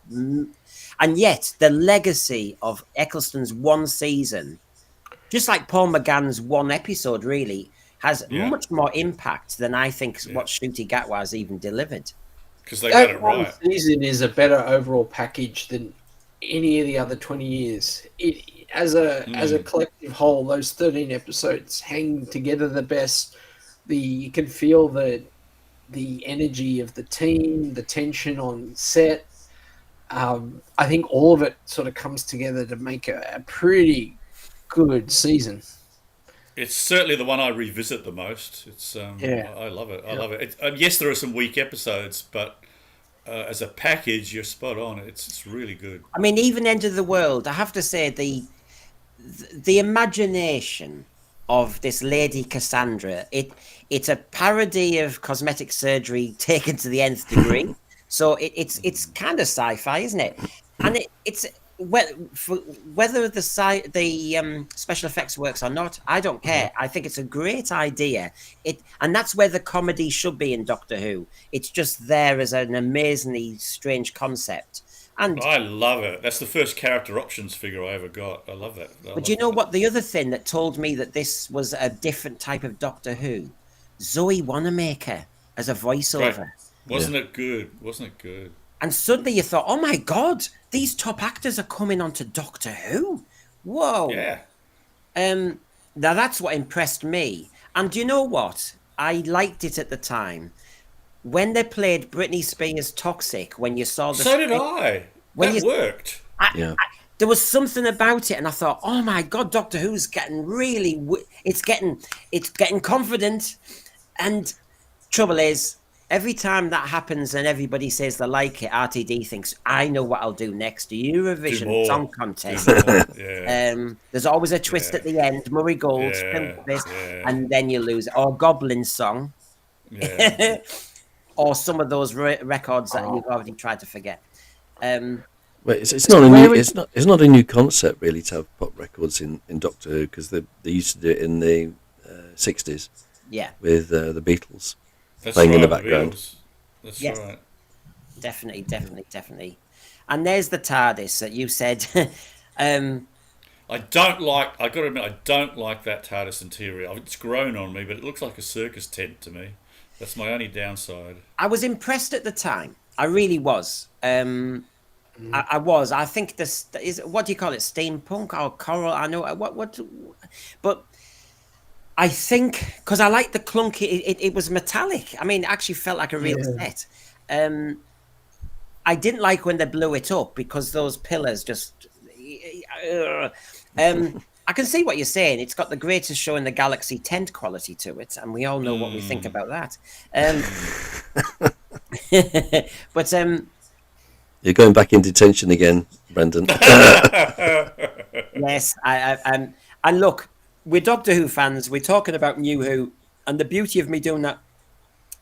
[SPEAKER 2] And yet, the legacy of Eccleston's 1 season, just like Paul McGann's 1 episode, really, has much more impact than I think what Ncuti Gatwa's even delivered.
[SPEAKER 5] Because they got it right.
[SPEAKER 3] That 1 season is a better overall package than any of the other 20 years. It as a collective whole, those 13 episodes hang together the best. You can feel the energy of the team, the tension on set. I think all of it sort of comes together to make a pretty good season.
[SPEAKER 5] It's certainly the one I revisit the most. It's I love it. I love it. Yes, there are some weak episodes, but as a package, you're spot on. It's really good.
[SPEAKER 2] I mean, even End of the World, I have to say, the imagination of this lady Cassandra, it's a parody of cosmetic surgery taken to the nth degree. So it's kind of sci-fi, isn't it? And it's whether the special effects works or not, I don't care. I think it's a great idea. And that's where the comedy should be in Doctor Who. It's just there as an amazingly strange concept. And
[SPEAKER 5] I love it. That's the first character options figure I ever got. I love that.
[SPEAKER 2] But you know what? The other thing that told me that this was a different type of Doctor Who, Zoe Wanamaker as a voiceover.
[SPEAKER 5] Right. Wasn't it good?
[SPEAKER 2] And suddenly you thought, oh my God, these top actors are coming onto Doctor Who. Whoa.
[SPEAKER 5] Yeah.
[SPEAKER 2] Now that's what impressed me. And do you know what? I liked it at the time. When they played Britney Spears' Toxic, when you saw the...
[SPEAKER 5] So did I. That worked.
[SPEAKER 2] There was something about it, and I thought, oh my God, Doctor Who's getting really... It's getting confident. And trouble is, every time that happens and everybody says they like it, RTD thinks, I know what I'll do next. Eurovision Song Contest. There's always a twist at the end. Murray Gold, and then you lose. Or Goblin Song.
[SPEAKER 5] Yeah.
[SPEAKER 2] Or some of those records that you've already tried to forget.
[SPEAKER 6] Well, it's not a new concept really to have pop records in Doctor Who, because they used to do it in the 60s.
[SPEAKER 2] Yeah.
[SPEAKER 6] With the Beatles.
[SPEAKER 5] That's
[SPEAKER 6] playing in the
[SPEAKER 5] right,
[SPEAKER 6] background.
[SPEAKER 5] Beatles. That's
[SPEAKER 2] Yes.
[SPEAKER 5] right.
[SPEAKER 2] Definitely. And there's the TARDIS that you said.
[SPEAKER 5] I don't like. I got to admit, I don't like that TARDIS interior. It's grown on me, but it looks like a circus tent to me. That's my only downside.
[SPEAKER 2] I was impressed at the time. I really was. I was. I think this is, what do you call it? Steampunk or coral? I know what. But I think because I like the clunky. It was metallic. I mean, it actually felt like a real set. I didn't like when they blew it up because those pillars just. I can see what you're saying. It's got the greatest show in the galaxy tent quality to it, and we all know what we think about that. But
[SPEAKER 6] You're going back in detention again, Brendan.
[SPEAKER 2] yes, and look, we're Doctor Who fans. We're talking about New Who, and the beauty of me doing that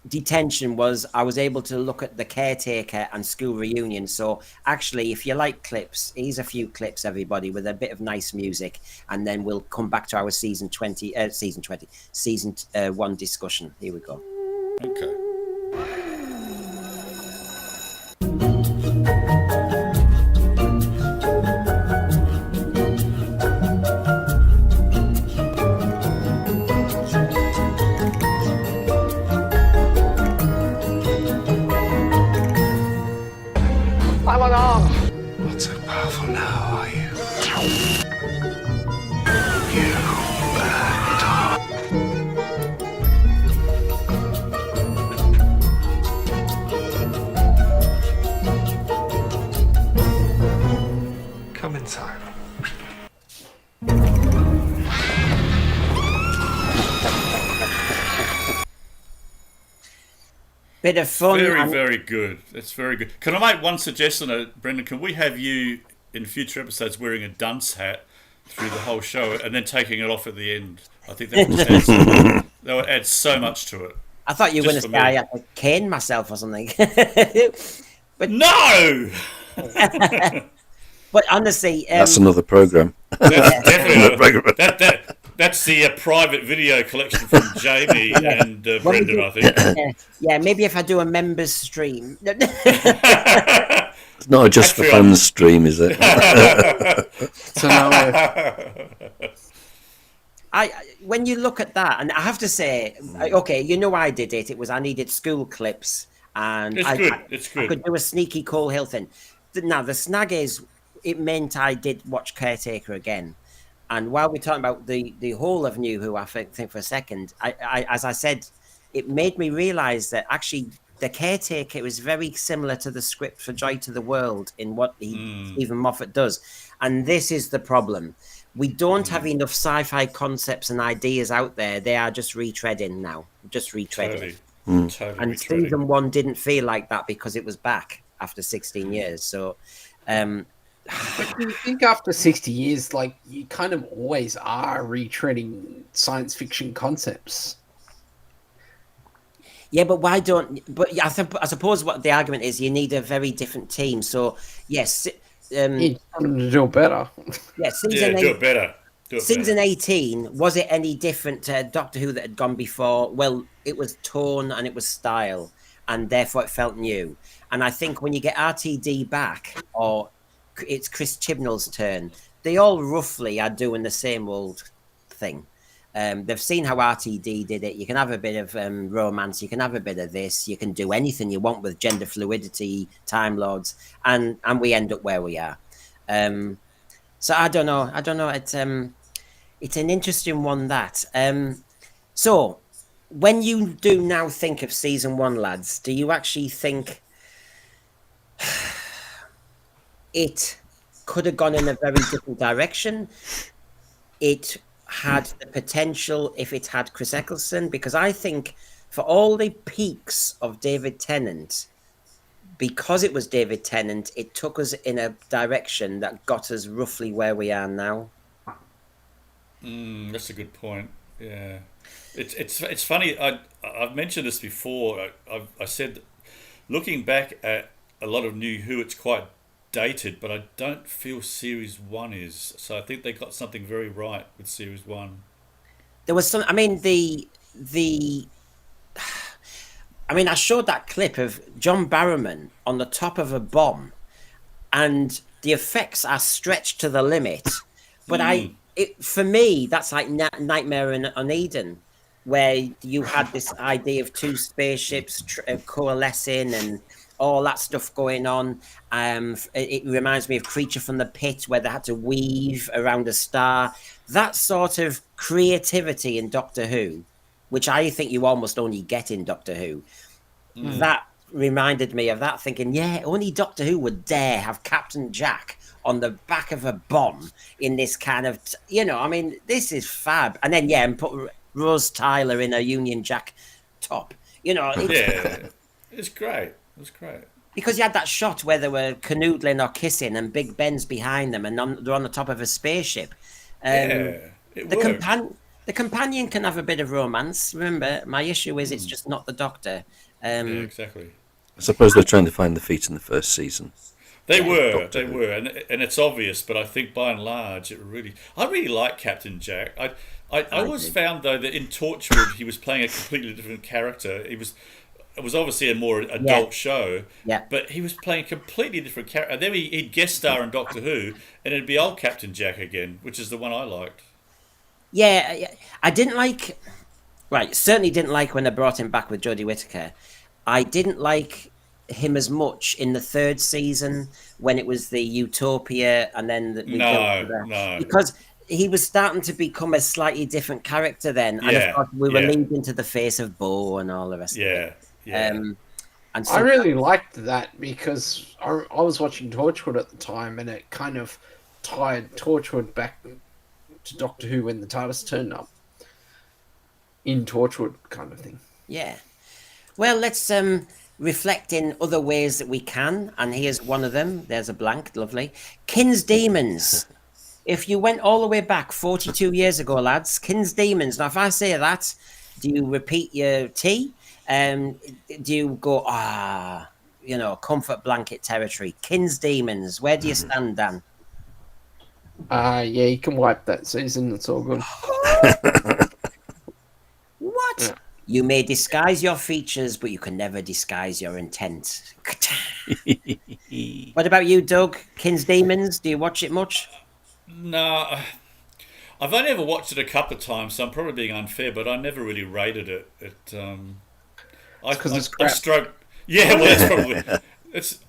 [SPEAKER 2] detention was I was able to look at the Caretaker and School Reunion. So actually, if you like clips, here's a few clips, everybody, with a bit of nice music, and then we'll come back to our season 1 discussion. Here we go.
[SPEAKER 5] Okay.
[SPEAKER 4] Not so powerful now, are you? You bad dog. Come inside.
[SPEAKER 2] Bit of fun.
[SPEAKER 5] Very good. That's very good. Can I make one suggestion, Brendan? Can we have you in future episodes wearing a dunce hat through the whole show and then taking it off at the end? I think that would add so much to it.
[SPEAKER 2] I thought you were going to say I had to cane myself or something. But
[SPEAKER 5] no.
[SPEAKER 2] But honestly,
[SPEAKER 6] that's another program.
[SPEAKER 5] That's definitely that's the private video collection from Jamie and Brendan, I think.
[SPEAKER 2] Yeah, maybe if I do a members stream.
[SPEAKER 6] It's not a just for fun stream, is it?
[SPEAKER 3] So now
[SPEAKER 2] when you look at that, and I have to say, okay, you know I did it. It was I needed school clips, and
[SPEAKER 5] it's good.
[SPEAKER 2] I could do a sneaky Cole Hill thing. Now the snag is, it meant I did watch Caretaker again. And while we're talking about the whole of New Who, I think for a second, I as I said, it made me realise that actually the Caretaker was very similar to the script for Joy to the World in what Stephen Moffat does. And this is the problem. We don't have enough sci-fi concepts and ideas out there. They are just retreading now. Just retreading.
[SPEAKER 5] Totally
[SPEAKER 2] and season 1 didn't feel like that because it was back after 16 years. So...
[SPEAKER 3] But you think after 60 years, like, you kind of always are retreading science fiction concepts.
[SPEAKER 2] Yeah, but why don't... But I suppose what the argument is, you need a very different team. So, yes...
[SPEAKER 3] you want to do it better.
[SPEAKER 2] Yeah,
[SPEAKER 5] do it better.
[SPEAKER 2] Season 18, was it any different to Doctor Who that had gone before? Well, it was tone and it was style, and therefore it felt new. And I think when you get RTD back, or it's Chris Chibnall's turn, they all roughly are doing the same old thing. They've seen how RTD did it. You can have a bit of romance, you can have a bit of this, you can do anything you want with gender fluidity, Time Lords, and we end up where we are. So I don't know. It's an interesting one, that. So when you do now think of season 1, lads, do you actually think it could have gone in a very different direction? It had the potential if it had Chris Eccleston, because I think for all the peaks of David Tennant, because it was David Tennant, it took us in a direction that got us roughly where we are now.
[SPEAKER 5] That's a good point. Yeah, it's funny. I've mentioned this before. I said, looking back at a lot of New Who, it's quite dated, but I don't feel series 1 is. So I think they got something very right with series 1.
[SPEAKER 2] There was some, I mean, the I mean, I showed that clip of John Barrowman on the top of a bomb, and the effects are stretched to the limit. But for me, that's like Nightmare on Eden, where you had this idea of two spaceships coalescing and all that stuff going on. It reminds me of Creature from the Pit, where they had to weave around a star. That sort of creativity in Doctor Who, which I think you almost only get in Doctor Who, that reminded me of that, thinking, yeah, only Doctor Who would dare have Captain Jack on the back of a bomb in this kind of, I mean, this is fab. And then, and put Rose Tyler in a Union Jack top.
[SPEAKER 5] It's great. It was great.
[SPEAKER 2] Because you had that shot where they were canoodling or kissing and Big Ben's behind them and they're on the top of a spaceship. The companion can have a bit of romance. Remember, my issue is it's just not the Doctor.
[SPEAKER 5] Exactly.
[SPEAKER 6] I suppose they're trying to find the feet in the first season.
[SPEAKER 5] They were, and it's obvious. But I think by and large, I really like Captain Jack. I always found though that in Torchwood he was playing a completely different character. It was obviously a more adult show, but he was playing a completely different character. And then he'd guest star in Doctor Who, and it'd be old Captain Jack again, which is the one I liked.
[SPEAKER 2] Yeah, I didn't like. Right, certainly didn't like when they brought him back with Jodie Whittaker. I didn't like him as much in the third season when it was the Utopia, and then because he was starting to become a slightly different character then, and of course we were leading to the face of Bo and all the rest.
[SPEAKER 5] Yeah.
[SPEAKER 2] And so
[SPEAKER 3] I really liked that because I was watching Torchwood at the time, and it kind of tied Torchwood back to Doctor Who when the TARDIS turned up in Torchwood, kind of thing.
[SPEAKER 2] Yeah. Well, let's reflect in other ways that we can, and here's one of them. There's a blank, lovely. Kin's Demons. If you went all the way back 42 years ago, lads, Kin's Demons. Now, if I say that, do you repeat your T? Do you go, comfort blanket territory? Kin's Demons. Where do you stand, Dan?
[SPEAKER 3] You can wipe that season. It's all good.
[SPEAKER 2] What? Yeah. You may disguise your features, but you can never disguise your intent. What about you, Doug? Kin's Demons? Do you watch it much?
[SPEAKER 5] No. I've only ever watched it a couple of times, so I'm probably being unfair, but I never really rated it.
[SPEAKER 3] Because it's crap.
[SPEAKER 5] Yeah, well, that's probably...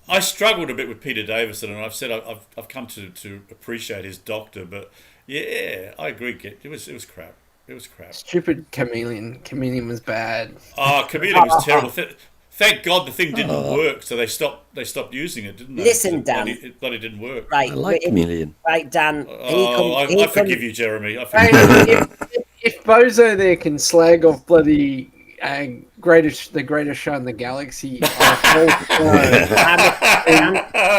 [SPEAKER 5] I struggled a bit with Peter Davison, and I've said I've come to appreciate his Doctor, but yeah, I agree. It was crap. It was crap.
[SPEAKER 3] Stupid Chameleon. Chameleon was bad.
[SPEAKER 5] Oh, Chameleon was terrible. Thank God the thing didn't work, so they stopped using it, didn't they?
[SPEAKER 2] Listen, Dan.
[SPEAKER 5] It bloody didn't work.
[SPEAKER 2] Right,
[SPEAKER 6] I like Chameleon.
[SPEAKER 2] Right, Dan.
[SPEAKER 5] I forgive you, Jeremy.
[SPEAKER 3] If Bozo there can slag off bloody the greatest show in the galaxy, Dan,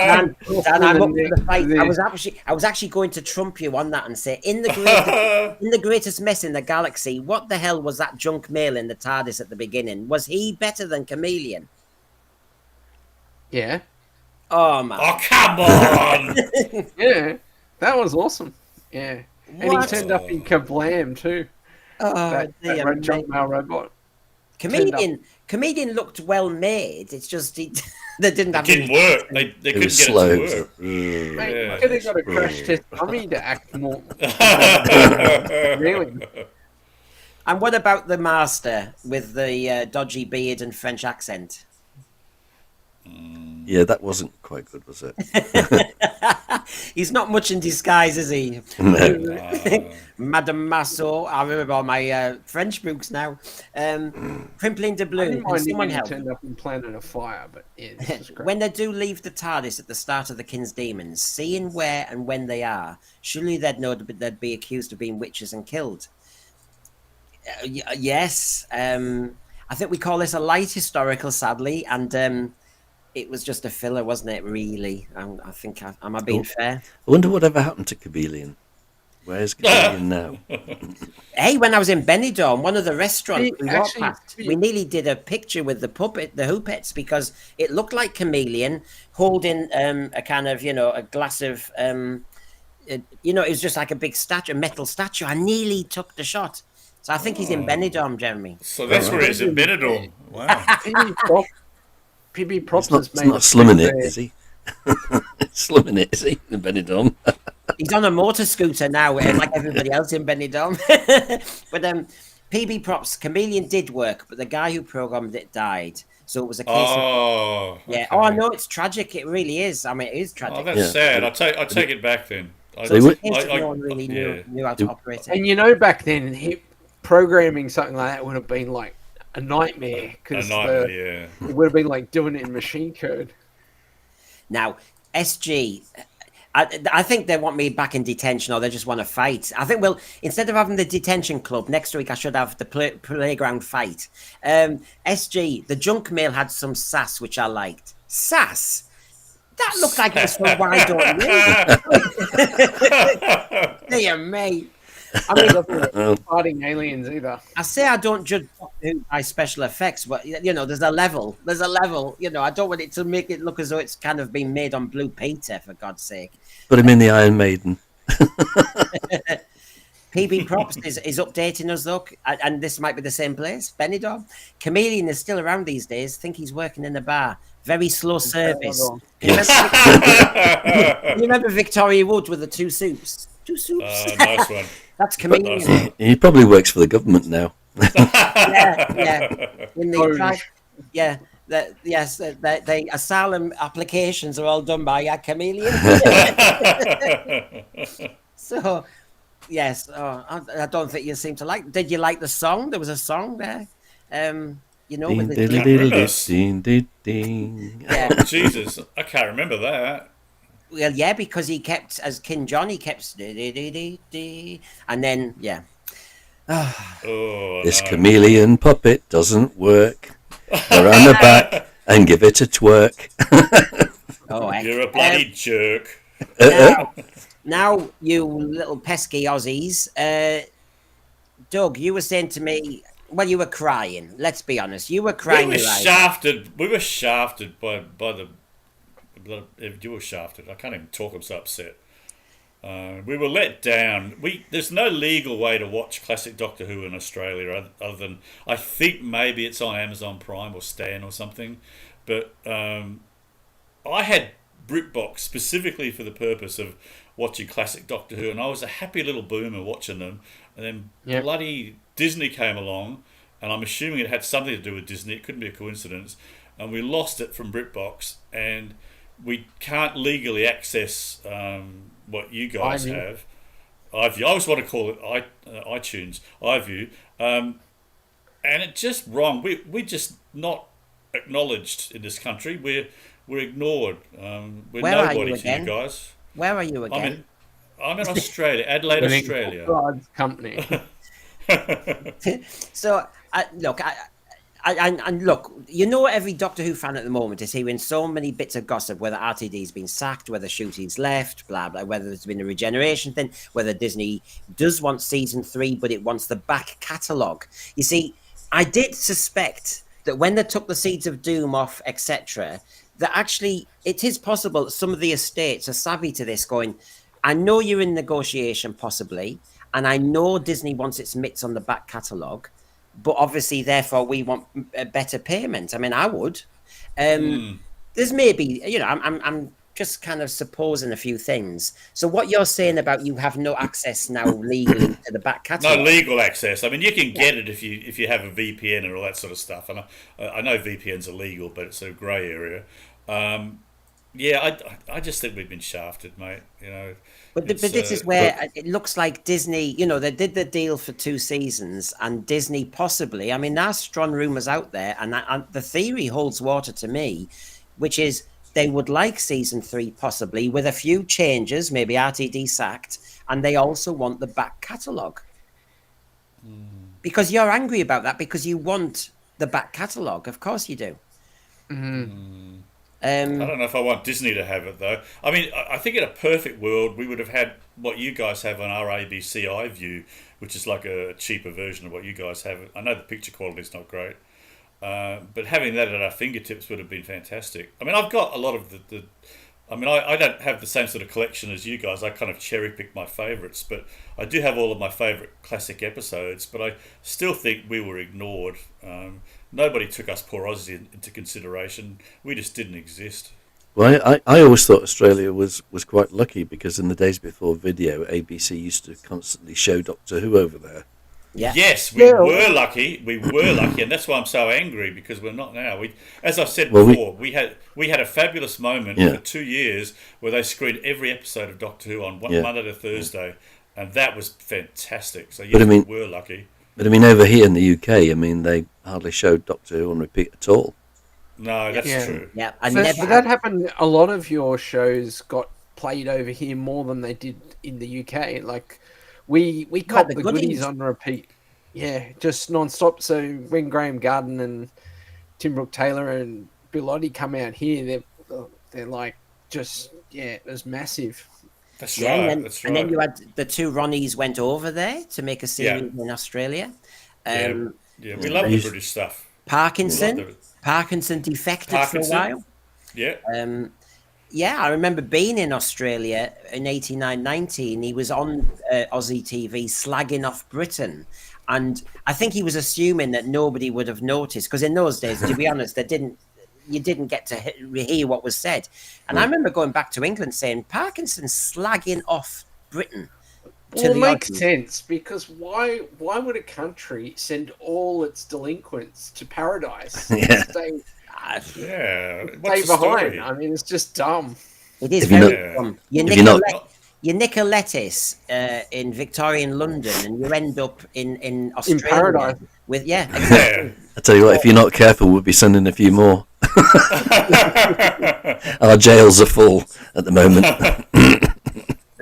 [SPEAKER 2] I'm up for the fight. I was actually going to trump you on that and say, in the greatest mess in the galaxy, what the hell was that junk mail in the TARDIS at the beginning? Was he better than Chameleon?
[SPEAKER 3] Yeah.
[SPEAKER 2] Oh man.
[SPEAKER 5] Oh come on.
[SPEAKER 3] Yeah, that was awesome. Yeah, and he turned up in Kablam too.
[SPEAKER 2] Oh,
[SPEAKER 3] that junk mail robot.
[SPEAKER 2] Comedian looked well made. It's just they didn't have.
[SPEAKER 5] It didn't work. They couldn't get
[SPEAKER 6] slow.
[SPEAKER 5] it to work.
[SPEAKER 3] Mate, could have got a crash test dummy to act more. Really.
[SPEAKER 2] And what about the Master with the dodgy beard and French accent?
[SPEAKER 6] Yeah, that wasn't quite good, was it?
[SPEAKER 2] He's not much in disguise, is he?
[SPEAKER 6] No.
[SPEAKER 2] Madame Masso. I remember all my French books now. Crimpling de Blue. Can someone help?
[SPEAKER 3] Turned up and planted a fire, but yeah, this was great.
[SPEAKER 2] When they do leave the TARDIS at the start of the Kin's Demons, seeing where and when they are, surely they'd know that they'd be accused of being witches and killed. Yes. I think we call this a light historical, sadly, and it was just a filler, wasn't it, really? I think, am I being fair?
[SPEAKER 6] I wonder whatever happened to Chameleon. Where's Chameleon now?
[SPEAKER 2] Hey, when I was in Benidorm, one of the restaurants we walked past, we nearly did a picture with the Hoopettes, because it looked like Chameleon holding a kind of, a glass of, it was just like a big statue, a metal statue. I nearly took the shot. So I think he's in Benidorm, Jeremy.
[SPEAKER 5] So that's where he's in Benidorm. Wow.
[SPEAKER 3] PB Props
[SPEAKER 6] It's
[SPEAKER 3] has
[SPEAKER 6] not slumming it, is he? Slumming it, is he? In Benidorm.
[SPEAKER 2] He's on a motor scooter now, like everybody else in Benidorm. But PB Props, Chameleon did work, but the guy who programmed it died. So it was a case of... Yeah.
[SPEAKER 5] Okay.
[SPEAKER 2] Oh, I know, it's tragic. It really is. I mean, it is tragic.
[SPEAKER 5] Oh, that's sad. I take it back then.
[SPEAKER 2] So it's a case of no one really knew how to operate it.
[SPEAKER 3] And you know, back then, programming something like that would have been like a nightmare. Because it would have been like doing it in machine code.
[SPEAKER 2] Now, SG... I think they want me back in detention, or they just want to fight. I think, well, instead of having the detention club, next week I should have the playground fight. SG, the junk mail had some sass, which I liked. Sass? That looked like it was from Why Don't You? Dear me. I mean,
[SPEAKER 3] fighting aliens either.
[SPEAKER 2] I say I don't judge by special effects, but you know, there's a level. You know, I don't want it to make it look as though it's kind of been made on Blue Peter, for God's sake.
[SPEAKER 6] Put him in the Iron Maiden.
[SPEAKER 2] PB Props is updating us, though, and this might be the same place, Benidorm. Chameleon is still around these days. Think he's working in a bar. Very slow service. Can you remember Victoria Wood with the two soups? Two soups.
[SPEAKER 5] Nice one.
[SPEAKER 2] That's Chameleon.
[SPEAKER 6] He probably works for the government now.
[SPEAKER 2] Yeah. In the the asylum applications are all done by a Chameleon. So, yes. I don't think you seem to like. Did you like the song? There was a song there. You know, with the
[SPEAKER 5] Oh, Jesus, I can't remember that.
[SPEAKER 2] Well, yeah, because he kept, as King John, he kept, and then, yeah.
[SPEAKER 6] This chameleon puppet doesn't work. Around the back and give it a twerk.
[SPEAKER 5] You're a bloody jerk.
[SPEAKER 2] Now, you little pesky Aussies, Doug, you were saying to me, well, you were crying. Let's be honest, you were crying.
[SPEAKER 5] We were shafted by the. You were shafted. I can't even talk. I'm so upset. We were let down. There's no legal way to watch classic Doctor Who in Australia other than I think maybe it's on Amazon Prime or Stan or something. But I had BritBox specifically for the purpose of watching classic Doctor Who, and I was a happy little boomer watching them. And then bloody Disney came along, and I'm assuming it had something to do with Disney. It couldn't be a coincidence. And we lost it from BritBox, and we can't legally access what you guys have. iView. I always want to call it iTunes, iView. And it's just wrong. We're just not acknowledged in this country. We're ignored. We're nobody to you guys.
[SPEAKER 2] Where are you again?
[SPEAKER 5] I'm in Australia, Adelaide, Australia.
[SPEAKER 3] God's company.
[SPEAKER 2] So, look, and look, you know, every Doctor Who fan at the moment is hearing so many bits of gossip, whether RTD's been sacked, whether Shooty's left, blah, blah, whether there's been a regeneration thing, whether Disney does want season 3, but it wants the back catalogue. You see, I did suspect that when they took the Seeds of Doom off, etc., that actually it is possible that some of the estates are savvy to this, going, I know you're in negotiation possibly, and I know Disney wants its mitts on the back catalogue, but obviously, therefore, we want a better payment. I mean, I would. There's maybe, you know, I'm just kind of supposing a few things. So what you're saying about you have no access now legally to the back catalogue?
[SPEAKER 5] No legal access. I mean, you can get it if you have a VPN and all that sort of stuff. And I know VPNs are legal, but it's a grey area. I just think we've been shafted, mate. You know.
[SPEAKER 2] But this is where it looks like Disney, you know, they did the deal for 2 seasons, and Disney possibly, I mean, there's strong rumours out there, and the theory holds water to me, which is they would like season 3 possibly with a few changes, maybe RTD sacked, and they also want the back catalogue. Because you're angry about that, because you want the back catalogue. Of course you do.
[SPEAKER 5] I don't know if I want Disney to have it, though. I mean, I think in a perfect world, we would have had what you guys have on our ABC iView, which is like a cheaper version of what you guys have. I know the picture quality is not great, but having that at our fingertips would have been fantastic. I mean, I've got a lot of the I mean, I don't have the same sort of collection as you guys. I kind of cherry pick my favourites, but I do have all of my favourite classic episodes. But I still think we were ignored. Nobody took us poor Aussies into consideration. We just didn't exist.
[SPEAKER 6] Well, I always thought Australia was quite lucky because in the days before video, ABC used to constantly show Doctor Who over there.
[SPEAKER 2] Yeah.
[SPEAKER 5] Yes, we were lucky. We were lucky, and that's why I'm so angry because we're not now. As I've said before, we had a fabulous moment for 2 years where they screened every episode of Doctor Who on Monday to Thursday, and that was fantastic. So yes, we were lucky.
[SPEAKER 6] But I mean, over here in the UK, I mean, they hardly showed Doctor Who on repeat at all.
[SPEAKER 5] No, that's true.
[SPEAKER 2] Yeah,
[SPEAKER 3] but that happened. A lot of your shows got played over here more than they did in the UK. Like we caught the goodies on repeat. Yeah, just non-stop. So when Graham Garden and Tim Brooke Taylor and Bill Oddie come out here, they're like just it was massive.
[SPEAKER 5] That's right.
[SPEAKER 2] And then you had the two Ronnies went over there to make a series in Australia.
[SPEAKER 5] We love the British stuff.
[SPEAKER 2] Parkinson defected for a while.
[SPEAKER 5] Yeah.
[SPEAKER 2] I remember being in Australia in 89-90, and he was on Aussie TV slagging off Britain. And I think he was assuming that nobody would have noticed, because in those days, to be honest, you didn't get to hear what was said. And I remember going back to England saying, Parkinson's slagging off Britain.
[SPEAKER 3] Well, it makes sense, because why would a country send all its delinquents to paradise? Stay behind. I mean, it's just dumb.
[SPEAKER 2] It is very dumb. You nick a lettuce in Victorian London, and you end up in Australia.
[SPEAKER 3] In paradise.
[SPEAKER 2] Exactly.
[SPEAKER 6] I tell you what, if you're not careful, we'll be sending a few more. Our jails are full at the moment.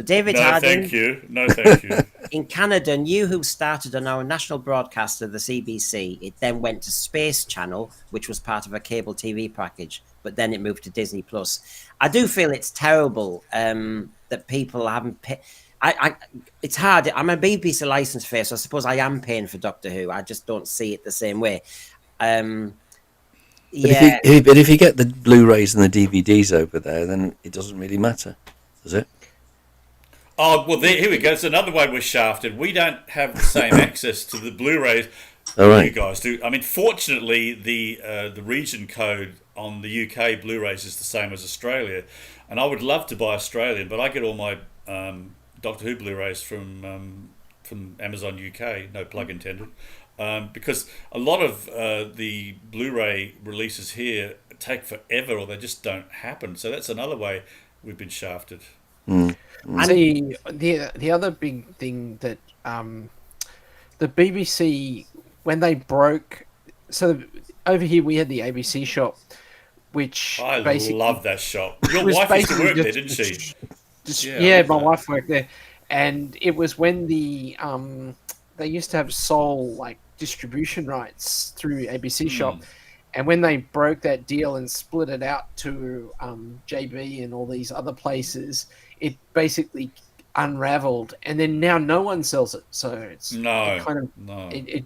[SPEAKER 2] David
[SPEAKER 5] Harding. No, thank you.
[SPEAKER 2] In Canada, knew who started on our national broadcaster, the CBC. It then went to Space Channel, which was part of a cable TV package, but then it moved to Disney Plus. I do feel it's terrible that people haven't paid. It's hard. I'm a BBC licensed face, so I suppose I am paying for Doctor Who. I just don't see it the same way.
[SPEAKER 6] But if you get the Blu-rays and the DVDs over there, then it doesn't really matter, does it?
[SPEAKER 5] Oh, well, here we go. It's another way we're shafted. We don't have the same access to the Blu-rays you guys do. I mean, fortunately, the region code on the UK Blu-rays is the same as Australia. And I would love to buy Australian, but I get all my Doctor Who Blu-rays from Amazon UK, no plug intended. Because a lot of the Blu-ray releases here take forever, or they just don't happen. So that's another way we've been shafted.
[SPEAKER 3] And the other big thing that the BBC, when they broke, so over here we had the ABC shop, which
[SPEAKER 5] I love that shop. Your
[SPEAKER 3] was
[SPEAKER 5] wife used to work
[SPEAKER 3] basically
[SPEAKER 5] there, didn't she?
[SPEAKER 3] My wife worked there, and it was when they used to have sole distribution rights through ABC shop. And when they broke that deal and split it out to JB and all these other places, it basically unraveled. And then now no one sells it. So it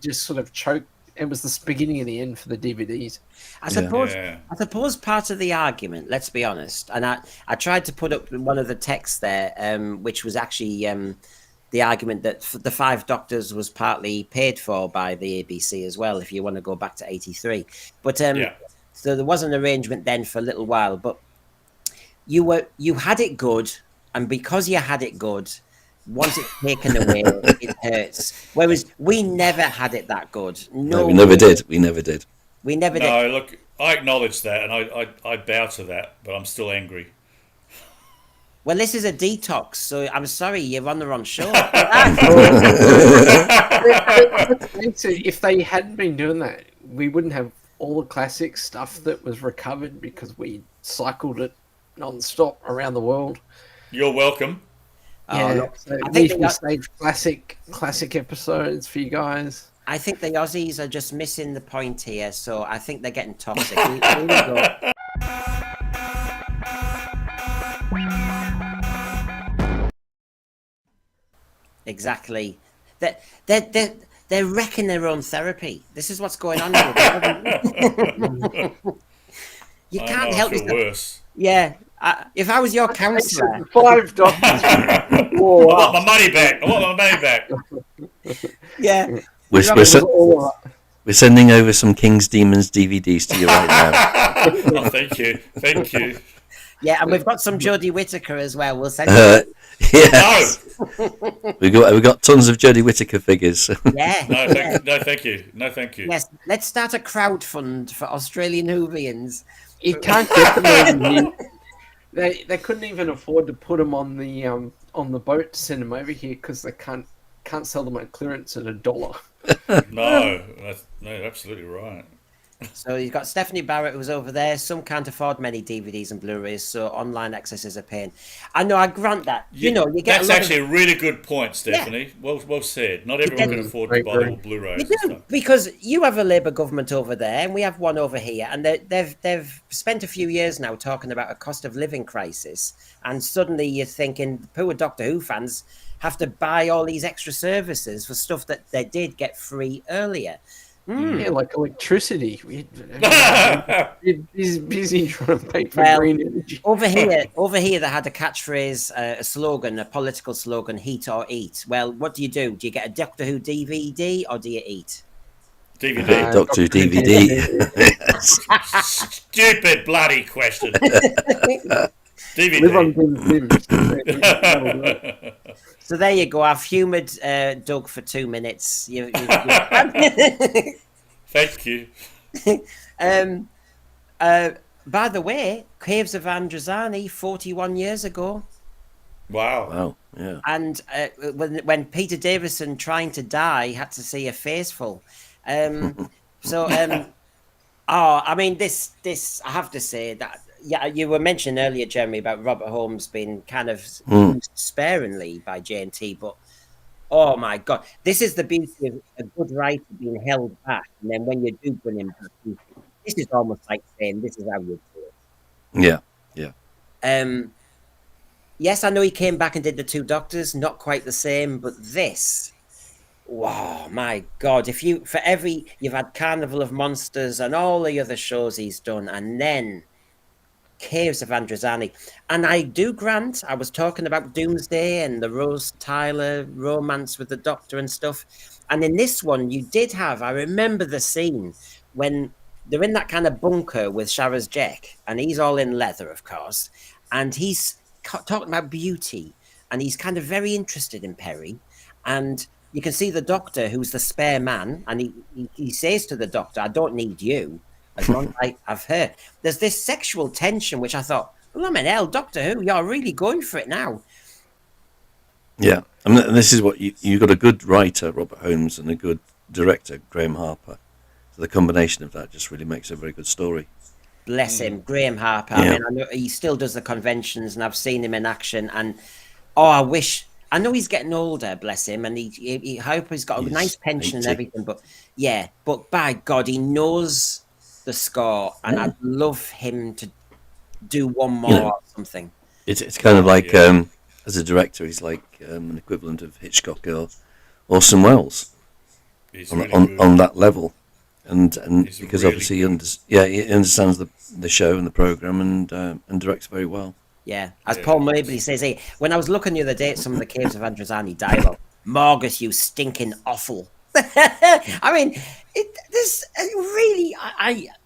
[SPEAKER 3] just sort of choked. It was the beginning of the end for the DVDs.
[SPEAKER 2] I suppose part of the argument, let's be honest, and I tried to put up one of the texts there, which was actually the argument that the Five Doctors was partly paid for by the ABC as well, if you want to go back to 83. But so there was an arrangement then for a little while, but you had it good, and because you had it good, once it's taken away, it hurts. Whereas we never had it that good.
[SPEAKER 6] No, we never did. We never did.
[SPEAKER 5] No, look, I acknowledge that, and I bow to that, but I'm still angry.
[SPEAKER 2] Well, this is a detox, so I'm sorry, you're on the wrong show.
[SPEAKER 3] If they hadn't been doing that, we wouldn't have all the classic stuff that was recovered because we cycled it non-stop around the world.
[SPEAKER 5] You're welcome.
[SPEAKER 3] Yeah, we saved classic episodes for you guys.
[SPEAKER 2] I think the Aussies are just missing the point here, so I think they're getting toxic. Here we go. Exactly. They're wrecking their own therapy. This is what's going on here. You can't help yourself.
[SPEAKER 5] Worse.
[SPEAKER 2] Yeah, If I was your counsellor,
[SPEAKER 3] 5 doctors.
[SPEAKER 5] I want my money back. I want my money back.
[SPEAKER 2] yeah,
[SPEAKER 6] We're sending over some King's Demons DVDs to you right now.
[SPEAKER 5] Oh, thank you. Thank you.
[SPEAKER 2] yeah, and we've got some Jodie Whittaker as well. We'll send you.
[SPEAKER 6] Yes. we got tons of Jodie Whittaker figures.
[SPEAKER 2] Yeah.
[SPEAKER 5] No, thank you. No, thank you.
[SPEAKER 2] Yes, let's start a crowdfund for Australian Whovians.
[SPEAKER 3] You can't get them over here. They couldn't even afford to put them on the boat to send them over here because they can't sell them at clearance at $1.
[SPEAKER 5] No, absolutely right.
[SPEAKER 2] So you've got Stephanie Barrett who's over there. Some can't afford many DVDs and Blu-rays, so online access is a pain. I know, I grant that. You get
[SPEAKER 5] that's actually a really good point, Stephanie. Yeah. Well said. Not everyone can afford to buy all Blu-rays.
[SPEAKER 2] You do, because you have a Labour government over there, and we have one over here, and they've spent a few years now talking about a cost of living crisis, and suddenly you're thinking, poor Doctor Who fans have to buy all these extra services for stuff that they did get free earlier.
[SPEAKER 3] Yeah, like electricity. He's busy trying to pay for green energy.
[SPEAKER 2] Over here, they had a catchphrase, a slogan, a political slogan: "Heat or eat." Well, what do? Do you get a Doctor Who DVD or do you eat?
[SPEAKER 5] DVD.
[SPEAKER 6] Doctor Who DVD.
[SPEAKER 5] Stupid bloody question. DVD.
[SPEAKER 2] So there you go. I've humoured Doug for 2 minutes.
[SPEAKER 5] Thank you.
[SPEAKER 2] By the way, Caves of Androzani, 41 years ago.
[SPEAKER 5] Wow.
[SPEAKER 6] Yeah.
[SPEAKER 2] And when Peter Davison, trying to die, had to see a face full. I mean, this I have to say that. Yeah, you were mentioning earlier, Jeremy, about Robert Holmes being kind of used sparingly by J&T, but oh my God, this is the beauty of a good writer being held back, and then when you do bring him back, this is almost like saying, this is how you do it.
[SPEAKER 6] Yeah.
[SPEAKER 2] Yes, I know he came back and did the 2 Doctors, not quite the same, but this, wow, my God, you've had Carnival of Monsters and all the other shows he's done, and then Caves of Androzani. And I do grant, I was talking about Doomsday and the Rose Tyler romance with the Doctor and stuff. And in this one, you did have, I remember the scene when they're in that kind of bunker with Sharaz Jek, and he's all in leather, of course. And he's talking about beauty, and he's kind of very interested in Perry. And you can see the Doctor, who's the spare man, and he says to the Doctor, I don't need you. As long as I have her. There's this sexual tension, which I thought, blimey hell, Doctor Who, you're really going for it now.
[SPEAKER 6] Yeah, I mean, this is what you got a good writer, Robert Holmes, and a good director, Graham Harper. So the combination of that just really makes a very good story.
[SPEAKER 2] Bless him, Graham Harper.
[SPEAKER 6] Yeah.
[SPEAKER 2] I mean, I know he still does the conventions, and I've seen him in action. And I know he's getting older, bless him, and he hope he's got a nice pension
[SPEAKER 6] 80.
[SPEAKER 2] and everything. But yeah, but by God, he knows the score, and I'd love him to do one more or something.
[SPEAKER 6] It's kind of like as a director, he's like an equivalent of Hitchcock or Orson Welles on that level, and because
[SPEAKER 5] really
[SPEAKER 6] obviously he understands the show and the program and directs very well.
[SPEAKER 2] Yeah, as Paul Mabley says, hey, when I was looking the other day at some of the Caves of Androzani dialogue, Morgus, you stinking offal. I mean,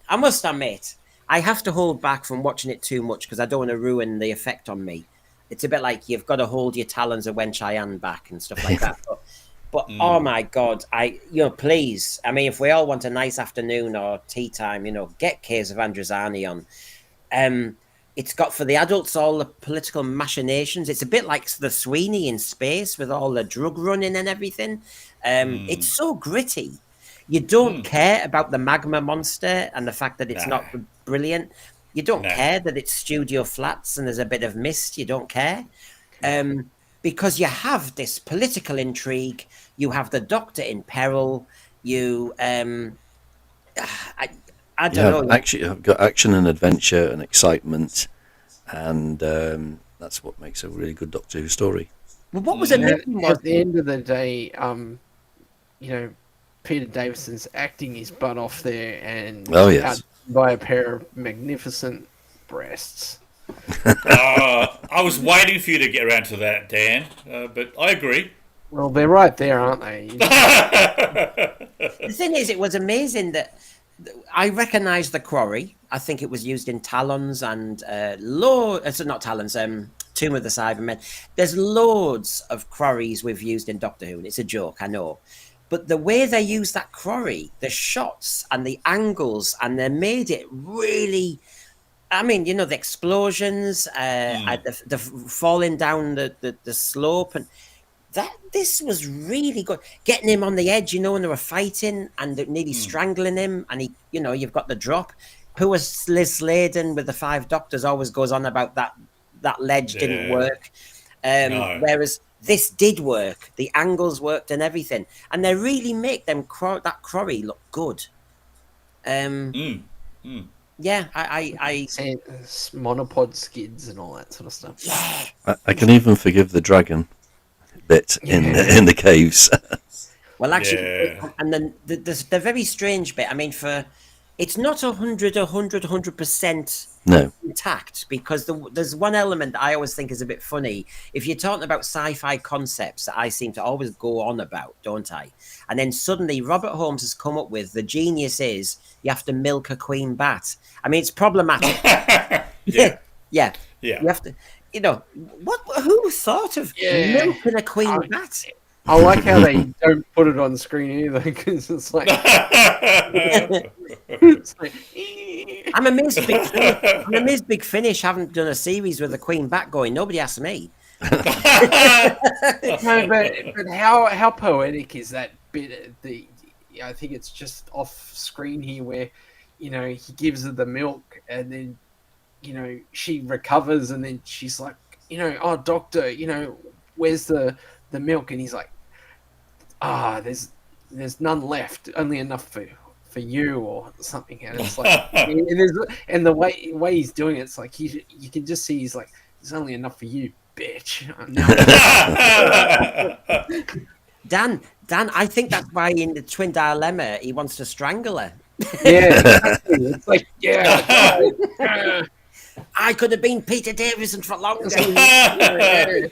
[SPEAKER 2] I must admit, I have to hold back from watching it too much because I don't want to ruin the effect on me. It's a bit like you've got to hold your talons of Wen Cheyenne back and stuff like that. But oh my God, please. I mean, if we all want a nice afternoon or tea time, get Caves of Androzani on. It's got for the adults all the political machinations. It's a bit like the Sweeney in space with all the drug running and everything. It's so gritty. You don't care about the magma monster and the fact that it's not brilliant. You don't care that it's studio flats and there's a bit of mist. You don't care. Because you have this political intrigue. You have the Doctor in peril. You, I don't know.
[SPEAKER 6] Actually, I've got action and adventure and excitement, and that's what makes a really good Doctor Who story.
[SPEAKER 2] Well, what was it?
[SPEAKER 3] At the end of the day, Peter Davison's acting his butt off there, and by a pair of magnificent breasts.
[SPEAKER 5] I was waiting for you to get around to that, Dan, but I agree.
[SPEAKER 3] Well, they're right there, aren't they?
[SPEAKER 2] The thing is, it was amazing that I recognised the quarry. I think it was used in Talons and not Talons, Tomb of the Cybermen. There's loads of quarries we've used in Doctor Who, and it's a joke, I know. But the way they use that quarry, the shots and the angles, and they made it really... I mean, you know, the explosions, the falling down the slope, and this was really good. Getting him on the edge, you know, when they were fighting and nearly strangling him, and he, you know, you've got the drop. Poor Liz Sladen with the Five Doctors always goes on about that ledge didn't work,
[SPEAKER 5] No.
[SPEAKER 2] whereas this did work. The angles worked and everything, and they really make that quarry look good. Yeah, I
[SPEAKER 3] monopod skids and all that sort of stuff.
[SPEAKER 2] Yeah.
[SPEAKER 6] I can even forgive the dragon bit in the caves.
[SPEAKER 2] Well, actually, and then the very strange bit. I mean, it's not 100% intact, because there's one element that I always think is a bit funny. If you're talking about sci-fi concepts that I seem to always go on about, don't I? And then suddenly Robert Holmes has come up with the genius is you have to milk a queen bat. I mean, it's problematic. Yeah. You have to, you know, who thought of milking a queen bat?
[SPEAKER 3] I like how they don't put it on screen either, because it's like...
[SPEAKER 2] I'm amazed Big Finish haven't done a series with a queen bat going. Nobody asked me.
[SPEAKER 3] No, but how poetic is that bit? I think it's just off screen here, where, you know, he gives her the milk, and then, you know, she recovers, and then she's like, you know, oh, doctor, you know, where's the milk? And he's like, there's none left, only enough for you or something. And it's like, and the way he's doing it, it's like you can just see he's like, there's only enough for you, bitch.
[SPEAKER 2] Dan, I think that's why in the Twin Dilemma he wants to strangle her.
[SPEAKER 3] Yeah, exactly. It's like,
[SPEAKER 2] I could have been Peter Davison for longer.
[SPEAKER 5] I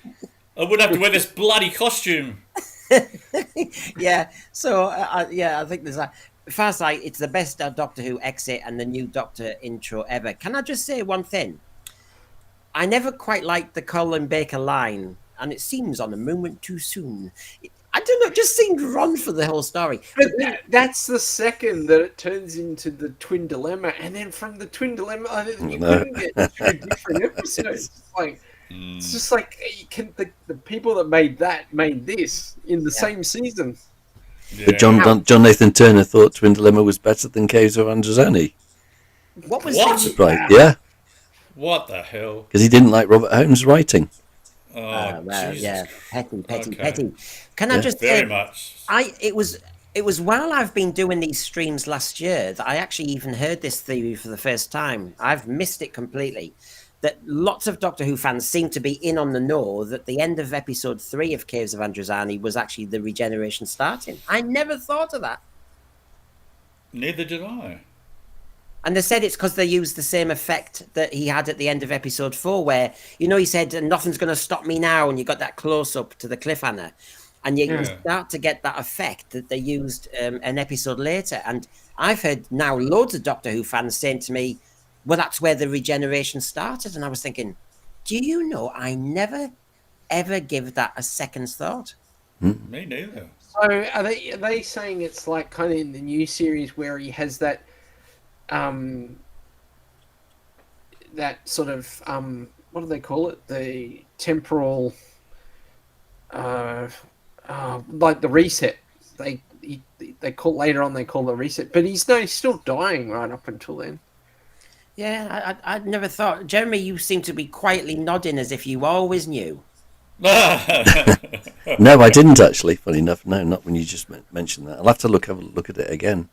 [SPEAKER 5] wouldn't have to wear this bloody costume.
[SPEAKER 2] Yeah, so I think there's that. First, it's the best Doctor Who exit and the new Doctor intro ever. Can I just say one thing? I never quite liked the Colin Baker line, and it seems on a moment too soon. I don't know, it just seemed wrong for the whole story.
[SPEAKER 3] But that's the second that it turns into the Twin Dilemma, and then from the Twin Dilemma, you couldn't get two different episodes. It's just like the people that made this in the same season.
[SPEAKER 6] Yeah. But John Nathan Turner thought Twin Dilemma was better than Caves of Androzani.
[SPEAKER 2] What was
[SPEAKER 5] that?
[SPEAKER 6] Right, yeah.
[SPEAKER 5] What the hell?
[SPEAKER 6] Because he didn't like Robert Holmes' writing.
[SPEAKER 2] Well, yeah, petty. Can I just
[SPEAKER 5] very
[SPEAKER 2] say,
[SPEAKER 5] much?
[SPEAKER 2] It was while I've been doing these streams last year that I actually even heard this theory for the first time. I've missed it completely. That lots of Doctor Who fans seem to be in on the know that the end of episode 3 of Caves of Androzani was actually the regeneration starting. I never thought of that.
[SPEAKER 5] Neither did I.
[SPEAKER 2] And they said it's because they used the same effect that he had at the end of episode 4, where, you know, he said, nothing's going to stop me now, and you got that close-up to the cliffhanger. And you start to get that effect that they used an episode later. And I've heard now loads of Doctor Who fans saying to me, well, that's where the regeneration started. And I was thinking, do you know, I never, ever give that a second's thought.
[SPEAKER 5] Me neither.
[SPEAKER 3] So are they saying it's like kind of in the new series where he has that that sort of what do they call it? The temporal like the reset. They call later on they call the reset, but he's still dying right up until then.
[SPEAKER 2] Yeah, I'd never thought. Jeremy, you seem to be quietly nodding as if you always knew.
[SPEAKER 6] No, I didn't actually. Funny enough, no, not when you just mentioned that. I'll have to have a look at it again.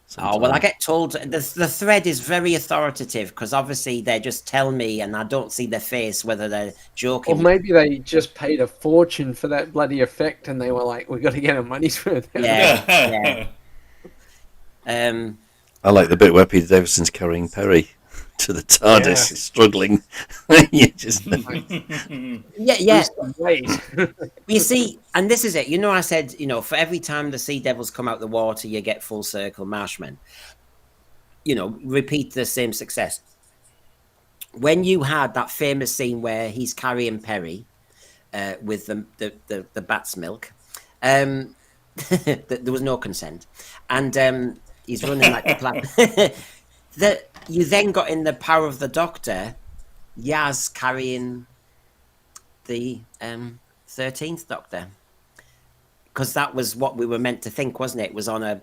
[SPEAKER 6] Sometime.
[SPEAKER 2] Oh, well, I get told the thread is very authoritative because obviously they just tell me and I don't see their face whether they're joking.
[SPEAKER 3] Or maybe they just paid a fortune for that bloody effect and they were like, we've got to get our money's worth.
[SPEAKER 2] Yeah.
[SPEAKER 6] I like the bit where Peter Davison's carrying Perry. to the TARDIS, struggling. You just
[SPEAKER 2] Yeah. You see, and this is it. You know, I said, for every time the sea devils come out the water, you get full circle marshmen. Repeat the same success. When you had that famous scene where he's carrying Perry with the bat's milk, there was no consent, and he's running like the plan. That you then got in the power of the Doctor, Yaz carrying the 13th Doctor, because that was what we were meant to think, wasn't it? It was on a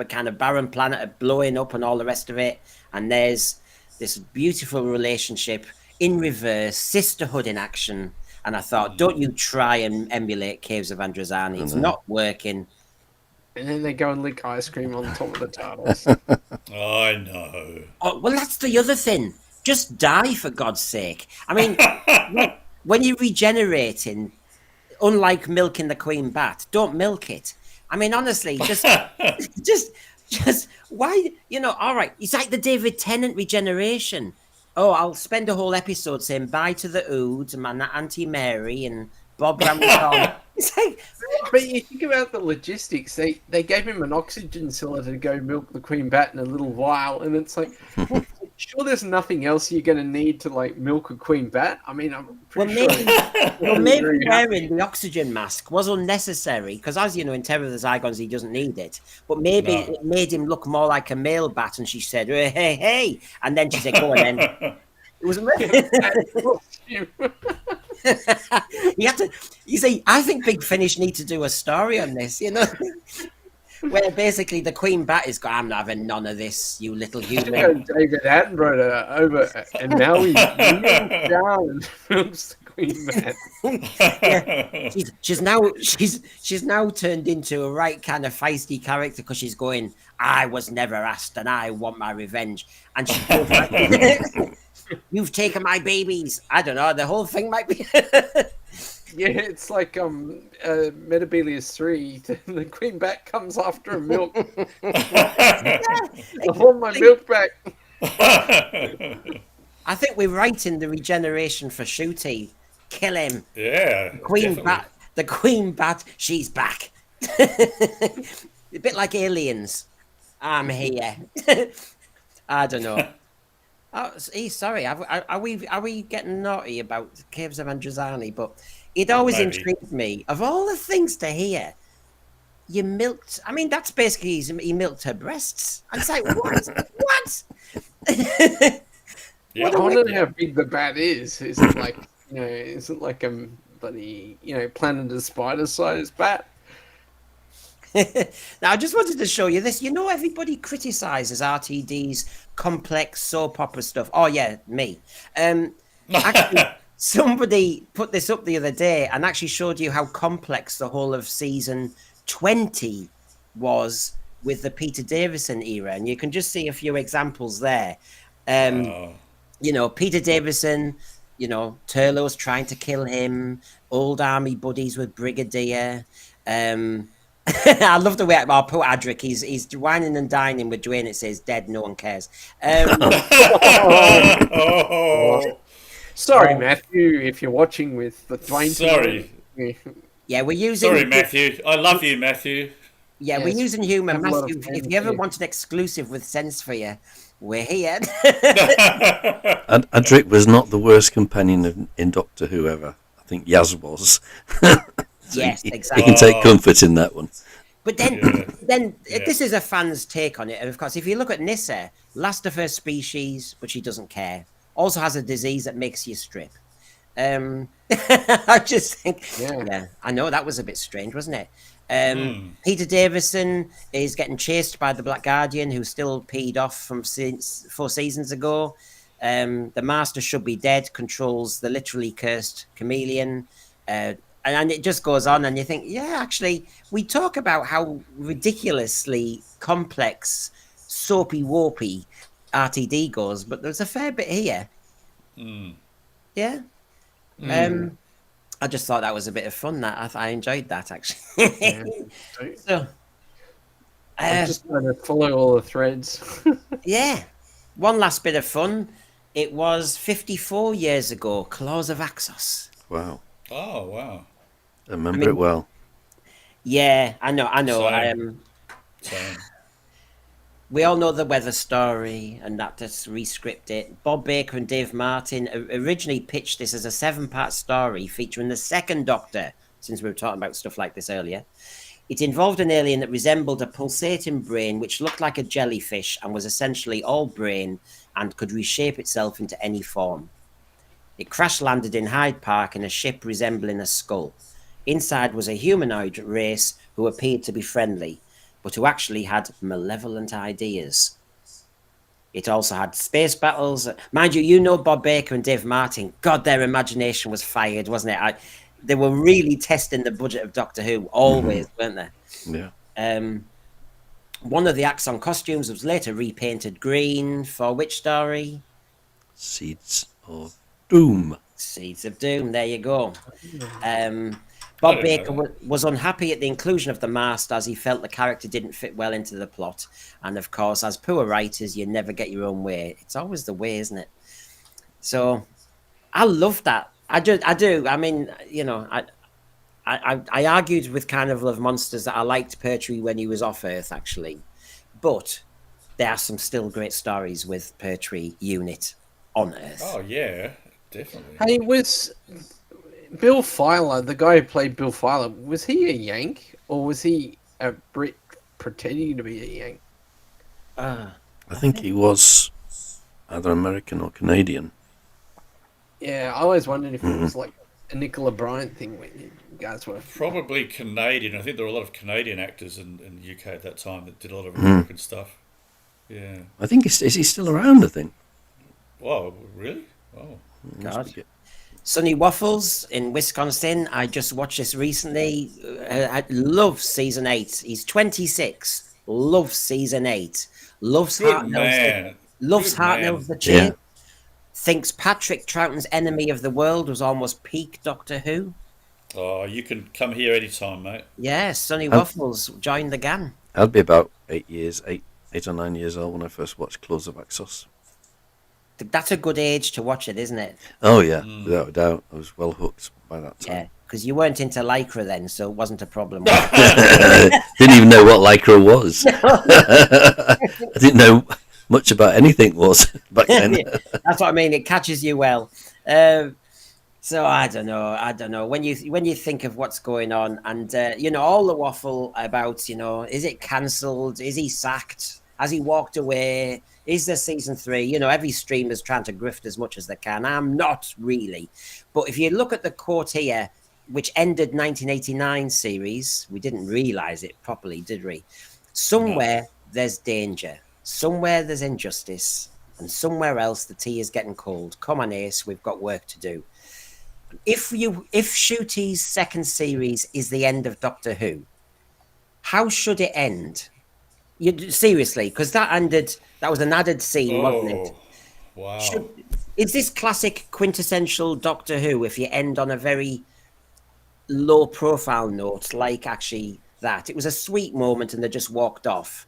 [SPEAKER 2] kind of barren planet, blowing up and all the rest of it, and there's this beautiful relationship in reverse, sisterhood in action. And I thought, don't you try and emulate Caves of Androzani. It's not working.
[SPEAKER 3] And then they go and lick ice cream on top of the TARDIS.
[SPEAKER 5] I know.
[SPEAKER 2] Oh, well, that's the other thing. Just die, for God's sake. I mean, when you're regenerating, unlike milking the Queen Bat, don't milk it. I mean, honestly, just why, all right. It's like the David Tennant regeneration. Oh, I'll spend a whole episode saying bye to the Ood and my Auntie Mary and Bob Ramsey. It's like,
[SPEAKER 3] but you think about the logistics. They gave him an oxygen cylinder to go milk the Queen Bat in a little while, and it's like, well, sure, there's nothing else you're going to need to like milk a Queen Bat. I mean, I'm pretty sure.
[SPEAKER 2] Maybe wearing the oxygen mask was unnecessary because, as you know, in Terror of the Zygons, he doesn't need it. But maybe it made him look more like a male bat, and she said, "Hey," and then she said, "Go on, then." It was. You have to. You see, I think Big Finish need to do a story on this. Where basically the Queen Bat is going, I'm not having none of this, you little human.
[SPEAKER 3] David Attenborough over, and now he's kneeling down and films the Queen Bat.
[SPEAKER 2] Yeah. She's now turned into a right kind of feisty character because she's going, I was never asked and I want my revenge. And she goes like, you've taken my babies. I don't know, the whole thing might be...
[SPEAKER 3] Yeah, it's like Metabelius 3. The Queen Bat comes after a milk. I want my milk back.
[SPEAKER 2] I think we're right in the regeneration for Shooty. Kill him.
[SPEAKER 5] Yeah.
[SPEAKER 2] The Queen Bat, she's back. A bit like Aliens. I'm here. I don't know. Oh, sorry. Are we getting naughty about Caves of Androzani? But it always intrigued me. Of all the things to hear, you milked. I mean, that's basically he milked her breasts. And it's like, what? What?
[SPEAKER 3] Yeah. I wonder how big the bat is. Is it like is it like a bloody Planet of Spider size bat?
[SPEAKER 2] Now, I just wanted to show you this. Everybody criticizes RTD's complex soap opera stuff. Oh, yeah, me. Actually, somebody put this up the other day and actually showed you how complex the whole of season 20 was with the Peter Davison era. And you can just see a few examples there. Peter Davison, Turlough's trying to kill him, old army buddies with Brigadier. I love the way our poor Adric, he's whining and dining with Dwayne. It says dead, no one cares.
[SPEAKER 3] Sorry, Matthew, if you're watching with the Dwayne.
[SPEAKER 5] Sorry.
[SPEAKER 2] Yeah, we're using.
[SPEAKER 5] Sorry, Matthew. I love you, Matthew.
[SPEAKER 2] Yeah, we're using humour, Matthew. If you ever want an exclusive with Sense for you, we're here.
[SPEAKER 6] And Adric was not the worst companion in Doctor Who ever. I think Yaz was. So
[SPEAKER 2] yes,
[SPEAKER 6] you
[SPEAKER 2] exactly.
[SPEAKER 6] can take comfort in that one.
[SPEAKER 2] But then this is a fan's take on it. And of course, if you look at Nyssa, last of her species, but she doesn't care. Also has a disease that makes you strip. I just think, yeah, I know that was a bit strange, wasn't it? Peter Davison is getting chased by the Black Guardian, who's still peed off from 4 seasons ago. The Master should be dead, controls the literally cursed chameleon. And it just goes on, and you think, yeah, actually, we talk about how ridiculously complex, soapy-warpy RTD goes, but there's a fair bit here. Yeah? I just thought that was a bit of fun. That I enjoyed that, actually. So,
[SPEAKER 3] I'm just trying to follow all the threads.
[SPEAKER 2] Yeah. One last bit of fun. It was 54 years ago, Claws of Axos.
[SPEAKER 6] Wow.
[SPEAKER 5] Oh, wow.
[SPEAKER 6] I remember it well.
[SPEAKER 2] Yeah, I know.
[SPEAKER 5] Same. Same.
[SPEAKER 2] We all know the weather story and that to rescript it. Bob Baker and Dave Martin originally pitched this as a 7-part story featuring the second Doctor, since we were talking about stuff like this earlier. It involved an alien that resembled a pulsating brain which looked like a jellyfish and was essentially all brain and could reshape itself into any form. It crash-landed in Hyde Park in a ship resembling a skull. Inside was a humanoid race who appeared to be friendly, but who actually had malevolent ideas. It also had space battles. Mind you, you know Bob Baker and Dave Martin. God, their imagination was fired, wasn't it? They were really testing the budget of Doctor Who, always, weren't they?
[SPEAKER 6] Yeah.
[SPEAKER 2] One of the Axon costumes was later repainted green for which story?
[SPEAKER 6] Seeds of Doom.
[SPEAKER 2] Seeds of Doom, there you go. Bob Baker was unhappy at the inclusion of the mast as he felt the character didn't fit well into the plot. And of course, as poor writers, you never get your own way. It's always the way, isn't it? So I love that. I do. I mean, you know, I argued with Kind of Love Monsters that I liked Pertwee when he was off Earth, actually. But there are some still great stories with Pertwee unit on Earth.
[SPEAKER 5] Oh, yeah, definitely.
[SPEAKER 3] Hey, was Bill Filer, the guy who played Bill Filer, was he a Yank or was he a Brit pretending to be a Yank?
[SPEAKER 6] I think he was either American or Canadian.
[SPEAKER 3] Yeah, I always wondered if it was like a Nicola Bryant thing when you guys were...
[SPEAKER 5] Probably Canadian. I think there were a lot of Canadian actors in the UK at that time that did a lot of American stuff. Yeah.
[SPEAKER 6] I think is he still around, I think?
[SPEAKER 5] Wow, really? Oh.
[SPEAKER 2] God. Sonny Waffles in Wisconsin. I just watched this recently. I love season 8. He's 26. Loves season 8. Loves Hartnell's the chain.
[SPEAKER 6] Yeah.
[SPEAKER 2] Thinks Patrick Troughton's Enemy of the World was almost peak Doctor Who.
[SPEAKER 5] Oh, you can come here anytime, mate.
[SPEAKER 2] Yeah, Sonny Waffles joined the gang.
[SPEAKER 6] I'd be about 8 or 9 years old when I first watched Claws of Axos.
[SPEAKER 2] That's a good age to watch it, isn't it?
[SPEAKER 6] Oh yeah, without a doubt. I was well hooked by that time.
[SPEAKER 2] Yeah, because you weren't into Lycra then, so it wasn't a problem.
[SPEAKER 6] Didn't even know what Lycra was. I didn't know much about anything was back then.
[SPEAKER 2] That's what I mean. It catches you well. So I don't know. When you think of what's going on, and you know, all the waffle about, you know, is it cancelled? Is he sacked? Has he walked away? Is there season 3? You know, every streamer's trying to grift as much as they can. I'm not really. But if you look at the quote here, which ended 1989 series, we didn't realise it properly, did we? Somewhere there's danger. Somewhere there's injustice. And somewhere else the tea is getting cold. Come on, Ace, we've got work to do. If Shooty's second series is the end of Doctor Who, how should it end? Seriously, because that was an added scene, wasn't it?
[SPEAKER 5] Wow.
[SPEAKER 2] Is this classic quintessential Doctor Who if you end on a very low profile note, like actually that? It was a sweet moment and they just walked off.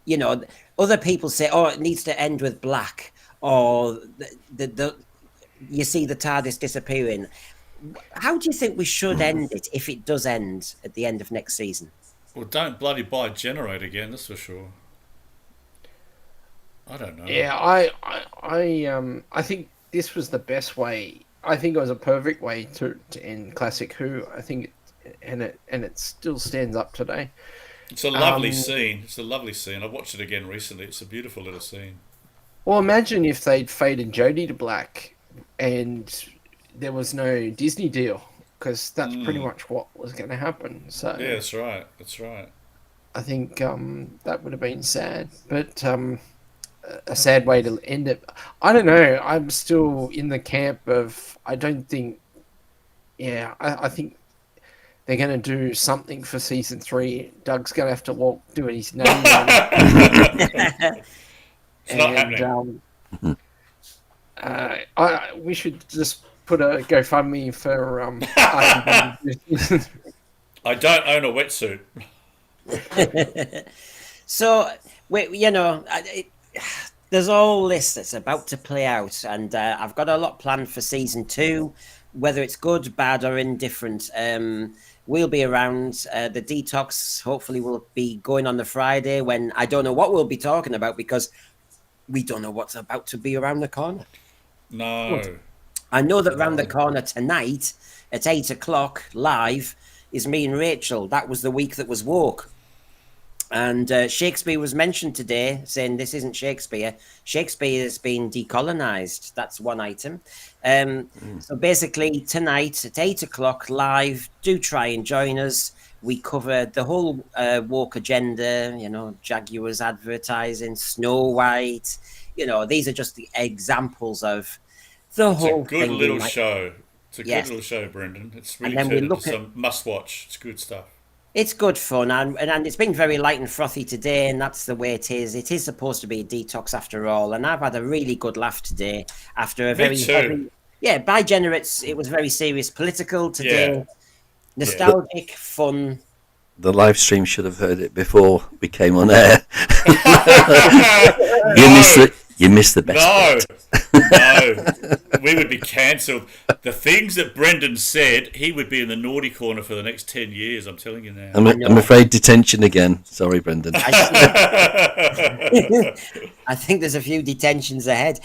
[SPEAKER 2] You know, other people say, oh, it needs to end with black, or you see the TARDIS disappearing. How do you think we should end it if it does end at the end of next season?
[SPEAKER 5] Well, don't bloody buy Generate again, that's for sure. I don't know.
[SPEAKER 3] Yeah, I think this was the best way. I think it was a perfect way to end Classic Who. I think it still stands up today.
[SPEAKER 5] It's a lovely scene. It's a lovely scene. I watched it again recently. It's a beautiful little scene.
[SPEAKER 3] Well, imagine if they'd faded Jodie to black and there was no Disney deal, because that's pretty much what was going to happen. So
[SPEAKER 5] yeah, that's right. That's right.
[SPEAKER 3] I think that would have been sad, but a sad way to end it. I don't know. I'm still in the camp of I don't think. Yeah, I think they're going to do something for season 3. Doug's going to have to do his name.
[SPEAKER 5] It's not happening.
[SPEAKER 3] We should just put a GoFundMe for.
[SPEAKER 5] I don't own a wetsuit.
[SPEAKER 2] So, you know, there's all this that's about to play out, and I've got a lot planned for season 2, whether it's good, bad, or indifferent. We'll be around. The detox hopefully will be going on the Friday, when I don't know what we'll be talking about, because we don't know what's about to be around the corner.
[SPEAKER 5] No.
[SPEAKER 2] I know that round the corner tonight at 8 o'clock live is me and Rachel. That was the week that was woke. And Shakespeare was mentioned today, saying this isn't Shakespeare. Shakespeare has been decolonized. That's one item. So basically, tonight at 8 o'clock live, do try and join us. We cover the whole woke agenda, you know, Jaguars advertising, Snow White. You know, these are just the examples of the whole
[SPEAKER 5] It's a good
[SPEAKER 2] thing.
[SPEAKER 5] little show. It's a
[SPEAKER 2] Yes.
[SPEAKER 5] good little show, Brendan. It's really
[SPEAKER 2] And then we
[SPEAKER 5] turned into
[SPEAKER 2] look at-
[SPEAKER 5] some must-watch. It's good stuff.
[SPEAKER 2] It's good fun, and it's been very light and frothy today, and that's the way it is. It is supposed to be a detox after all, and I've had a really good laugh today after a very
[SPEAKER 5] too.
[SPEAKER 2] heavy. Yeah, by generates, it was very serious political today.
[SPEAKER 5] Yeah.
[SPEAKER 2] Nostalgic, fun.
[SPEAKER 6] The live stream should have heard it before we came on air. You missed the best bit.
[SPEAKER 5] No, we would be cancelled. The things that Brendan said, he would be in the naughty corner for the next 10 years, I'm telling you now.
[SPEAKER 6] I'm afraid detention again. Sorry, Brendan.
[SPEAKER 2] I think there's a few detentions ahead.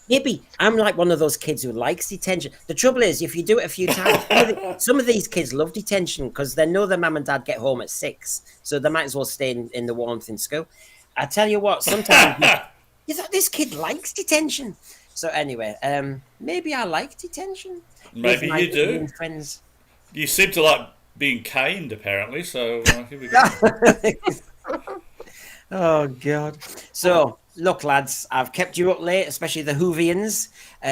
[SPEAKER 2] Maybe I'm like one of those kids who likes detention. The trouble is, if you do it a few times, some of these kids love detention because they know their mum and dad get home at 6, so they might as well stay in the warmth in school. I tell you what, sometimes you thought this kid likes detention. So anyway, maybe I like detention.
[SPEAKER 5] Maybe you do.
[SPEAKER 2] Friends.
[SPEAKER 5] You seem to like being caned, apparently. So here we go.
[SPEAKER 2] Oh God! So look, lads, I've kept you up late, especially the Whovians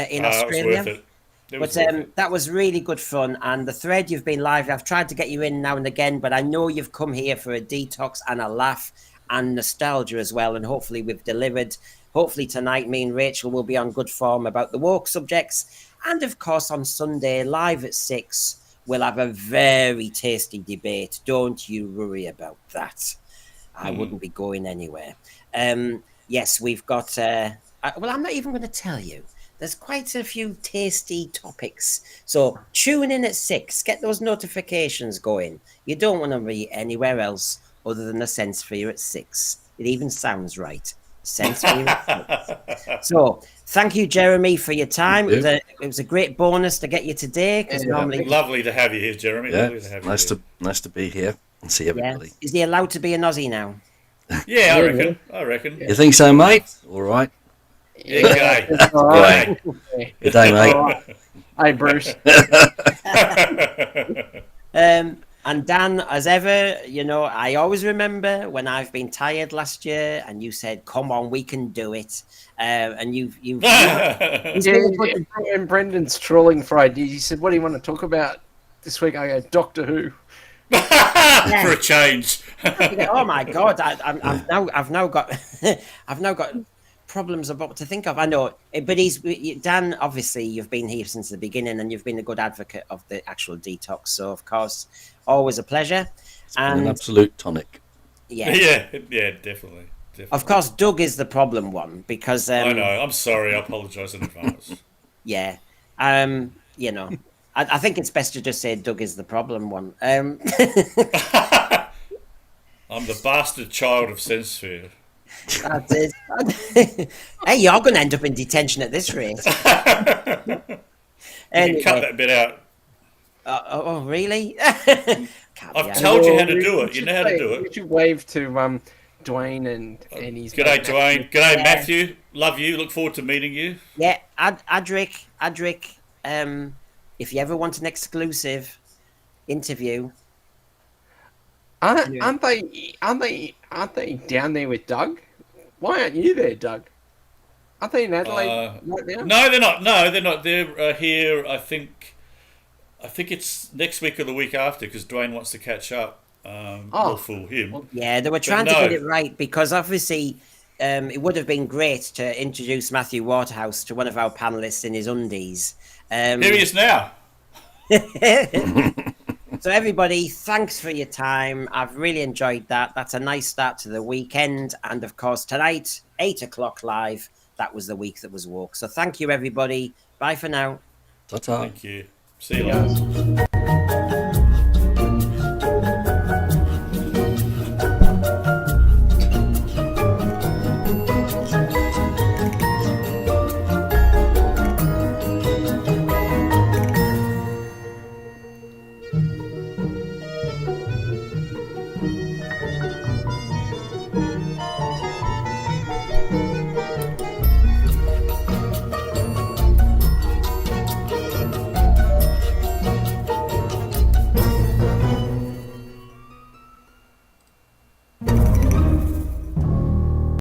[SPEAKER 2] in Australia.
[SPEAKER 5] It was worth it. It was worth it.
[SPEAKER 2] That was really good fun. And the thread, you've been live. I've tried to get you in now and again, but I know you've come here for a detox and a laugh and nostalgia as well. And hopefully we've delivered. Hopefully tonight, me and Rachel will be on good form about the woke subjects. And of course, on Sunday, live at 6, we'll have a very tasty debate. Don't you worry about that. I wouldn't be going anywhere. Yes, we've got... well, I'm not even going to tell you. There's quite a few tasty topics. So tune in at 6. Get those notifications going. You don't want to be anywhere else other than the Sense Sphere at 6. It even sounds right. Sense Sphere at 6. So thank you, Jeremy, for your time. It was a great bonus to get you today. Because normally...
[SPEAKER 5] Lovely to have you here, Jeremy.
[SPEAKER 6] Yeah,
[SPEAKER 5] Lovely to have you
[SPEAKER 6] nice to be here and see everybody.
[SPEAKER 2] Is he allowed to be an Aussie now?
[SPEAKER 5] Yeah, I reckon.
[SPEAKER 6] You think so, mate? All right.
[SPEAKER 5] Yeah, g'day.
[SPEAKER 3] All right.
[SPEAKER 6] Good day, mate.
[SPEAKER 3] Hey, Bruce.
[SPEAKER 2] And Dan, as ever, you know, I always remember when I've been tired last year, and you said, "Come on, we can do it." And you've
[SPEAKER 3] And Brendan's trolling for ideas. He said, "What do you want to talk about this week?" I go, "Doctor Who."
[SPEAKER 5] For a change.
[SPEAKER 2] Oh my God! I've now got problems about to think of. I know, but Dan. Obviously, you've been here since the beginning, and you've been a good advocate of the actual detox. So, of course, always a pleasure. And
[SPEAKER 6] An absolute tonic.
[SPEAKER 5] Yeah, definitely.
[SPEAKER 2] Of course, Doug is the problem one because
[SPEAKER 5] I know. I'm sorry. I apologise in advance.
[SPEAKER 2] Yeah, you know, I think it's best to just say Doug is the problem one.
[SPEAKER 5] I'm the bastard child of Sense Sphere.
[SPEAKER 2] That's it. Hey, you're going to end up in detention at this rate.
[SPEAKER 5] Anyway. Cut that bit out.
[SPEAKER 2] Oh, really?
[SPEAKER 5] I've told you how to do it. You know how to do it.
[SPEAKER 3] You should wave to Dwayne and his...
[SPEAKER 5] G'day, Dwayne. G'day, Matthew. Love you. Look forward to meeting you.
[SPEAKER 2] Yeah, Adric. If you ever want an exclusive interview...
[SPEAKER 3] Aren't they down there with Doug? Why aren't you there, Doug? Aren't they in Adelaide right now?
[SPEAKER 5] No, they're not. No, they're not. They're here. I think it's next week or the week after because Dwayne wants to catch up. We'll fool him.
[SPEAKER 2] Yeah, they were trying to get it right because obviously it would have been great to introduce Matthew Waterhouse to one of our panelists in his undies.
[SPEAKER 5] Here he is now.
[SPEAKER 2] So everybody, thanks for your time. I've really enjoyed that. That's a nice start to the weekend. And of course, tonight, 8 o'clock live. That was the week that was woke. So thank you, everybody. Bye for now.
[SPEAKER 6] Ta-ta.
[SPEAKER 5] Thank you. See you later.